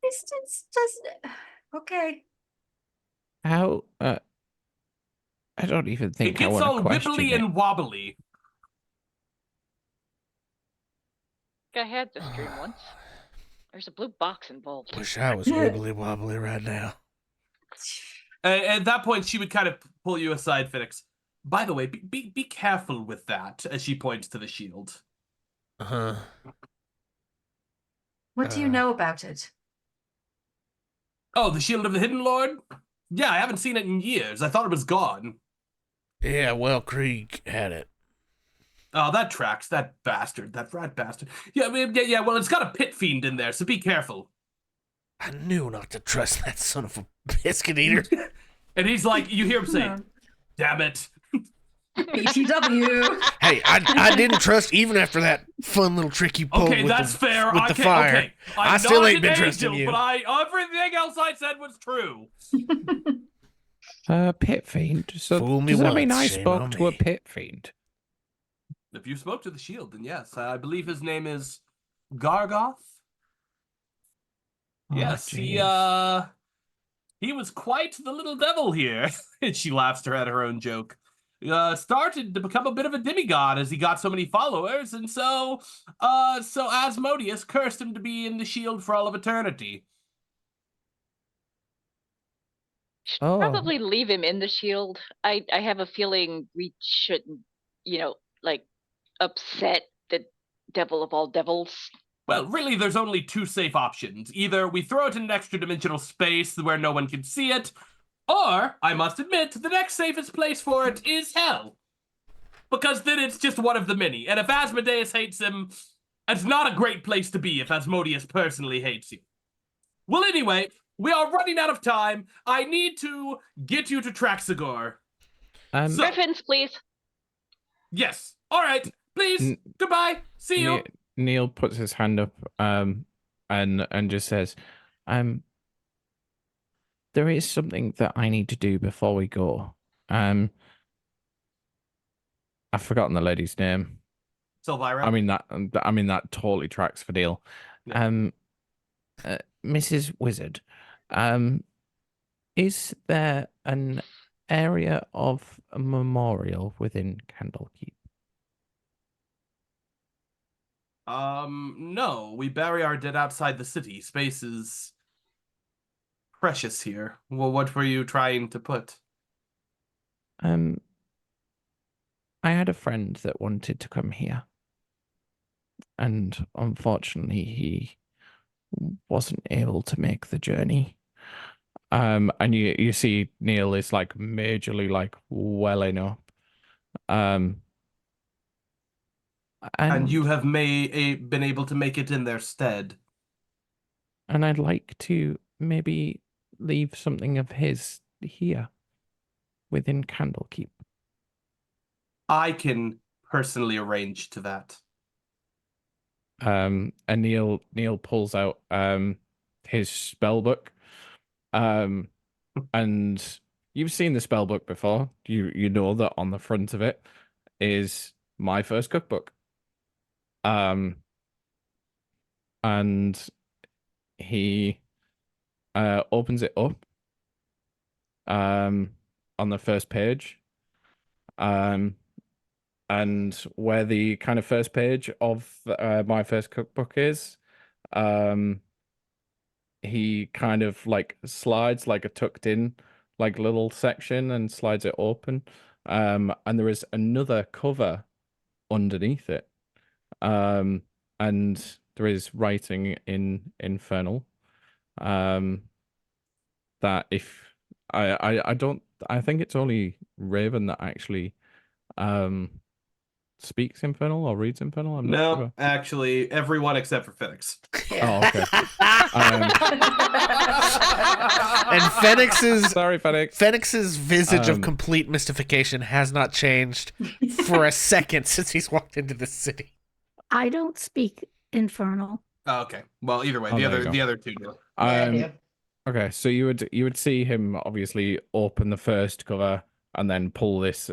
Distance doesn't. Okay. How? I don't even It think I gets want all to question wibbly it. and wobbly. I had this dream once. There's a blue box involved. Wish I was wibbly wobbly right now. At that point, she would kind of pull you aside, Phoenix. By the way, be careful with that, as she points to the shield. Uh-huh. What do you know about it? Oh, the Shield of the Hidden Lord? Yeah, I haven't seen it in years. I thought it was gone. Yeah, well, Krieg had it. Oh, that tracks. That bastard. That rat bastard. Yeah, well, it's got a pit fiend in there, so be careful. I knew not to trust that son of a biscuit eater. And he's like, you hear him say, damn it. BTW. Hey, I didn't trust even after that fun little trick you pulled Okay, with that's fair. with the fire. Okay. I still not ain't an been trusting angel, you. But everything else I said was true. Pit fiend. So Fool me does that mean once, I shame spoke on to a me. pit fiend? If you spoke to the shield, then yes. I believe his name is Gargoth. Oh, Yes, jeez. he was quite the little devil here. And she laughs at her own joke. Started to become a bit of a demigod as he got so many followers, and so Asmodeus cursed him to be in the shield for all of eternity. Oh. Probably leave him in the shield. I have a feeling we shouldn't, upset the devil of all devils. Well, really, there's only two safe options. Either we throw it in an extra-dimensional space where no one can see it, or, I must admit, the next safest place for it is hell. Because then it's just one of the many. And if Asmodeus hates him, it's not a great place to be if Asmodeus personally hates you. Well, anyway, we are running out of time. I need to get you to Traxagor. Griffins, please. Yes. All right. Please. Goodbye. See you. Neil puts his hand up and just says, there is something that I need to do before we go. I've forgotten the lady's name. Silvira? I mean that totally tracks for Neil. Yeah. Mrs. Wizard, is there an area of a memorial within Candlekeep? No, we bury our dead outside the city. Space is precious here. Well, what were you trying to put? I had a friend that wanted to come here, and unfortunately he wasn't able to make the journey. And you see Neil is like majorly like welling up. And And you have been able to make it in their stead. and I'd like to maybe leave something of his here within Candlekeep. I can personally arrange to that. And Neil pulls out his spell book. And you've seen the spell book before. You know that on the front of it is my first cookbook. And he opens it up on the first page. And where the kind of first page of my first cookbook is, he kind of like slides like a tucked in like little section and slides it open. And there is another cover underneath it. And there is writing in Infernal. That if I think it's only Raven that actually speaks Infernal or reads Infernal. I'm not No, sure. actually, everyone except for Phoenix. Oh, okay. And Phoenix's Sorry, Phoenix. Phoenix's visage of complete mystification has not changed for a second since he's walked into the city. I don't speak Infernal. Oh, okay. Well, either way, Oh, the there you other two do. Okay, so you would see him obviously open the first cover and then pull this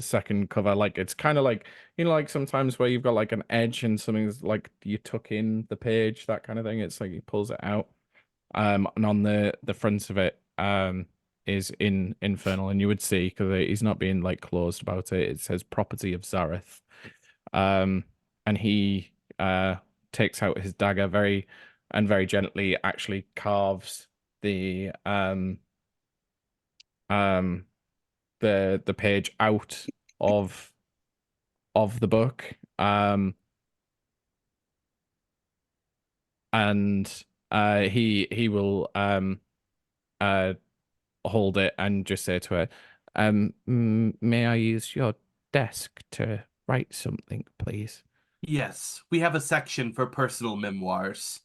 second cover. Like it's kind of like, you know, like sometimes where you've got like an edge and something's like you tuck in the page, that kind of thing. It's like he pulls it out. And on the front of it is in Infernal, and you would see, because he's not being like closed about it, it says property of Zareth. And he takes out his dagger very gently, actually carves the page out of the book, and he will hold it and just say to her, may I use your desk to write something, please? Yes, we have a section for personal memoirs.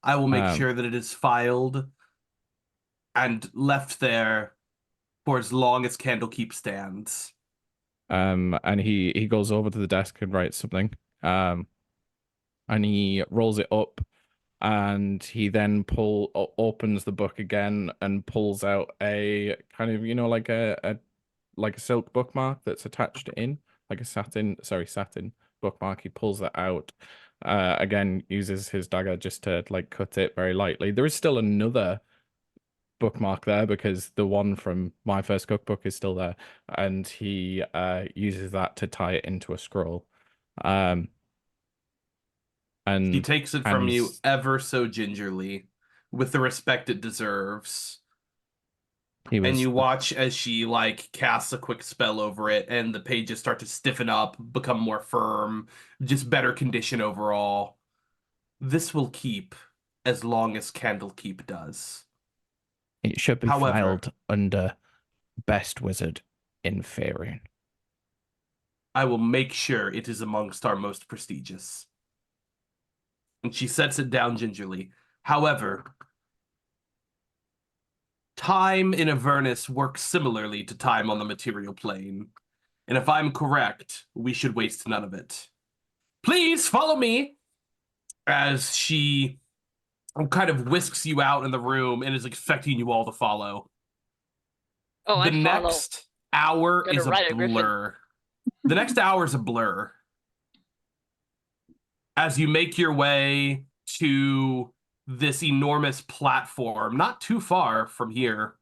I will make sure that it is filed and left there for as long as Candlekeep stands. And he goes over to the desk and writes something. And he rolls it up, and he then opens the book again and pulls out a kind of, you know, like a silk bookmark that's attached in, like a satin bookmark. He pulls that out. Again, uses his dagger just to like cut it very lightly. There is still another bookmark there because the one from my first cookbook is still there, and he uses that to tie it into a scroll. And he takes it from you ever so gingerly, with the respect it deserves. And you watch as she like casts a quick spell over it, and the pages start to stiffen up, become more firm, just better condition overall. This will keep as long as Candlekeep does. It should be filed under Best Wizard in Faerun. I will make sure it is amongst our most prestigious. And she sets it down gingerly. However, time in Avernus works similarly to time on the material plane. And if I'm correct, we should waste none of it. Please follow me, as she kind of whisks you out in the room and is expecting you all to follow. Oh, I follow. hour Gonna is a ride a griffin. blur. The next hour is a blur. As you make your way to this enormous platform, not too far from here,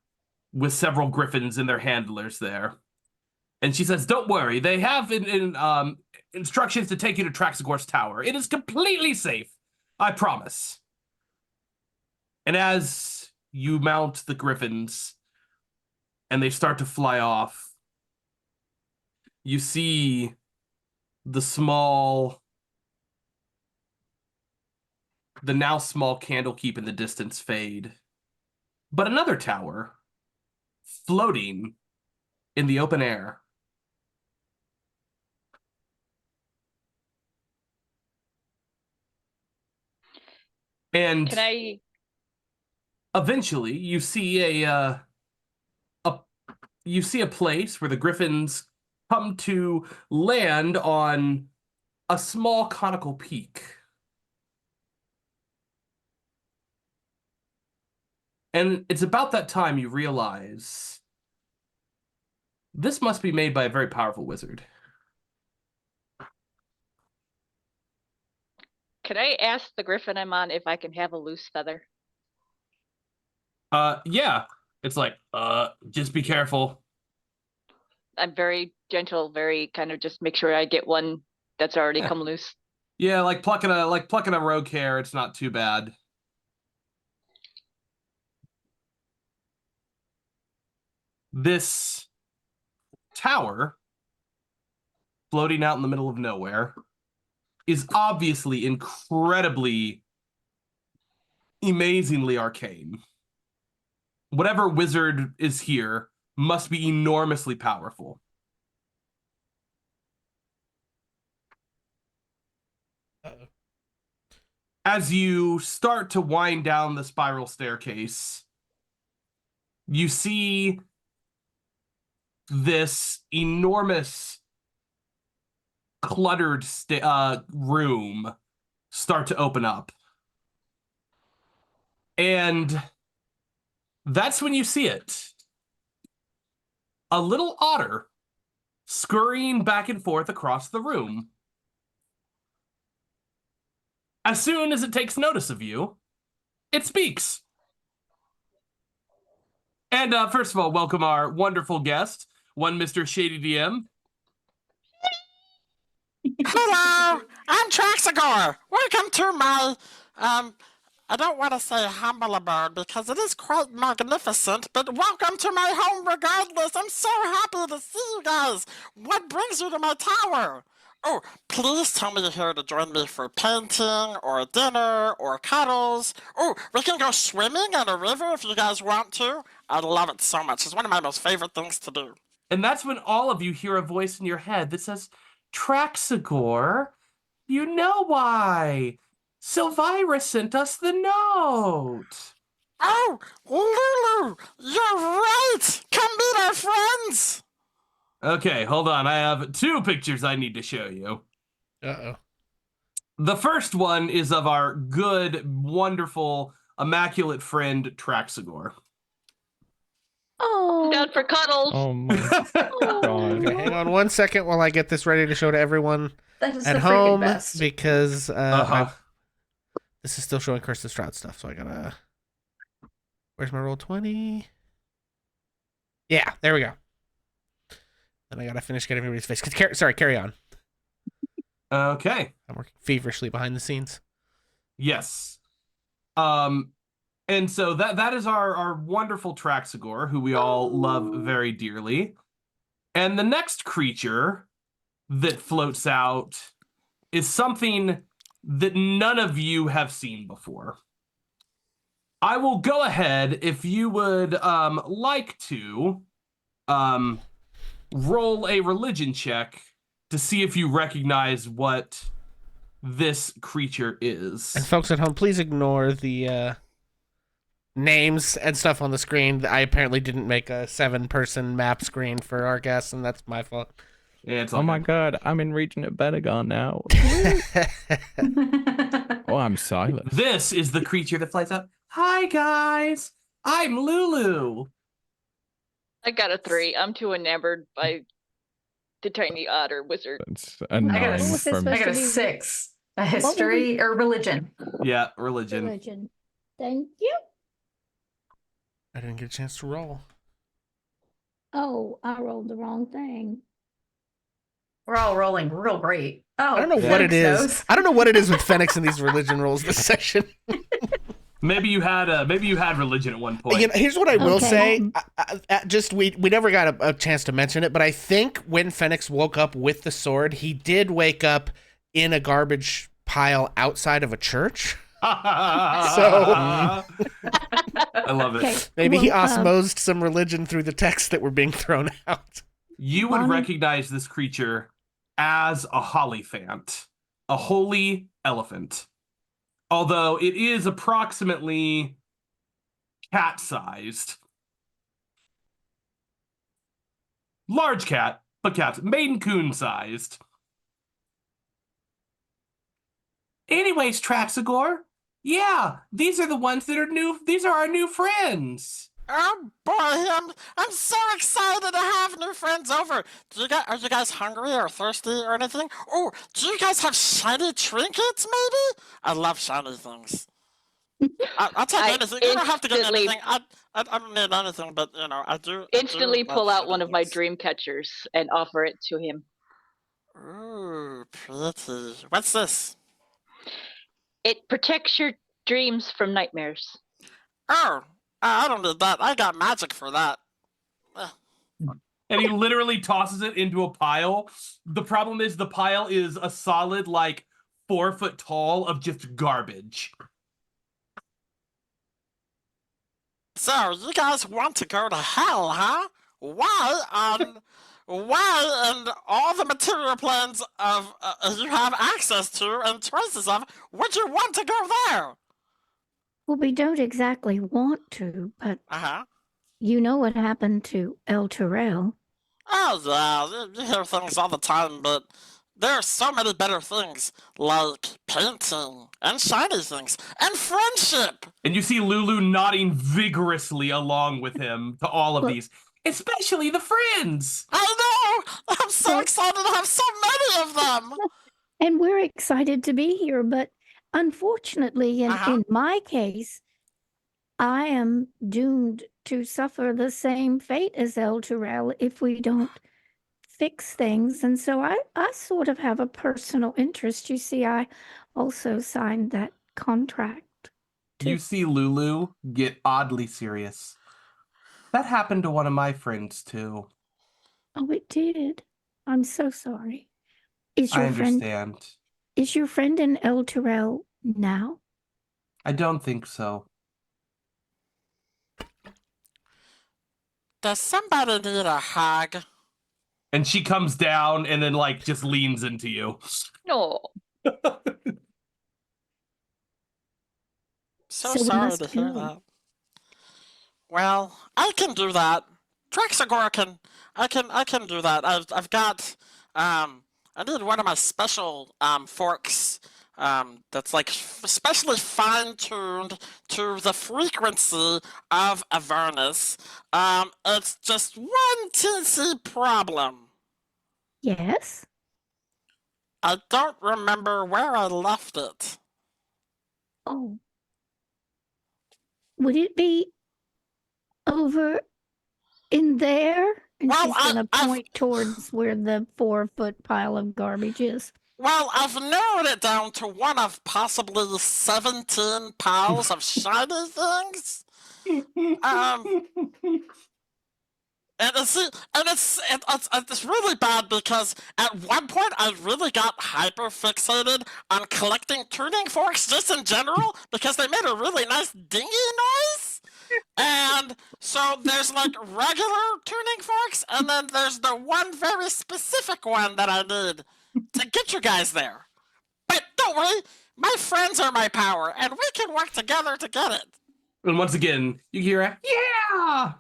with several griffins and their handlers there. And she says, don't worry, they have instructions to take you to Traxagor's tower. It is completely safe, I promise. And as you mount the griffins and they start to fly off, you see the now small Candlekeep in the distance fade. But another tower floating in the open air. And Can I? eventually you see a place where the griffins come to land on a small conical peak. And it's about that time you realize this must be made by a very powerful wizard. Can I ask the griffin I'm on if I can have a loose feather? Yeah. It's like, just be careful. I'm very gentle, very kind of just make sure I get one that's already come loose. Yeah, like plucking a rogue hair, it's not too bad. This tower, floating out in the middle of nowhere, is obviously incredibly, amazingly arcane. Whatever wizard is here must be enormously powerful. Uh-oh. As you start to wind down the spiral staircase, you see this enormous cluttered room start to open up. And that's when you see it. A little otter scurrying back and forth across the room. As soon as it takes notice of you, it speaks. And first of all, welcome our wonderful guest, one Mr. Shady DM. Hello, I'm Traxagor. Welcome to my, I don't want to say humble abode because it is quite magnificent, but welcome to my home regardless. I'm so happy to see you guys. What brings you to my tower? Oh, please tell me you're here to join me for painting, or dinner, or cuddles. Oh, we can go swimming in a river if you guys want to. I love it so much. It's one of my most favorite things to do. And that's when all of you hear a voice in your head that says, Traxagor, you know why. Silvira sent us the note. Oh, Lulu, you're right. Come meet our friends. Okay, hold on. I have two pictures I need to show you. Uh-oh. The first one is of our good, wonderful, immaculate friend, Traxagor. Oh, Down for cuddles. Oh my god. Okay, hang on one second while I get this ready to show to everyone That is at the freaking home best. because Uh-huh. this is still showing Curse the Shroud stuff, so I gotta. Where's my roll 20? Yeah, there we go. Then I gotta finish getting everybody's face. Sorry, carry on. Okay. I'm working feverishly behind the scenes. Yes. And so that is our wonderful Traxagor, who we all love very dearly. And the next creature that floats out is something that none of you have seen before. I will go ahead, if you would like to roll a religion check to see if you recognize what this creature is. And folks at home, please ignore the names and stuff on the screen. I apparently didn't make a 7-person map screen for our guests, and that's my fault. Yeah, it's Oh all my good. god, I'm in region at Benegon now. Oh, I'm silent. This is the creature that flies out. Hi, guys. I'm Lulu. I got a 3. I'm too enamored by the tiny otter wizard. That's a I got 9 a, What was it from supposed I got to a be? 6. A What were history or religion. Yeah, religion. Religion. Thank you. I didn't get a chance to roll. Oh, I rolled the wrong thing. We're all rolling real great. Oh, I don't know what it Phoenix is. knows. I don't know what it is with Fenix and these religion rolls this session. Maybe you had religion at one point. You know, here's what I will Okay. say. We never got a chance to mention it, but I think when Fenix woke up with the sword, he did wake up in a garbage pile outside of a church. I love it. Okay. Maybe he well, osmosed some religion through the texts that were being thrown out. You would Bonnie? recognize this creature as a hollyphant, a holy elephant. Although it is approximately cat-sized. Large cat, but cat, Maine Coon-sized. Anyways, Traxagore, yeah, these are the ones that are new. These are our new friends. Oh boy, I'm so excited to have new friends over. Are you guys hungry or thirsty or anything? Oh, do you guys have shiny trinkets maybe? I love shiny things. I'll take I anything. You don't have to get instantly- anything. I don't need anything, but you know, I do. Instantly pull love out one shiny of my things. dream catchers and offer it to him. Ooh, pretty. What's this? It protects your dreams from nightmares. Oh, I don't need that. I got magic for that. And he literally tosses it into a pile. The problem is the pile is a solid, 4 foot tall of just garbage. So, you guys want to go to hell, huh? Why and all the material planes of you have access to and choices of, would you want to go there? well, we don't exactly want to, but Uh-huh. you know what happened to El Terrell. Oh, yeah, you hear things all the time, but there are so many better things, like painting, and shiny things, and friendship! And you see Lulu nodding vigorously along with him to all of Well- these, especially the friends. I know! I'm so Well- excited to have so many of them! And we're excited to be here, but unfortunately, Uh-huh. in my case, I am doomed to suffer the same fate as El Terrell if we don't fix things. And so I sort of have a personal interest. You see, I also signed that contract. You see Lulu get oddly serious. That happened to one of my friends, too. Oh, it did. I'm so sorry. Is I your friend understand. is your friend in El Terrell now? I don't think so. Does somebody need a hug? And she comes down and then, just leans into you. No. So So we sorry must to hear go. that. Well, I can do that. Traxagore I can do that. I've got I need one of my special forks that's especially fine-tuned to the frequency of Avernus. It's just one teensy problem. Yes. I don't remember where I left it. Oh. Would it be over in there? And Well, she's going to I've- point towards where the 4-foot pile of garbage is. Well, I've narrowed it down to one of possibly 17 piles of shiny things. And it's really bad because at one point I really got hyper fixated on collecting tuning forks just in general because they made a really nice dingy noise. And so there's regular tuning forks, and then there's the one very specific one that I need to get you guys there. But don't worry, my friends are my power, and we can work together to get it. And once again, you hear a yeah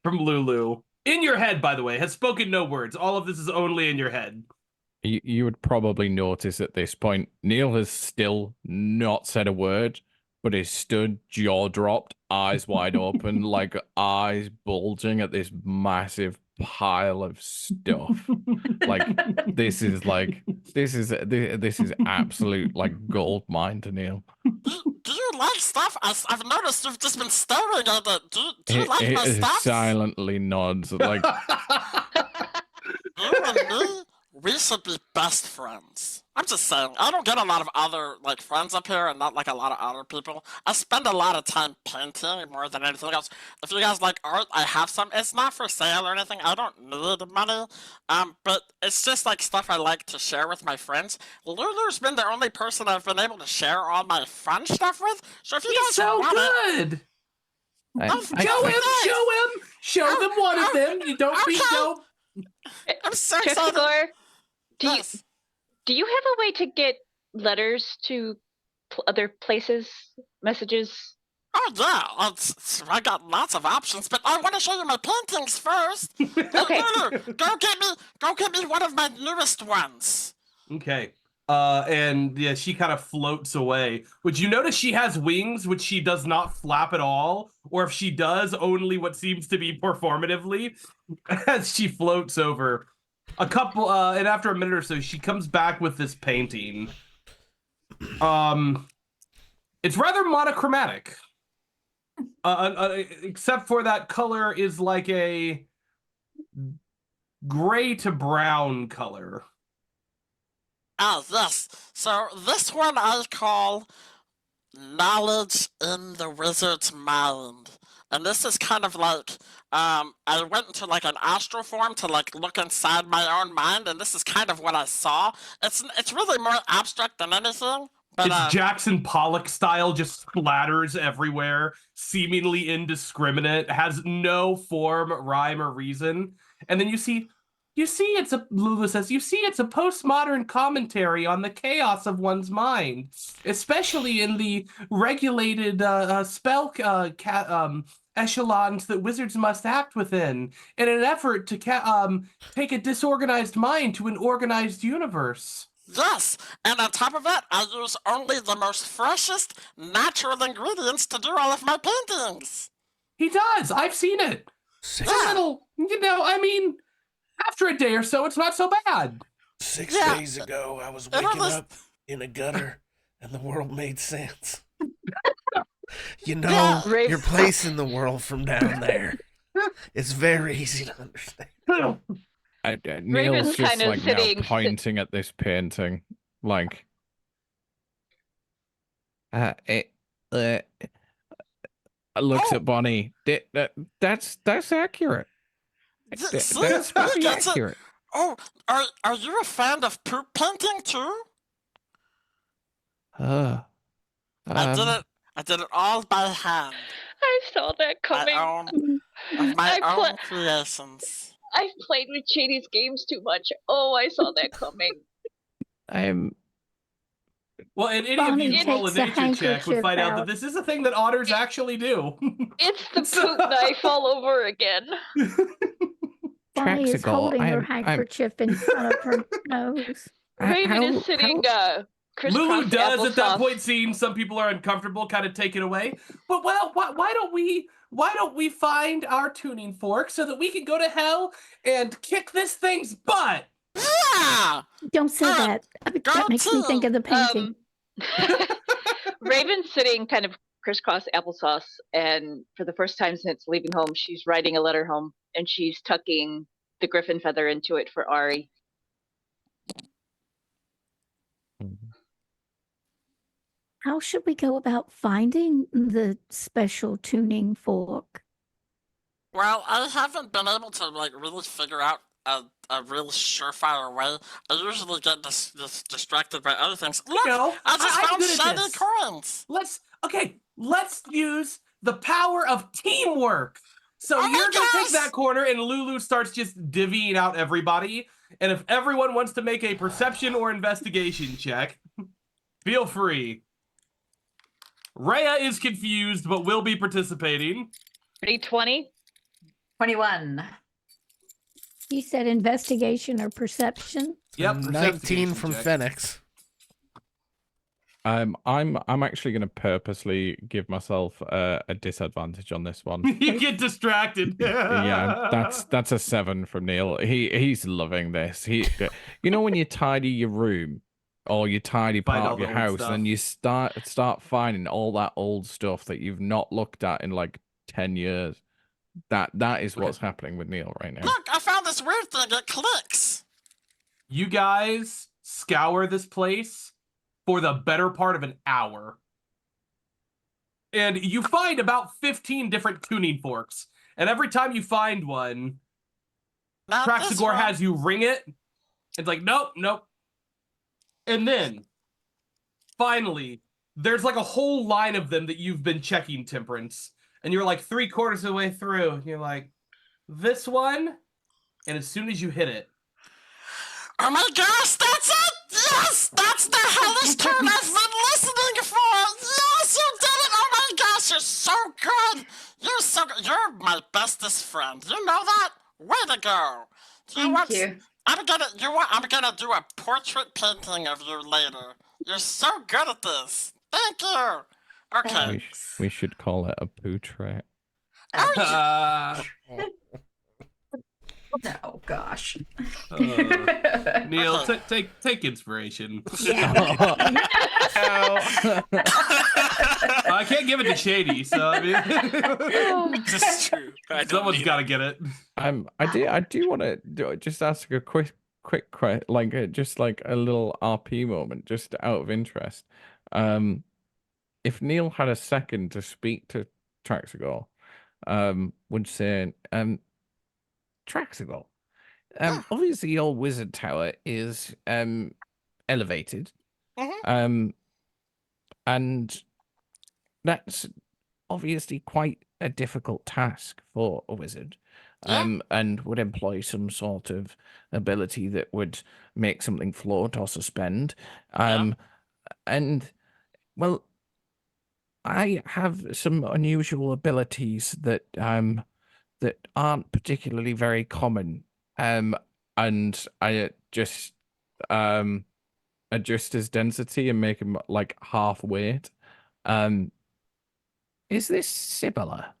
from Lulu. In your head, by the way, has spoken no words. All of this is only in your head. You would probably notice at this point, Neil has still not said a word, but is stood jaw dropped, eyes wide open, like eyes bulging at this massive pile of stuff. This is absolute like gold mine to Neil. Do you like stuff? I've noticed you've just been staring at it. Do you like my It stuff? silently nods. Like, You and me, we should be best friends. I'm just saying, I don't get a lot of other like friends up here, and not like a lot of other people. I spend a lot of time painting more than anything else. If you guys like art, I have some. It's not for sale or anything. I don't need money. But it's just like stuff I like to share with my friends. Lulu's been the only person I've been able to share all my fun stuff with. So if you He's guys so want good. Show them one of them. You don't be dope. I'm so Trixigor, excited. do you have a way to get letters to other places, messages? Oh yeah, I got lots of options, but I want to show you my paintings first. Okay. Lulu, go get me one of my newest ones. Okay. And yeah, she kind of floats away. Would you notice she has wings, which she does not flap at all? Or if she does, only what seems to be performatively, as she floats over. And after a minute or so, she comes back with this painting. It's rather monochromatic. Except for that color is like a gray to brown color. Ah, yes. So this one I call Knowledge in the Wizard's Mind. And this is kind of like, I went into like an astral form to like look inside my own mind, and this is kind of what I saw. It's really more abstract than anything. But, It's Jackson Pollock style, just splatters everywhere, seemingly indiscriminate, has no form, rhyme, or reason. And then Lulu says, you see, it's a postmodern commentary on the chaos of one's mind, especially in the regulated spell echelons that wizards must act within, in an effort to take a disorganized mind to an organized universe. yes, and on top of that, I use only the most freshest, natural ingredients to do all of my paintings. He does. I've seen it. It's a little, after a day or so, it's not so bad. 6 Yeah. days ago, I was waking up in a gutter, and the world made sense. You know your place in the world from down there. It's very easy to understand. Neil's just kind of like now sitting- pointing at this painting, like, looks at Bonnie. That's accurate. See, That's you pretty get it. accurate. Oh, are you a fan of poop painting too? Um, I did it all by hand. I saw that coming. Of my I own creations. I've played with Shady's games too much. Oh, I saw that coming. Well, and any Bonnie of you who roll a takes the nature check would handkerchief find out that out. this is a thing that otters actually do. It's the poop knife all over again. Bonnie is Traxicle, holding her I'm- handkerchief in front of her nose. Raven is sitting crisscross Lulu does at that applesauce. point, seeing some people are uncomfortable, kind of take it away. But well, why don't we find our tuning fork so that we can go to hell and kick this thing's butt? Yeah! Don't say that. That makes me think of the painting. Raven's sitting kind of crisscross applesauce, and for the first time since leaving home, she's writing a letter home, and she's tucking the griffin feather into it for Ari. How should we go about finding the special tuning fork? Well, I haven't been able to like really figure out a real surefire way. I usually get distracted by other things. Look, No, I just I'm found good at shiny this. coins. Let's use the power of teamwork. So Oh my you're gonna take gosh! that corner, and Lulu starts just divvying out everybody. And if everyone wants to make a perception or investigation check, feel free. Rhea is confused, but will be participating. Ready, 20? 21. You said investigation or perception? Yep, 19 perception from check. Phoenix. I'm actually going to purposely give myself a disadvantage on this one. You get distracted. Yeah, that's a 7 from Neil. He's loving this. You know when you tidy your room or you tidy Find part all of your the old house, stuff. and then you start finding all that old stuff that you've not looked at in like 10 years. That is what's happening with Neil right now. Look, I found this weird thing. It clicks. You guys scour this place for the better part of an hour. And you find about 15 different tuning forks. And every time you find one, Not this Traxagor one. has you ring it. It's like, nope. And then, finally, there's like a whole line of them that you've been checking, Temperance. And you're like 3/4 of the way through. And you're like, this one? And as soon as you hit it, Oh my gosh, that's it! Yes! That's the hellish turn I've been listening for! Yes, you did it! Oh my gosh, you're so good! You're so good. You're my bestest friend. You know that? Way to go! Thank you. I'm gonna do a portrait painting of you later. You're so good at this. Thank you. Okay. We should call it a portrait. No, gosh. Neil, Okay. take inspiration. Ow. I can't give it to Shady, so I mean, This is true. someone's got to get it. I do want to just ask a quick like just like a little RP moment, just out of interest. If Neil had a second to speak to Traxagor, would say, Traxagor, obviously your wizard tower is elevated, and that's obviously quite a difficult task for a wizard. And would employ some sort of ability that would make something float or suspend. And well, I have some unusual abilities that aren't particularly very common. And I just adjust his density and make him like half weight. Is this similar?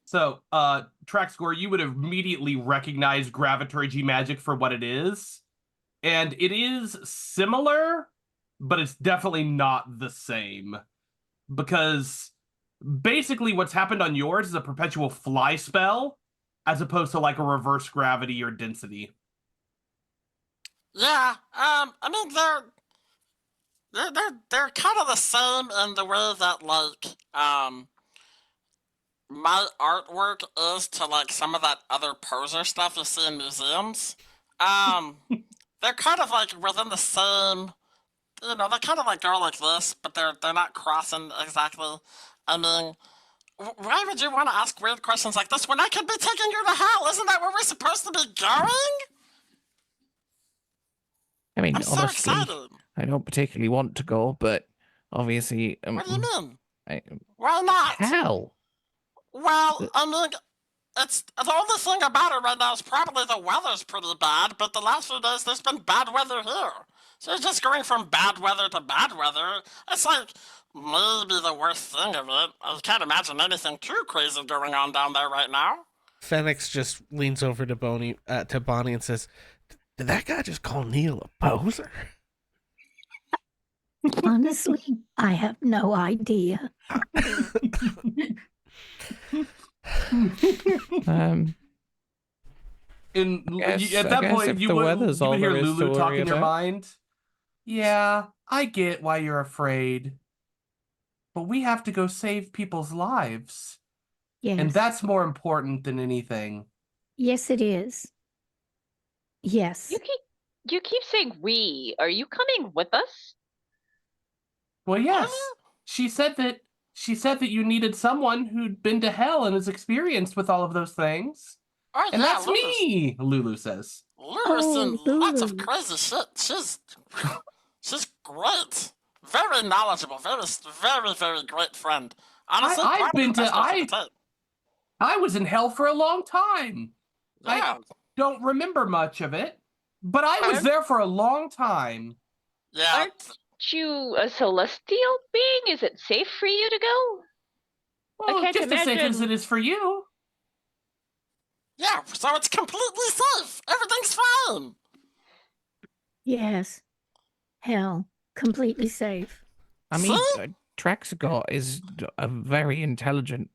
So, Traxagor, you would immediately recognize gravitary G magic for what it is. And it is similar, but it's definitely not the same. Because basically what's happened on yours is a perpetual fly spell, as opposed to like a reverse gravity or density. Yeah, I mean, they're kind of the same in the way that, like, my artwork is to, like, some of that other poser stuff you see in museums. They're kind of, like, within the same, you know, they kind of, like, go like this, but they're not crossing exactly. I mean, why would you want to ask weird questions like this when I could be taking you to hell? Isn't that where we're supposed to be going? I mean, I'm so honestly, excited. I don't particularly want to go, but obviously, What do you mean? I, Why not? hell. Well, I mean, it's the only thing about it right now is probably the weather's pretty bad, but the last few days there's been bad weather here. So you're just going from bad weather to bad weather. It's like maybe the worst thing of it. I can't imagine anything too crazy going on down there right now. Fenix just leans over to Bonnie and says, "Did that guy just call Neil a poser?" Honestly, I have no idea. At that point, you would hear Lulu talk in your mind. Yeah, I get why you're afraid. But we have to go save people's lives. Yes. And that's more important than anything. Yes, it is. Yes. You keep saying we. Are you coming with us? Well, yes. She said that you needed someone who'd been to hell and is experienced with all of those things. Oh, And yeah, that's me, Lulu says. Lulu's Oh, seen lots of Lulu. crazy shit. She's great. Very knowledgeable. Very, very, very great friend. Honestly, I've probably been the best to- person to take. I was in hell for a long time. Yeah. I don't remember much of it, but I was Aren't- there for a long time. Yeah. you a celestial being? Is it safe for you to go? Well, can't just as safe as imagine- it is for you. Yeah, so it's completely safe. Everything's fine. Yes. Hell, completely safe. I mean, See? Traxagor is a very intelligent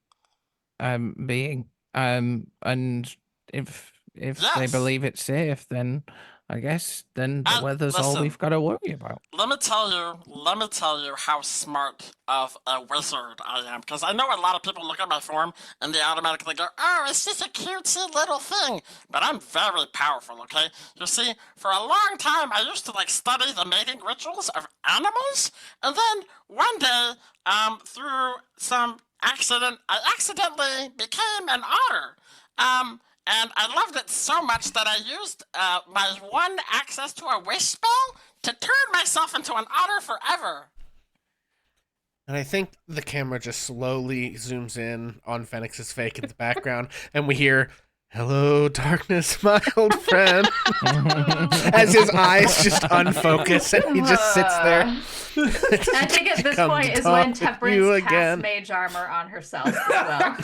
being. And if they Yes. believe it's safe, then I guess then the And weather's all listen. we've got to worry about. Let me tell you how smart of a wizard I am. Because I know a lot of people look at my form and they automatically go, oh, it's just a cutesy little thing. But I'm very powerful, okay? You see, for a long time, I used to, study the mating rituals of animals. And then one day, through some accident, I accidentally became an otter. And I loved it so much that I used my one access to a wish spell to turn myself into an otter forever. And I think the camera just slowly zooms in on Phoenix's fake in the background, and we hear, "Hello, darkness, my old friend," as his eyes just unfocus and he just sits there. I think at this Come point to is talk when with Temperance you casts again. mage armor on herself as well.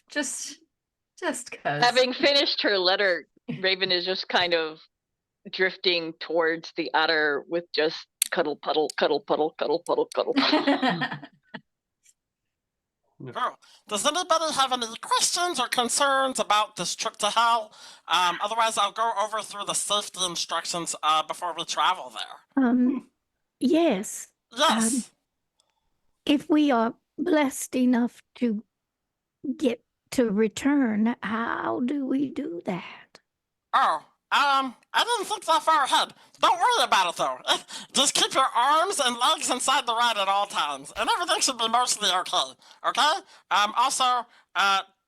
just cause. Having finished her letter, Raven is just kind of drifting towards the otter with just cuddle puddle, cuddle puddle, cuddle puddle, cuddle puddle. Oh, does anybody have any questions or concerns about this trip to hell? Otherwise, I'll go over through the safety instructions before we travel there. Yes. Yes. If we are blessed enough to get to return, how do we do that? Oh, I didn't think that far ahead. Don't worry about it, though. Just keep your arms and legs inside the ride at all times, and everything should be mostly okay. Okay? Also,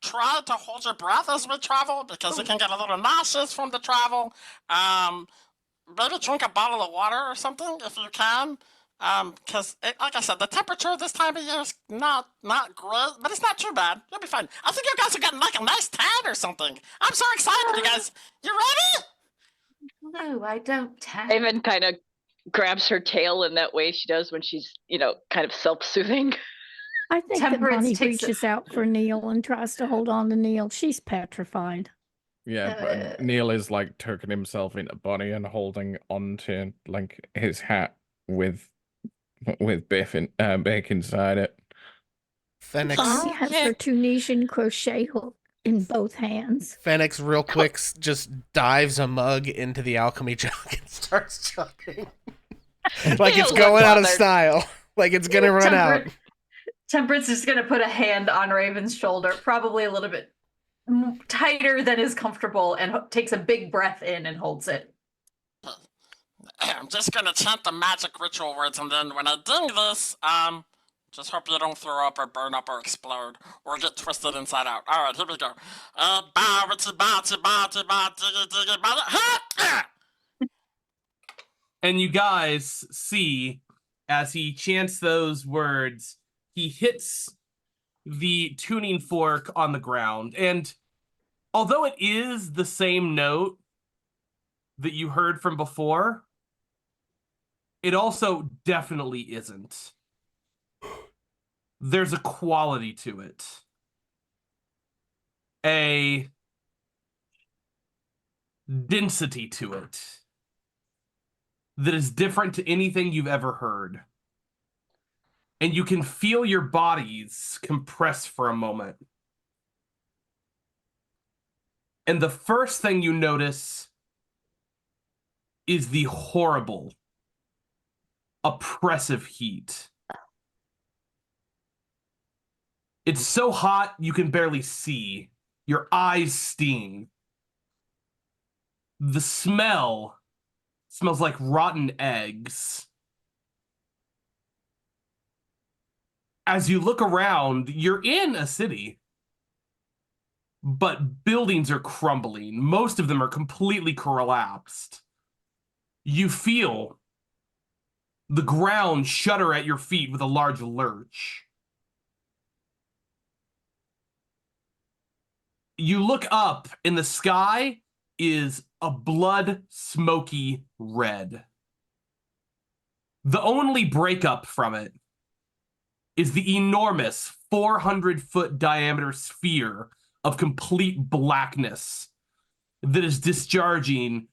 try to hold your breath as we travel, because you can get a little nauseous from the travel. Maybe drink a bottle of water or something, if you can. Because, like I said, the temperature this time of year is not great, but it's not too bad. You'll be fine. I think you guys are getting, a nice tan or something. I'm so excited, you guys. You ready? No, I don't tan. Raven kind of grabs her tail in that way she does when she's, kind of self-soothing. I think Temperance that Bonnie takes reaches out for Neil and tries to hold on to Neil. She's petrified. Yeah, but Neil is tucking himself into Bonnie and holding onto his hat with Biff and Beck inside it. Phoenix, Bonnie has her Tunisian crochet hook in both hands. Phoenix, real quick, just dives a mug into the alchemy jug and starts chugging. Like it's Neil's going out of unbothered. style. Like it's gonna run out. Temperance is going to put a hand on Raven's shoulder, probably a little bit tighter than is comfortable, and takes a big breath in and holds it. I'm just gonna chant the magic ritual words, and then when I ding this, just hope you don't throw up or burn up or explode or get twisted inside out. All right, here we go. And you guys see, as he chants those words, he hits the tuning fork on the ground. And although it is the same note that you heard from before, it also definitely isn't. There's a quality to it. A density to it that is different to anything you've ever heard. And you can feel your bodies compress for a moment. And the first thing you notice is the horrible, oppressive heat. It's so hot you can barely see. Your eyes sting. The smell smells like rotten eggs. As you look around, you're in a city, but buildings are crumbling. Most of them are completely collapsed. You feel the ground shudder at your feet with a large lurch. You look up, and the sky is a blood smoky red. The only breakup from it is the enormous 400-foot diameter sphere of complete blackness that is discharging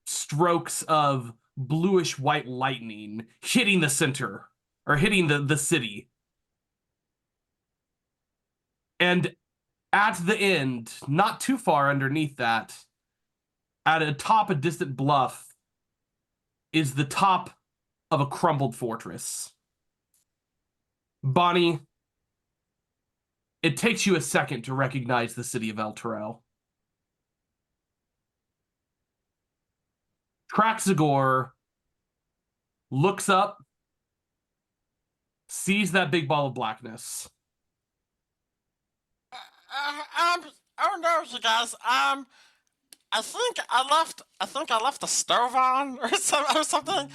strokes of bluish white lightning hitting the center, or hitting the city. And at the end, not too far underneath that, at atop a distant bluff, is the top of a crumbled fortress. Bonnie, it takes you a second to recognize the city of El Terrell. Traxagor looks up, sees that big ball of blackness. Oh no, you guys. I think I left the stove on or something.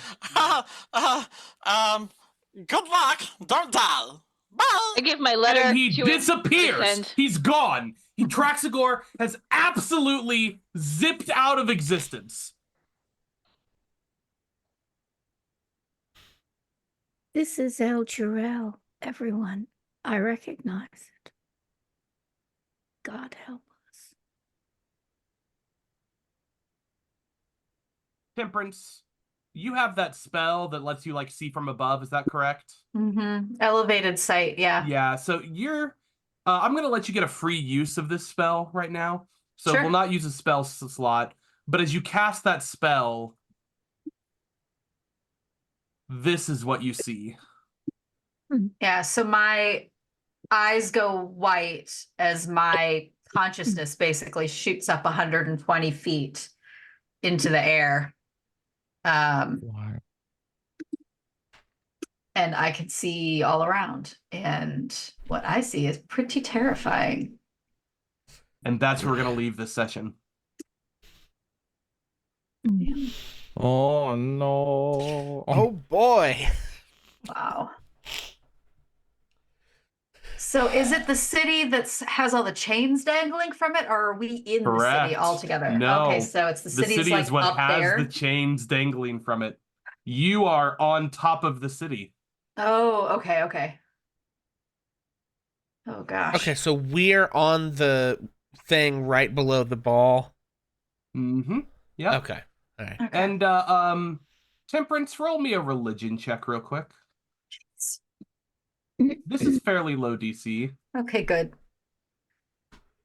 Good luck. Don't die. Bye. I give my letter And he to his disappears. friend. He's gone. Traxagor has absolutely zipped out of existence. This is El Chirel, everyone. I recognize it. God help us. Temperance, you have that spell that lets you like see from above. Is that correct? Elevated sight, yeah. Yeah. So you're. I'm gonna let you get a free use of this spell right now. So Sure. we'll not use a spell slot. But as you cast that spell, this is what you see. Yeah, so my eyes go white as my consciousness basically shoots up 120 feet into the air. Wow. And I can see all around. And what I see is pretty terrifying. And that's where we're gonna leave this session. Oh no. Oh boy. Wow. So is it the city that has all the chains dangling from it, or are we in the Correct. city altogether? No. Okay, so it's the The city's city like is what up has there. the chains dangling from it. You are on top of the city. Oh, okay. Oh gosh. Okay, so we're on the thing right below the ball. Mm-hmm. Yeah. Okay. All right. Okay. And Temperance, roll me a religion check real quick. This is fairly low DC. Okay, good.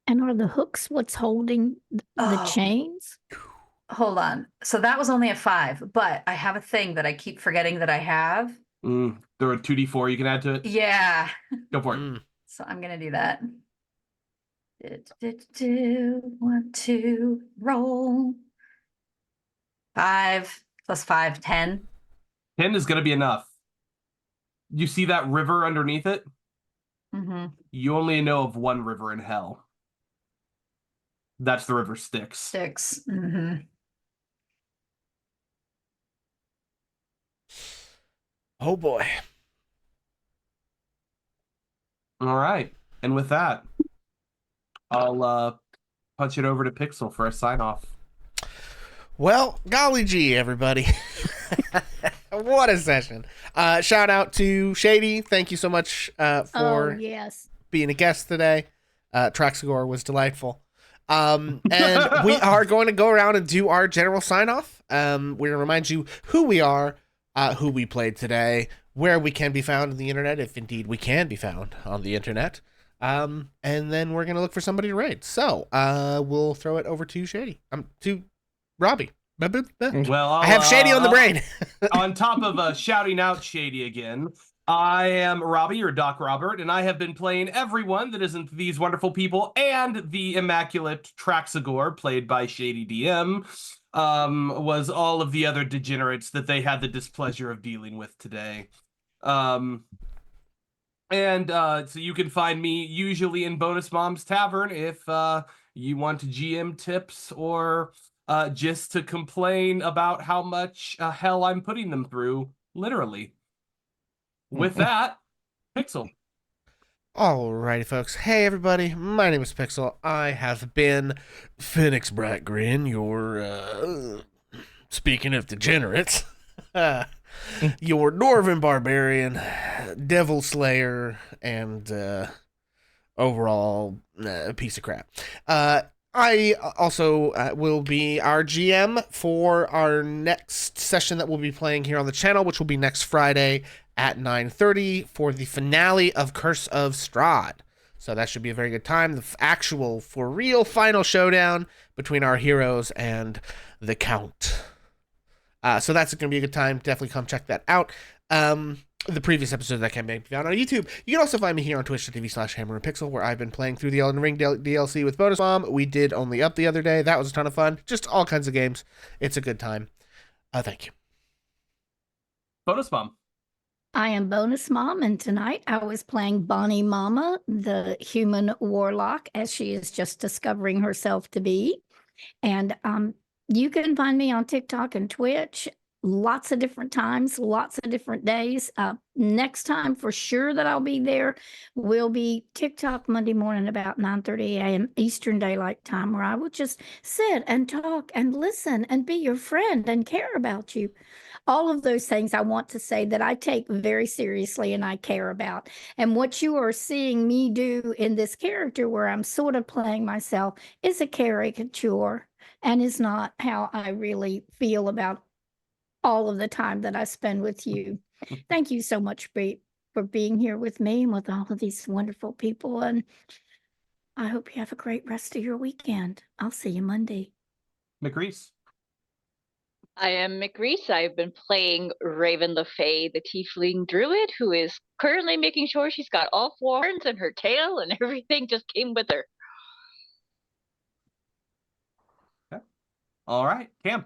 And are the hooks what's holding the Oh. chains? Hold on. So that was only a 5, but I have a thing that I keep forgetting that I have. There are 2d4 you can add to it. Yeah. Go for it. Mm. So I'm gonna do that. 1, 2, roll. 5 plus 5, 10. 10 is going to be enough. You see that river underneath it? Mm-hmm. You only know of one river in hell. That's the river Styx. 6. Mm-hmm. Oh boy. All right. And with that, I'll punch it over to Pixel for a sign off. Well, golly gee, everybody. What a session. Shout out to Shady. Thank you so much Oh, for yes. being a guest today. Traxagor was delightful. And we are going to go around and do our general sign off. We're going to remind you who we are, who we played today, where we can be found on the internet, if indeed we can be found on the internet. And then we're going to look for somebody to raid. So we'll throw it over to Shady. To Robbie. Well, I have Shady on the brain. On top of shouting out Shady again, I am Robbie, your DocRobert, and I have been playing everyone that isn't these wonderful people and the immaculate Traxagor, played by Shady DM, was all of the other degenerates that they had the displeasure of dealing with today. So you can find me usually in Bonus Mom's Tavern if you want GM tips or just to complain about how much hell I'm putting them through, literally. With that, Pixel. Alrighty, folks. Hey, everybody. My name is Pixel. I have been Phoenix Brightgrin, your, speaking of degenerates. your Dwarven barbarian, devil slayer, and overall piece of crap. I also will be our GM for our next session that we'll be playing here on the channel, which will be next Friday at 9:30 for the finale of Curse of Strahd. So that should be a very good time. The actual, for real, final showdown between our heroes and the Count. So that's going to be a good time. Definitely come check that out. The previous episode of that can be found on YouTube. You can also find me here on twitch.tv/HammerandPixel, where I've been playing through the Elden Ring DLC with Bonus Mom. We did Only Up the other day. That was a ton of fun. Just all kinds of games. It's a good time. Thank you. Bonus Mom. I am Bonus Mom, and tonight I was playing Bonnie Mama, the human warlock, as she is just discovering herself to be. And you can find me on TikTok and Twitch. Lots of different times, lots of different days. Next time for sure that I'll be there will be TikTok Monday morning about 9:30 a.m. Eastern Daylight Time, where I will just sit and talk and listen and be your friend and care about you. All of those things I want to say that I take very seriously and I care about. And what you are seeing me do in this character, where I'm sort of playing myself, is a caricature and is not how I really feel about all of the time that I spend with you. Thank you so much for being here with me and with all of these wonderful people. And I hope you have a great rest of your weekend. I'll see you Monday. McReese. I am McReese. I've been playing Raven LaFey, the tiefling druid, who is currently making sure she's got all four horns and her tail and everything just came with her. Okay. All right, Cam.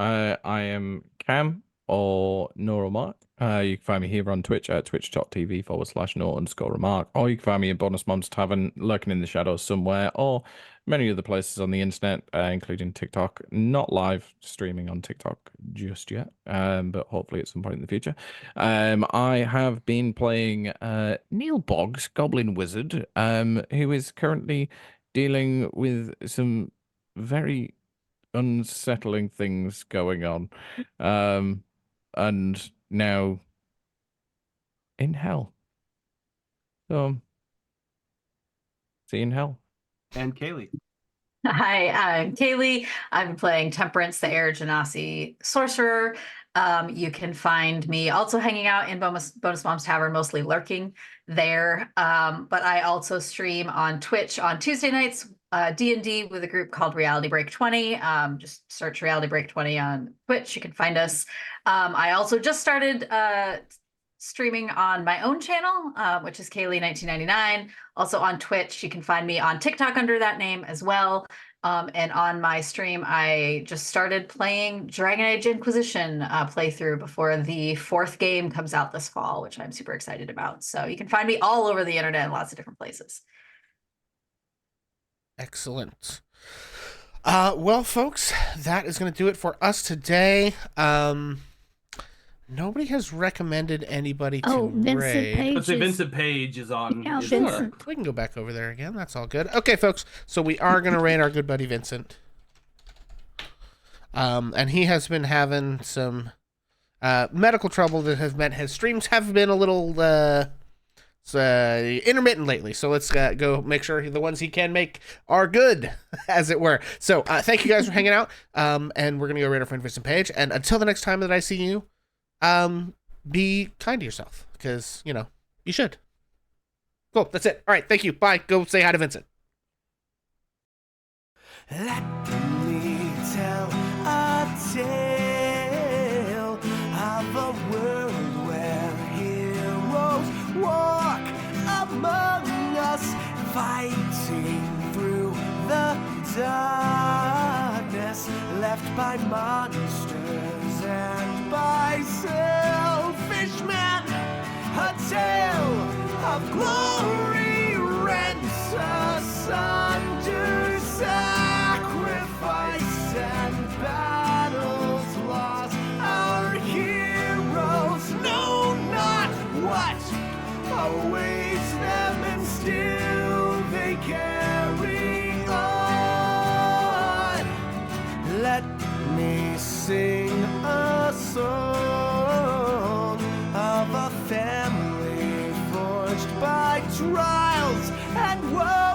I am Cam or NoRemark. You can find me here on Twitch at twitch.tv/no_remark, or you can find me in Bonus Mom's Tavern, lurking in the shadows somewhere, or many other places on the internet, including TikTok. Not live streaming on TikTok just yet, but hopefully at some point in the future. I have been playing Neil Boggs, Goblin Wizard, who is currently dealing with some very unsettling things going on, and now in hell. So see you in hell. And Kaylee. Hi, I'm Kaylee. I'm playing Temperance, the Air Genasi sorcerer. You can find me also hanging out in Bonus Mom's Tavern, mostly lurking there. But I also stream on Twitch on Tuesday nights, D&D with a group called Reality Break 20. Just search Reality Break 20 on Twitch. You can find us. I also just started streaming on my own channel, which is Kaylee1999. Also on Twitch. You can find me on TikTok under that name as well. And on my stream, I just started playing Dragon Age Inquisition playthrough before the 4th game comes out this fall, which I'm super excited about. So you can find me all over the internet in lots of different places. Excellent. Well, folks, that is going to do it for us today. Nobody has recommended anybody to Vincent raid. Page. Let's say Vincent Page is on. Yeah, Sure. Vincent. We can go back over there again. That's all good. Okay, folks. So we are going to raid our good buddy Vincent. And he has been having some medical trouble that has meant his streams have been a little intermittent lately. So let's go make sure the ones he can make are good, as it were. So thank you guys for hanging out. And we're going to go raid our friend Vincent Page. And until the next time that I see you, be kind to yourself, because, you should. Cool, that's it. All right, thank you. Bye. Go say hi to Vincent. Let me tell a tale of a world where heroes walk among us, fighting through the darkness left by monsters and by selfish men. A tale of glory rents asunder, sacrifice and battles lost. Our heroes know not what awaits them, and still they carry on. Let me sing a song pushed by trials and woes.